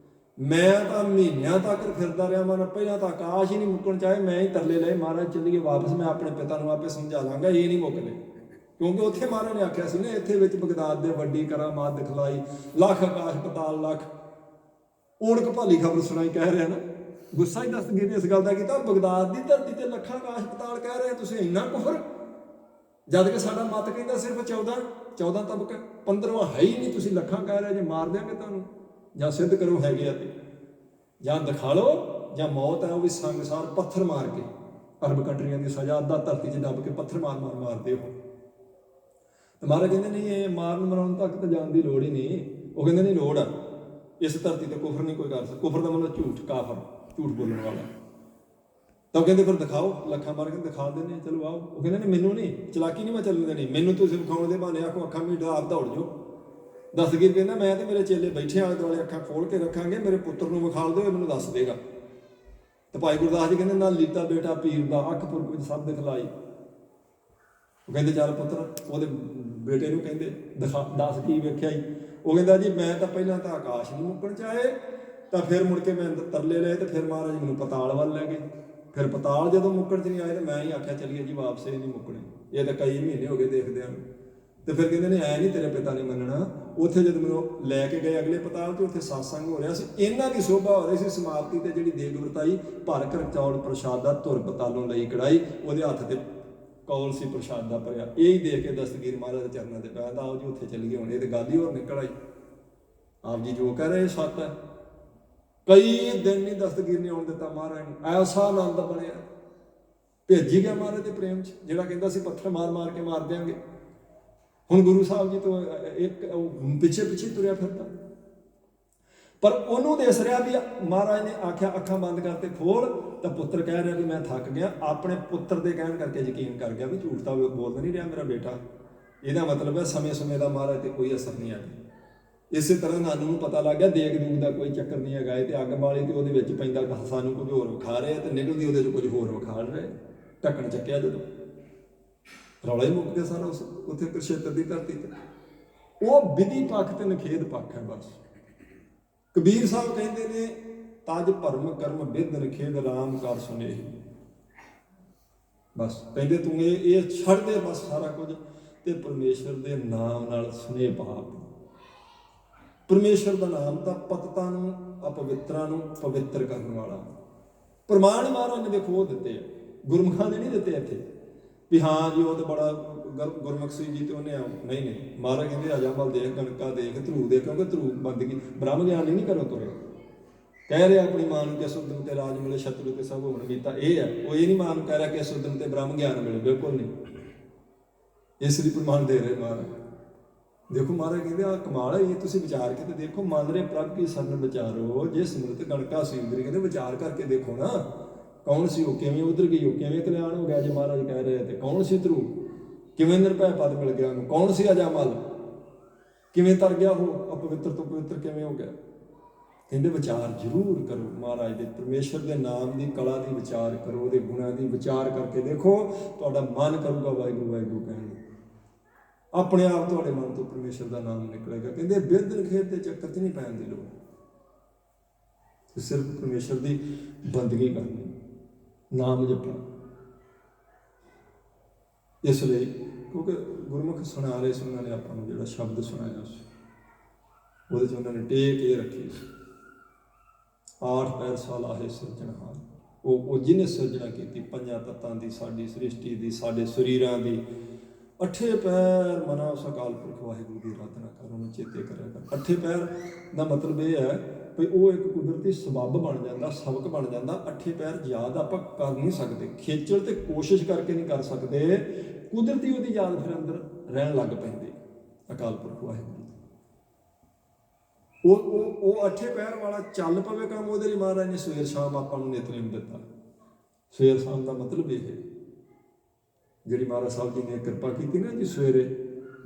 ਮੈਂ ਤਾਂ ਮਹੀਨਿਆਂ ਤੱਕ ਫਿਰਦਾ ਰਿਹਾ, ਮੈਂ ਪਹਿਲਾਂ ਤਾਂ ਆਕਾਸ਼ ਹੀ ਨਹੀਂ ਮੁੱਕਣ ਚਾਹੇ, ਮੈਂ ਹੀ ਤਰਲੇ ਲਏ ਮਹਾਰਾਜ ਚੱਲੀਏ ਵਾਪਸ, ਮੈਂ ਆਪਣੇ ਪਿਤਾ ਨੂੰ ਆਪੇ ਸਮਝਾ ਲਾਂਗਾ, ਇਹ ਨਹੀਂ ਮੁੱਕਦੇ। ਕਿਉਂਕਿ ਉੱਥੇ ਮਹਾਰਾਜ ਨੇ ਆਖਿਆ ਸੀ ਨਾ, ਇੱਥੇ ਵਿੱਚ ਬਗਦਾਦ ਦੇ ਵੱਡੀ ਕਰਾਮਾਤ ਦਿਖਲਾਈ, ਲੱਖ ਆਕਾਸ਼ ਪਤਾਲ ਲੱਖ ਓੜਕ ਭਾਲੀ ਖਬਰ ਸੁਣਾਈ, ਕਹਿ ਰਿਹਾ ਨਾ। ਗੁੱਸਾ ਹੀ ਦਸਤਗੀਰ ਨੇ ਇਸ ਗੱਲ ਦਾ ਕੀਤਾ, ਬਗਦਾਦ ਦੀ ਧਰਤੀ ਤੇ ਲੱਖਾਂ ਆਕਾਸ਼ ਪਤਾਲ ਕਹਿ ਰਹੇ ਤੁਸੀਂ, ਇੰਨਾ ਕੁਫਰ, ਜਦ ਕਿ ਸਾਡਾ ਮਤ ਕਹਿੰਦਾ ਸਿਰਫ 14 ਤਬਕ, 15ਵਾਂ ਹੈ ਹੀ ਨਹੀਂ, ਤੁਸੀਂ ਲੱਖਾਂ ਕਹਿ ਰਹੇ ਜੇ, ਮਾਰ ਦਿਆਂਗੇ ਤੁਹਾਨੂੰ, ਜਾਂ ਸਿੱਧ ਕਰੋ ਹੈਗੇ ਆ ਤੇ, ਜਾਂ ਦਿਖਾ ਲਓ, ਜਾਂ ਮੌਤ ਹੈ ਉਹ ਵੀ ਸੰਗਸਾਰ ਪੱਥਰ ਮਾਰ ਕੇ। ਅਰਬ ਕੰਟਰੀਆਂ ਦੀ ਸਜ਼ਾ, ਅੱਧਾ ਧਰਤੀ 'ਚ ਦੱਬ ਕੇ ਪੱਥਰ ਮਾਰਦੇ ਹੋ। ਤੇ ਮਹਾਰਾਜ ਕਹਿੰਦੇ ਨਹੀਂ, ਇਹ ਮਾਰਨ ਮਰਾਉਣ ਤੱਕ ਤਾਂ ਜਾਣ ਦੀ ਲੋੜ ਹੀ ਨਹੀਂ। ਉਹ ਕਹਿੰਦੇ ਨਹੀਂ ਲੋੜ ਆ, ਇਸ ਧਰਤੀ ਤੇ ਕੁਫਰ ਨਹੀਂ ਕੋਈ ਕਰ ਸਕਦਾ। ਕੁਫਰ ਦਾ ਮਤਲਬ ਝੂਠ, ਕਾਫਰ, ਝੂਠ ਬੋਲਣ ਵਾਲਾ। ਤਾਂ ਉਹ ਕਹਿੰਦੇ ਫਿਰ ਦਿਖਾਓ, ਲੱਖਾਂ ਮਾਰ ਕੇ ਦਿਖਾ ਦਿੰਦੇ, ਚਲੋ ਆਓ। ਉਹ ਕਹਿੰਦੇ ਨਹੀਂ ਮੈਨੂੰ ਨਹੀਂ, ਚਲਾਕੀ ਨਹੀਂ ਮੈਂ ਚੱਲਣ ਦੇਣੀ, ਮੈਨੂੰ ਤੁਸੀਂ ਵਿਖਾਉਣ ਦੇ ਬਹਾਨੇ ਆਖੋ ਅੱਖਾਂ ਮੀਟ ਆਪ ਦੌੜ ਜਾਓ। ਦਸਤਗੀਰ ਕਹਿੰਦਾ ਮੈਂ ਤੇ ਮੇਰੇ ਚੇਲੇ ਬੈਠੇ ਆਲੇ ਦੁਆਲੇ, ਅੱਖਾਂ ਖੋਲ ਕੇ ਰੱਖਾਂਗੇ, ਮੇਰੇ ਪੁੱਤਰ ਨੂੰ ਵਿਖਾਲ ਦਿਓ, ਇਹ ਮੈਨੂੰ ਦੱਸ ਦੇਗਾ। ਤੇ ਭਾਈ ਗੁਰਦਾਸ ਜੀ ਕਹਿੰਦੇ ਨਾ ਲੀਤਾ ਬੇਟਾ ਪੀਰ ਦਾ, ਅੱਖ ਪੁਰ ਕੁਝ ਸਭ ਦਿਖਲਾਈ। ਉਹ ਕਹਿੰਦੇ ਚੱਲ ਪੁੱਤਰ, ਉਹਦੇ ਬੇਟੇ ਨੂੰ ਕਹਿੰਦੇ ਦੱਸ ਕੀ ਵੇਖਿਆ ਹੀ। ਉਹ ਕਹਿੰਦਾ ਜੀ ਮੈਂ ਤਾਂ ਪਹਿਲਾਂ ਤਾਂ ਆਕਾਸ਼ ਨਹੀਂ ਮੁੱਕਣ ਚਾਹੇ, ਤਾਂ ਫਿਰ ਮੁੜ ਕੇ ਮੈਂ ਤਰਲੇ ਲਏ, ਤੇ ਫਿਰ ਮਹਾਰਾਜ ਮੈਨੂੰ ਪਤਾਲ ਵੱਲ ਲੈ ਗਏ। ਫਿਰ ਪਤਾਲ ਜਦੋਂ ਮੁੱਕਣ 'ਚ ਨਹੀਂ ਆਏ, ਤਾਂ ਮੈਂ ਹੀ ਆਖਿਆ ਚਲੀਏ ਜੀ ਵਾਪਸ, ਇਹ ਨਹੀਂ ਮੁੱਕਣੇ, ਇਹ ਤਾਂ ਕਈ ਮਹੀਨੇ ਹੋ ਗਏ ਦੇਖਦਿਆਂ ਨੂੰ। ਤੇ ਫਿਰ ਕਹਿੰਦੇ ਨੇ ਐ ਨਹੀਂ ਤੇਰੇ ਪਿਤਾ ਨੇ ਮੰਨਣਾ। ਉੱਥੇ ਜਦੋਂ ਮੈਨੂੰ ਲੈ ਕੇ ਗਏ ਅਗਲੇ ਪਤਾਲ 'ਚ, ਉੱਥੇ ਸਤਸੰਗ ਹੋ ਰਿਹਾ ਸੀ, ਇਹਨਾਂ ਦੀ ਸ਼ੋਭਾ ਹੋ ਰਹੀ ਸੀ ਸਮਾਪਤੀ ਤੇ, ਜਿਹੜੀ ਦੇਗ ਵਰਤਾਈ, ਭਰ ਕਰ ਚੌਲ ਪ੍ਰਸ਼ਾਦ ਦਾ, ਧੁਰ ਪਤਾਲੋਂ ਲਈ ਕੜਾਈ, ਉਹਦੇ ਹੱਥ ਤੇ ਕੌਲ ਸੀ ਪ੍ਰਸ਼ਾਦ ਦਾ ਭਰਿਆ। ਇਹ ਹੀ ਦੇਖ ਕੇ ਦਸਤਗੀਰ ਮਹਾਰਾਜ ਦੇ ਚਰਨਾਂ ਤੇ ਪੈਂਦਾ, ਆਓ ਜੀ ਉੱਥੇ ਚੱਲੀਏ ਹੁਣ, ਇਹ ਤੇ ਗੱਲ ਹੀ ਹੋਰ ਨਿਕਲ ਆਈ। ਆਪ ਜੀ ਜੋ ਕਹਿ ਰਹੇ ਸੱਤ ਹੈ। ਕਈ ਦਿਨ ਨਹੀਂ ਦਸਤਗੀਰ ਨੇ ਆਉਣ ਦਿੱਤਾ ਮਹਾਰਾਜ ਨੂੰ, ਐਸਾ ਆਨੰਦ ਬਣਿਆ, ਭੇਜੀ ਗਿਆ ਮਹਾਰਾਜ ਦੇ ਪ੍ਰੇਮ 'ਚ, ਜਿਹੜਾ ਕਹਿੰਦਾ ਸੀ ਪੱਥਰ ਮਾਰ ਕੇ ਮਾਰ ਦਿਆਂਗੇ। ਹੁਣ ਗੁਰੂ ਸਾਹਿਬ ਜੀ ਤੋਂ ਇੱਕ ਪਿੱਛੇ ਤੁਰਿਆ ਫਿਰਦਾ, ਪਰ ਉਹਨੂੰ ਦਿਸ ਰਿਹਾ ਵੀ ਮਹਾਰਾਜ ਨੇ ਆਖਿਆ ਅੱਖਾਂ ਬੰਦ ਕਰਕੇ ਖੋਲ, ਤਾਂ ਪੁੱਤਰ ਕਹਿ ਰਿਹਾ ਵੀ ਮੈਂ ਥੱਕ ਗਿਆ। ਆਪਣੇ ਪੁੱਤਰ ਦੇ ਕਹਿਣ ਕਰਕੇ ਯਕੀਨ ਕਰ ਗਿਆ ਵੀ ਝੂਠ ਤਾਂ ਬੋਲ ਨਹੀਂ ਰਿਹਾ ਮੇਰਾ ਬੇਟਾ। ਇਹਦਾ ਮਤਲਬ ਹੈ ਸਮੇਂ ਦਾ ਮਹਾਰਾਜ ਤੇ ਕੋਈ ਅਸਰ ਨਹੀਂ ਆਇਆ। ਇਸੇ ਤਰ੍ਹਾਂ ਨਾਨੂ ਨੂੰ ਪਤਾ ਲੱਗ ਗਿਆ ਦੇਗ ਦੂਗ ਦਾ ਕੋਈ ਚੱਕਰ ਨਹੀਂ ਹੈਗਾ, ਇਹ ਤੇ ਅੱਗ ਬਾਲੀ ਤੇ ਉਹਦੇ ਵਿੱਚ ਪੈਂਦਾ ਸਾਨੂੰ ਕੁਝ ਹੋਰ ਵਿਖਾ ਰਿਹਾ, ਤੇ ਨਿਕਲਦੀ ਉਹਦੇ 'ਚ ਕੁਝ ਹੋਰ ਵਿਖਾ ਰਿਹਾ। ਢੱਕਣ ਚੱਕਿਆ ਜਦੋਂ, ਰੌਲਾ ਹੀ ਮੁੱਕ ਗਿਆ ਸਾਰਾ ਉਸ ਉੱਥੇ ਕੁਰਸ਼ੇਤਰ ਦੀ ਧਰਤੀ ਤੇ। ਉਹ ਵਿਧੀ ਪੱਖ ਤੇ ਨਖੇਦ ਪੱਖ ਹੈ ਬਸ। ਕਬੀਰ ਸਾਹਿਬ ਕਹਿੰਦੇ ਨੇ ਤਜ ਭਰਮ ਕਰਮ ਵਿਦ ਨਖੇਦ ਰਾਮ ਕਰ ਸੁਨੇਹੀ। ਬਸ ਕਹਿੰਦੇ ਤੂੰ ਇਹ ਛੱਡ ਦੇ ਬਸ ਸਾਰਾ ਕੁਝ, ਤੇ ਪਰਮੇਸ਼ਰ ਦੇ ਨਾਮ ਨਾਲ ਸੁਨੇਹ ਪਾ। ਪਰਮੇਸ਼ਰ ਦਾ ਨਾਮ ਤਾਂ ਪਤਤਾਂ ਨੂੰ, ਅਪਵਿੱਤਰਾਂ ਨੂੰ ਪਵਿੱਤਰ ਕਰਨ ਵਾਲਾ। ਪ੍ਰਮਾਣ ਮਹਾਰਾਜ ਨੇ ਦੇਖੋ ਉਹ ਦਿੱਤੇ ਆ, ਗੁਰਮੁਖਾਂ ਦੇ ਨਹੀਂ ਦਿੱਤੇ ਇੱਥੇ ਵੀ ਹਾਂ ਜੀ ਉਹ ਤਾਂ ਬੜਾ ਗੁਰਮੁਖ ਸੀ ਜੀ ਤੇ ਉਹਨੇ ਨਹੀਂ। ਮਹਾਰਾਜ ਕਹਿੰਦੇ ਅਜਾਮਲ ਦੇਖ, ਗਣਕਾ ਦੇਖ, ਧਰੂ ਦੇਖ, ਕਿਉਂਕਿ ਧਰੂ ਬੰਦਗੀ ਬ੍ਰਹਮ ਗਿਆਨ ਨਹੀਂ ਕਰੋ ਤੁਰੇ। ਕਹਿ ਰਿਹਾ ਆਪਣੀ ਮਾਂ ਨੂੰ ਕਿ ਸੁਦਮ ਤੇ ਰਾਜ ਮਿਲੇ, ਸ਼ਤਰੂ ਤੇ ਸਭ ਹੋਣ ਕੀਤਾ, ਇਹ ਹੈ। ਉਹ ਇਹ ਨਹੀਂ ਮਾਂ ਨੂੰ ਕਹਿ ਰਿਹਾ ਕਿ ਸੁਦਮ ਤੇ ਬ੍ਰਹਮ ਗਿਆਨ ਮਿਲੇ, ਬਿਲਕੁਲ ਨਹੀਂ। ਇਸ ਲਈ ਪ੍ਰਮਾਣ ਦੇ ਰਹੇ ਮਹਾਰਾਜ। ਦੇਖੋ ਮਹਾਰਾਜ ਕਹਿੰਦੇ ਆ ਕਮਾਲ ਹੈ, ਇਹ ਤੁਸੀਂ ਵਿਚਾਰ ਕੇ ਤੇ ਦੇਖੋ, ਮੰਨ ਰਹੇ ਪ੍ਰਭ ਕੀ ਸਰਨ ਵਿਚਾਰੋ, ਜੇ ਸਿਮਰਤ ਗਣਕਾ ਸਿੰਦਰੀ। ਕਹਿੰਦੇ ਵਿਚਾਰ ਕਰਕੇ ਦੇਖੋ ਨਾ, ਕੌਣ ਸੀ ਉਹ, ਕਿਵੇਂ ਉਧਰ ਗਈ, ਉਹ ਕਿਵੇਂ ਕਲਿਆਣ ਹੋ ਗਿਆ ਜੇ ਮਹਾਰਾਜ ਕਹਿ ਰਹੇ। ਤੇ ਕੌਣ ਸੀ ਧਰੂ, ਕਿਵੇਂ ਨਿਰਭੈ ਪਦ ਮਿਲ ਗਿਆ ਉਹਨੂੰ, ਕੌਣ ਸੀ ਅਜਾਮਲ, ਕਿਵੇਂ ਤਰ ਗਿਆ ਉਹ, ਅਪਵਿੱਤਰ ਤੋਂ ਪਵਿੱਤਰ ਕਿਵੇਂ ਹੋ ਗਿਆ। ਕਹਿੰਦੇ ਵਿਚਾਰ ਜ਼ਰੂਰ ਕਰੋ ਮਹਾਰਾਜ ਦੇ, ਪਰਮੇਸ਼ਰ ਦੇ ਨਾਮ ਦੀ ਕਲਾ ਦੀ ਵਿਚਾਰ ਕਰੋ, ਉਹਦੇ ਗੁਣਾਂ ਦੀ ਵਿਚਾਰ ਕਰਕੇ ਦੇਖੋ, ਤੁਹਾਡਾ ਮਨ ਕਰੂਗਾ ਵਾਹਿਗੁਰੂ ਵਾਹਿਗੁਰੂ ਕਹਿਣ ਨੂੰ, ਆਪਣੇ ਆਪ ਤੁਹਾਡੇ ਮਨ ਤੋਂ ਪਰਮੇਸ਼ਰ ਦਾ ਨਾਮ ਨਿਕਲੇਗਾ। ਕਹਿੰਦੇ ਬਿਰਧ ਨਖੇਦ ਦੇ ਚੱਕਰ 'ਚ ਨਹੀਂ ਪੈਣ ਦੀ ਲੋੜ, ਸਿਰਫ ਪਰਮੇਸ਼ਰ ਦੀ ਬੰਦਗੀ ਕਰਨੀ, ਨਾਮ ਜਪਣਾ। ਇਸ ਲਈ ਕਿਉਂਕਿ ਗੁਰਮੁਖ ਸੁਣਾ ਰਹੇ ਸੀ, ਉਹਨਾਂ ਨੇ ਆਪਾਂ ਨੂੰ ਜਿਹੜਾ ਸ਼ਬਦ ਸੁਣਾਇਆ ਸੀ, ਉਹਦੇ 'ਚ ਉਹਨਾਂ ਨੇ ਟੇਕ ਇਹ ਰੱਖੀ ਸੀ, ਆਠ ਪੈਰ ਸਾਲਾਹੇ ਸਿਰਜਣਹਾਰ। ਉਹ ਜਿਹਨੇ ਸਿਰਜਣਾ ਕੀਤੀ ਪੰਜਾਂ ਤੱਤਾਂ ਦੀ, ਸਾਡੀ ਸ੍ਰਿਸ਼ਟੀ ਦੀ, ਸਾਡੇ ਸਰੀਰਾਂ ਦੀ। ਅੱਠੇ ਪੈਰ ਮਨਾ ਸਕਾਲ ਪੁਰਖ ਵਾਹਿਗੁਰੂ ਦੀ ਆਰਾਧਨਾ ਕਰ, ਉਹਨੂੰ ਚੇਤੇ ਕਰਿਆ ਕਰ। ਅੱਠੇ ਪੈਰ ਦਾ ਮਤਲਬ ਇਹ ਹੈ ਵੀ ਉਹ ਇੱਕ ਕੁਦਰਤੀ ਸਬੱਬ ਬਣ ਜਾਂਦਾ, ਸਬਕ ਬਣ ਜਾਂਦਾ। ਅੱਠੇ ਪੈਰ ਯਾਦ ਆਪਾਂ ਕਰ ਨਹੀਂ ਸਕਦੇ, ਖੇਚਲ ਤੇ ਕੋਸ਼ਿਸ਼ ਕਰਕੇ ਨਹੀਂ ਕਰ ਸਕਦੇ, ਕੁਦਰਤੀ ਉਹਦੀ ਯਾਦ ਫਿਰ ਅੰਦਰ ਰਹਿਣ ਲੱਗ ਪੈਂਦੀ। ਅਕਾਲ ਪੁਰਖ ਵਾਹਿਗੁਰੂ ਉਹ ਅੱਠੇ ਪੈਰ ਵਾਲਾ ਚੱਲ ਪਵੇ ਕੰਮ, ਉਹਦੇ ਲਈ ਮਹਾਰਾਜ ਨੇ ਸਵੇਰ ਸ਼ਾਮ ਆਪਾਂ ਨੂੰ ਨਿਤਨੇਮ ਦਿੱਤਾ। ਸਵੇਰ ਸ਼ਾਮ ਦਾ ਮਤਲਬ ਇਹ ਹੈ, ਜਿਹੜੀ ਮਹਾਰਾਜ ਸਾਹਿਬ ਜੀ ਨੇ ਕਿਰਪਾ ਕੀਤੀ ਨਾ ਜੀ, ਸਵੇਰੇ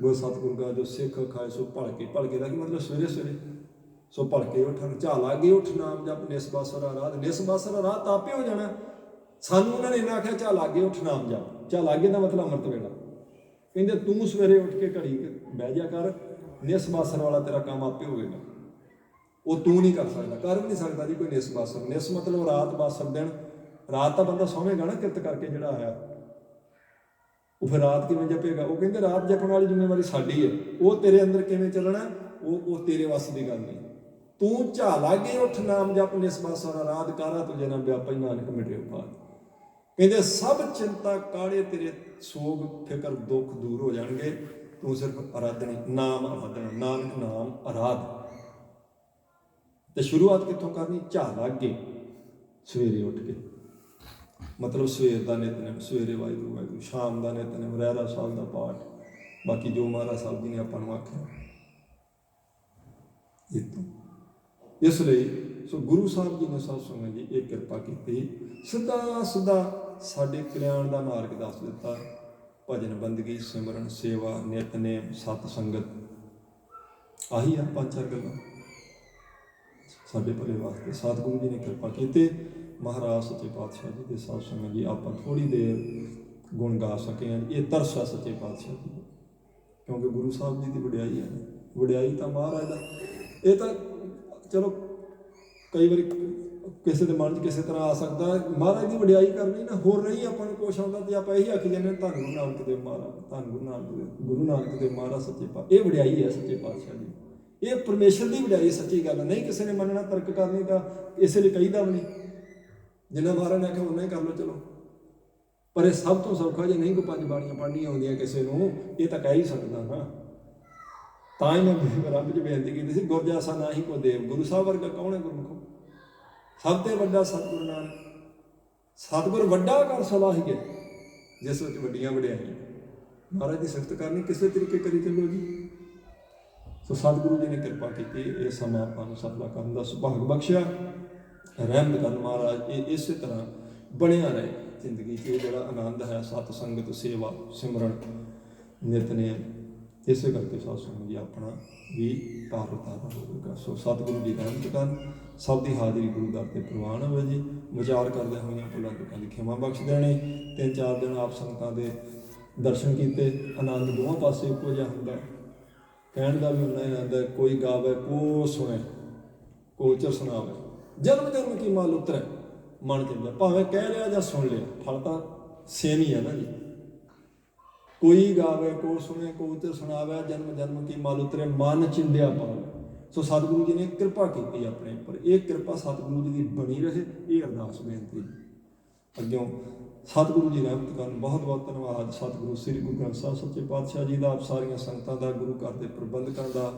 ਗੁਰ ਸਤਿਗੁਰ ਗਾ ਜੋ ਸਿੱਖ ਖਾਏ ਸੋ ਭਲਕੇ। ਭਲਕੇ ਦਾ ਕੀ ਮਤਲਬ? ਸਵੇਰੇ ਸਵੇਰੇ ਸੋ ਭਲਕੇ ਉਠਣ, ਝਾ ਲਾਗੇ ਉਠ ਨਾਮ ਜਪ, ਨਿਸ ਬਾਸਰ ਆਰਾਧ। ਨਿਸ ਬਾਸਰ ਆਰਾਧ ਤਾਂ ਆਪੇ ਹੋ ਜਾਣਾ। ਸਾਨੂੰ ਉਹਨਾਂ ਨੇ ਇੰਨਾ ਆਖਿਆ ਝਾ ਲਾਗੇ ਉਠ ਨਾਮ ਜਪ। ਝਾ ਲਾਗੇ ਦਾ ਮਤਲਬ ਅੰਮ੍ਰਿਤ ਵੇਲਾ। ਕਹਿੰਦੇ ਤੂੰ ਸਵੇਰੇ ਉੱਠ ਕੇ ਘੜੀ ਬਹਿ ਜਾ ਕਰ, ਨਿਸ ਬਾਸਰ ਵਾਲਾ ਤੇਰਾ ਕੰਮ ਆਪੇ ਹੋਵੇਗਾ। ਉਹ ਤੂੰ ਨਹੀਂ ਕਰ ਸਕਦਾ, ਕਰ ਵੀ ਨਹੀਂ ਸਕਦਾ ਜੀ ਕੋਈ ਨਿਸ ਬਾਸਰ। ਨਿਸ ਮਤਲਬ ਰਾਤ, ਬਾਸਰ ਦਿਨ। ਰਾਤ ਤਾਂ ਬੰਦਾ ਸੌਵੇਗਾ ਨਾ ਕਿਰਤ ਕਰਕੇ ਜਿਹੜਾ ਆਇਆ, ਉਹ ਫਿਰ ਰਾਤ ਕਿਵੇਂ ਜਪੇਗਾ? ਉਹ ਕਹਿੰਦੇ ਰਾਤ ਜਪਣ ਵਾਲੀ ਜ਼ਿੰਮੇਵਾਰੀ ਸਾਡੀ ਹੈ। ਉਹ ਤੇਰੇ ਅੰਦਰ ਕਿਵੇਂ ਚੱਲਣਾ, ਉਹ ਤੇਰੇ ਵੱਸ ਦੀ ਗੱਲ ਨਹੀਂ। ਤੂੰ ਝਾ ਲਾਗੇ ਉੱਠ ਨਾਮ ਜਪ, ਨਿਸ ਬਾਸਰ ਆਰਾਧ। ਕਾਰਾ ਤੁਝੇ ਨਾ ਵਿਆਪੈ, ਨਾਨਕ ਮਿਟਿਓ ਪਾਦ। ਕਹਿੰਦੇ ਸਭ ਚਿੰਤਾ ਕਾੜੇ ਤੇਰੇ, ਸੋਗ ਫਿਕਰ ਦੁੱਖ ਦੂਰ ਹੋ ਜਾਣਗੇ। ਤੂੰ ਸਿਰਫ ਆਰਾਧਨੀ, ਨਾਮ ਆਰਾਧਨਾ, ਨਾਨਕ ਨਾਮ ਆਰਾਧ। ਤੇ ਸ਼ੁਰੂਆਤ ਕਿੱਥੋਂ ਕਰਨੀ? ਝਾ ਲਾਗੇ ਸਵੇਰੇ ਉੱਠ ਕੇ, ਮਤਲਬ ਸਵੇਰ ਦਾ ਨਿਤਨੇਮ, ਸਵੇਰੇ ਵਾਹਿਗੁਰੂ ਵਾਹਿਗੁਰੂ, ਸ਼ਾਮ ਦਾ ਨਿਤਨੇਮ, ਰਹਿਰਾਸ ਸਾਹਿਬ ਦਾ ਪਾਠ, ਬਾਕੀ ਜੋ ਮਹਾਰਾਜ ਸਾਹਿਬ ਜੀ ਨੇ ਆਪਾਂ ਨੂੰ ਆਖਿਆ। ਇਸ ਲਈ ਸੋ ਗੁਰੂ ਸਾਹਿਬ ਜੀ ਨੇ ਸਾਧ ਸੰਗਤ ਜੀ ਇਹ ਕਿਰਪਾ ਕੀਤੀ, ਸਿੱਧਾ ਸਿੱਧਾ ਸਾਡੇ ਕਲਿਆਣ ਦਾ ਮਾਰਗ ਦੱਸ ਦਿੱਤਾ। ਭਜਨ, ਬੰਦਗੀ, ਸਿਮਰਨ, ਸੇਵਾ, ਨਿਤਨੇਮ, ਸਤ ਸੰਗਤ, ਆਹੀ ਆ ਪੰਜ ਚਾਰ ਗੱਲਾਂ ਸਾਡੇ ਭਲੇ ਵਾਸਤੇ ਸਤਿਗੁਰੂ ਜੀ ਨੇ ਕਿਰਪਾ ਕੀਤੀ। ਮਹਾਰਾਜ ਸੱਚੇ ਪਾਤਸ਼ਾਹ ਜੀ ਦੇ ਸਾਧ ਸੰਗਤ ਜੀ ਆਪਾਂ ਥੋੜ੍ਹੀ ਦੇਰ ਗੁਣ ਗਾ ਸਕੇ ਹਾਂ। ਇਹ ਤਰਸ ਹੈ ਸੱਚੇ ਪਾਤਸ਼ਾਹ ਜੀ, ਕਿਉਂਕਿ ਗੁਰੂ ਸਾਹਿਬ ਜੀ ਦੀ ਵਡਿਆਈ ਹੈ। ਵਡਿਆਈ ਤਾਂ ਮਹਾਰਾਜ ਦਾ, ਇਹ ਤਾਂ ਚਲੋ ਕਈ ਵਾਰੀ ਕਿਸੇ ਦੇ ਮਨ 'ਚ ਕਿਸੇ ਤਰ੍ਹਾਂ ਆ ਸਕਦਾ, ਮਹਾਰਾਜ ਦੀ ਵਡਿਆਈ ਕਰਨੀ ਨਾ, ਹੋਰ ਨਹੀਂ ਆਪਾਂ ਨੂੰ ਕੁਛ ਆਉਂਦਾ ਤੇ ਆਪਾਂ ਇਹੀ ਆਖੀ ਜਾਂਦੇ ਧੰਨ ਗੁਰੂ ਨਾਨਕ ਦੇਵ ਮਹਾਰਾਜ, ਧੰਨ ਗੁਰੂ ਨਾਨਕ ਦੇਵ ਮਹਾਰਾਜ ਸੱਚੇ ਪਾਤਸ਼ਾਹ। ਇਹ ਵਡਿਆਈ ਹੈ ਸੱਚੇ ਪਾਤਸ਼ਾਹ ਜੀ, ਇਹ ਪਰਮੇਸ਼ਰ ਦੀ ਵਡਿਆਈ, ਸੱਚੀ ਗੱਲ ਨਹੀਂ ਕਿਸੇ ਨੇ ਮੰਨਣਾ, ਤਰਕ ਕਰਨੀ ਤਾਂ ਇਸੇ ਲਈ ਕਹੀਦਾ ਵੀ ਨਹੀਂ। ਜਿੰਨਾ ਮਹਾਰਾਜ ਨੇ ਆਖਿਆ ਉਨਾ ਹੀ ਕਰ ਲਓ ਚਲੋ। ਪਰ ਇਹ ਸਭ ਤੋਂ ਸੌਖਾ, ਜੇ ਨਹੀਂ ਕੋਈ ਪੰਜ ਬਾਣੀਆਂ ਪੜ੍ਹਨੀਆਂ ਆਉਂਦੀਆਂ ਕਿਸੇ ਨੂੰ, ਇਹ ਤਾਂ ਕਹਿ ਹੀ ਸਕਦਾ ਨਾ। ਤਾਂ ਹੀ ਮੈਂ ਰੱਬ 'ਚ ਬੇਨਤੀ ਕੀਤੀ ਸੀ, ਗੁਰ ਜੈਸਾ ਨਾਹੀ ਕੋ ਦੇਵ। ਗੁਰੂ ਸਾਹਿਬ ਵਰਗਾ ਕੌਣ ਹੈ ਗੁਰਮੁਖੋ? ਸਭ ਤੋਂ ਵੱਡਾ ਸਤਿਗੁਰੂ ਨਾਨਕ। ਸਤਿਗੁਰ ਵੱਡਾ ਕਰ ਸਲਾਹੀਏ, ਜਿਸ ਵਿੱਚ ਵੱਡੀਆਂ ਵਡਿਆਈਆਂ। ਮਹਾਰਾਜ ਦੀ ਸਿਫਤ ਕਰਨੀ ਕਿਸੇ ਤਰੀਕੇ ਕਰੀ ਚੱਲੋ ਜੀ। ਸੋ ਸਤਿਗੁਰੂ ਜੀ ਨੇ ਕਿਰਪਾ ਕੀਤੀ, ਇਹ ਸਮਾਂ ਆਪਾਂ ਨੂੰ ਸਫਲਾ ਕਰਨ ਦਾ ਸੁਭਾਗ ਬਖਸ਼ਿਆ। ਰਹਿਮਤ ਕਰਨ ਮਹਾਰਾਜ, ਇਹ ਇਸੇ ਤਰ੍ਹਾਂ ਬਣਿਆ ਰਹੇ ਜ਼ਿੰਦਗੀ 'ਚ। ਇਹ ਜਿਹੜਾ ਆਨੰਦ ਹੈ ਸਤ ਸੰਗਤ, ਸੇਵਾ, ਸਿਮਰਨ, ਨਿਤਨੇਮ, ਇਸੇ ਕਰਕੇ ਸਾਧ ਸੰਗਤ ਜੀ ਆਪਣਾ ਵੀ ਤਾਰ ਉਤਾਰਾ ਹੋਵੇਗਾ। ਸੋ ਸਤਿਗੁਰੂ ਜੀ ਰਹਿਮਤ ਕਰਨ, ਸਭ ਦੀ ਹਾਜ਼ਰੀ ਗੁਰੂ ਦਰ ਤੇ ਪ੍ਰਵਾਨ ਹੋਵੇ ਜੀ। ਵਿਚਾਰ ਕਰਦੇ ਹੋਈਆਂ ਭੁੱਲਾਂ ਚੁੱਕਾਂ ਦੀ ਖਿਮਾ ਬਖਸ਼ ਦੇਣੀ। 3-4 ਦਿਨ ਆਪ ਸੰਗਤਾਂ ਦੇ ਦਰਸ਼ਨ ਕੀਤੇ, ਆਨੰਦ ਦੋਵਾਂ ਪਾਸੇ ਇੱਕੋ ਜਿਹਾ ਹੁੰਦਾ। ਕਹਿਣ ਦਾ ਵੀ ਉਨਾ ਹੀ ਆਨੰਦ ਹੈ, ਕੋਈ ਗਾਵੇ ਕੋ ਸੁਣੇ, ਕੋ ਚਰ ਸੁਣਾਵੇ, ਜਨਮ ਜਨਮ ਕੀ ਮਲ ਉਤਰੇ ਮਨ ਚੰਗਾ। ਭਾਵੇਂ ਕਹਿ ਲਿਆ ਜਾਂ ਸੁਣ ਲਿਆ, ਫਲ ਤਾਂ ਸੇਮ ਹੀ ਹੈ ਨਾ ਜੀ। ਕੋਈ ਗਾਵੇ ਕੋ ਸੁਣੇ, ਕੋ ਚਰ ਸੁਣਾਵੇ, ਜਨਮ ਜਨਮ ਕੀ ਮਲ ਉਤਰੇ ਮਨ ਚਿੰਦਿਆ ਪਾਵੇ। ਸੋ ਸਤਿਗੁਰੂ ਜੀ ਨੇ ਕਿਰਪਾ ਕੀਤੀ ਆਪਣੇ ਉੱਪਰ। ਇਹ ਕਿਰਪਾ ਸਤਿਗੁਰੂ ਜੀ ਦੀ ਬਣੀ ਰਹੇ, ਇਹ ਅਰਦਾਸ ਬੇਨਤੀ ਅੱਗਿਓਂ ਸਤਿਗੁਰੂ ਜੀ ਰਹਿਮਤ ਕਰਨ। ਬਹੁਤ ਬਹੁਤ ਧੰਨਵਾਦ ਸਤਿਗੁਰੂ ਸ੍ਰੀ ਗੁਰੂ ਗ੍ਰੰਥ ਸਾਹਿਬ ਸੱਚੇ ਪਾਤਸ਼ਾਹ ਜੀ ਦਾ, ਆਪ ਸਾਰੀਆਂ ਸੰਗਤਾਂ ਦਾ, ਗੁਰੂ ਘਰ ਦੇ ਪ੍ਰਬੰਧਕਾਂ ਦਾ,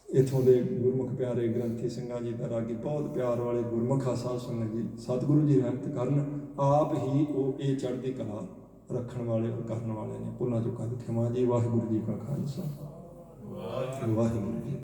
ਇੱਥੋਂ ਦੇ ਗੁਰਮੁਖ ਪਿਆਰੇ ਗ੍ਰੰਥੀ ਸਿੰਘਾਂ ਜੀ ਦਾ, ਰਾਗੀ ਬਹੁਤ ਪਿਆਰ ਵਾਲੇ ਗੁਰਮੁਖ ਸਾਧ ਸੰਗਤ ਜੀ। ਸਤਿਗੁਰੂ ਜੀ ਰਹਿਮਤ ਕਰਨ, ਆਪ ਹੀ ਉਹ ਇਹ ਚੜ੍ਹਦੀ ਕਲਾ ਰੱਖਣ ਵਾਲੇ ਔਰ ਕਰਨ ਵਾਲੇ ਨੇ। ਭੁੱਲਾਂ ਚੁੱਕਾਂ ਦੀ ਖਿਮਾ ਜੀ। ਵਾਹਿਗੁਰੂ ਜੀ ਕਾ ਖਾਲਸਾ, ਵਾਹਿਗੁਰੂ ਜੀ।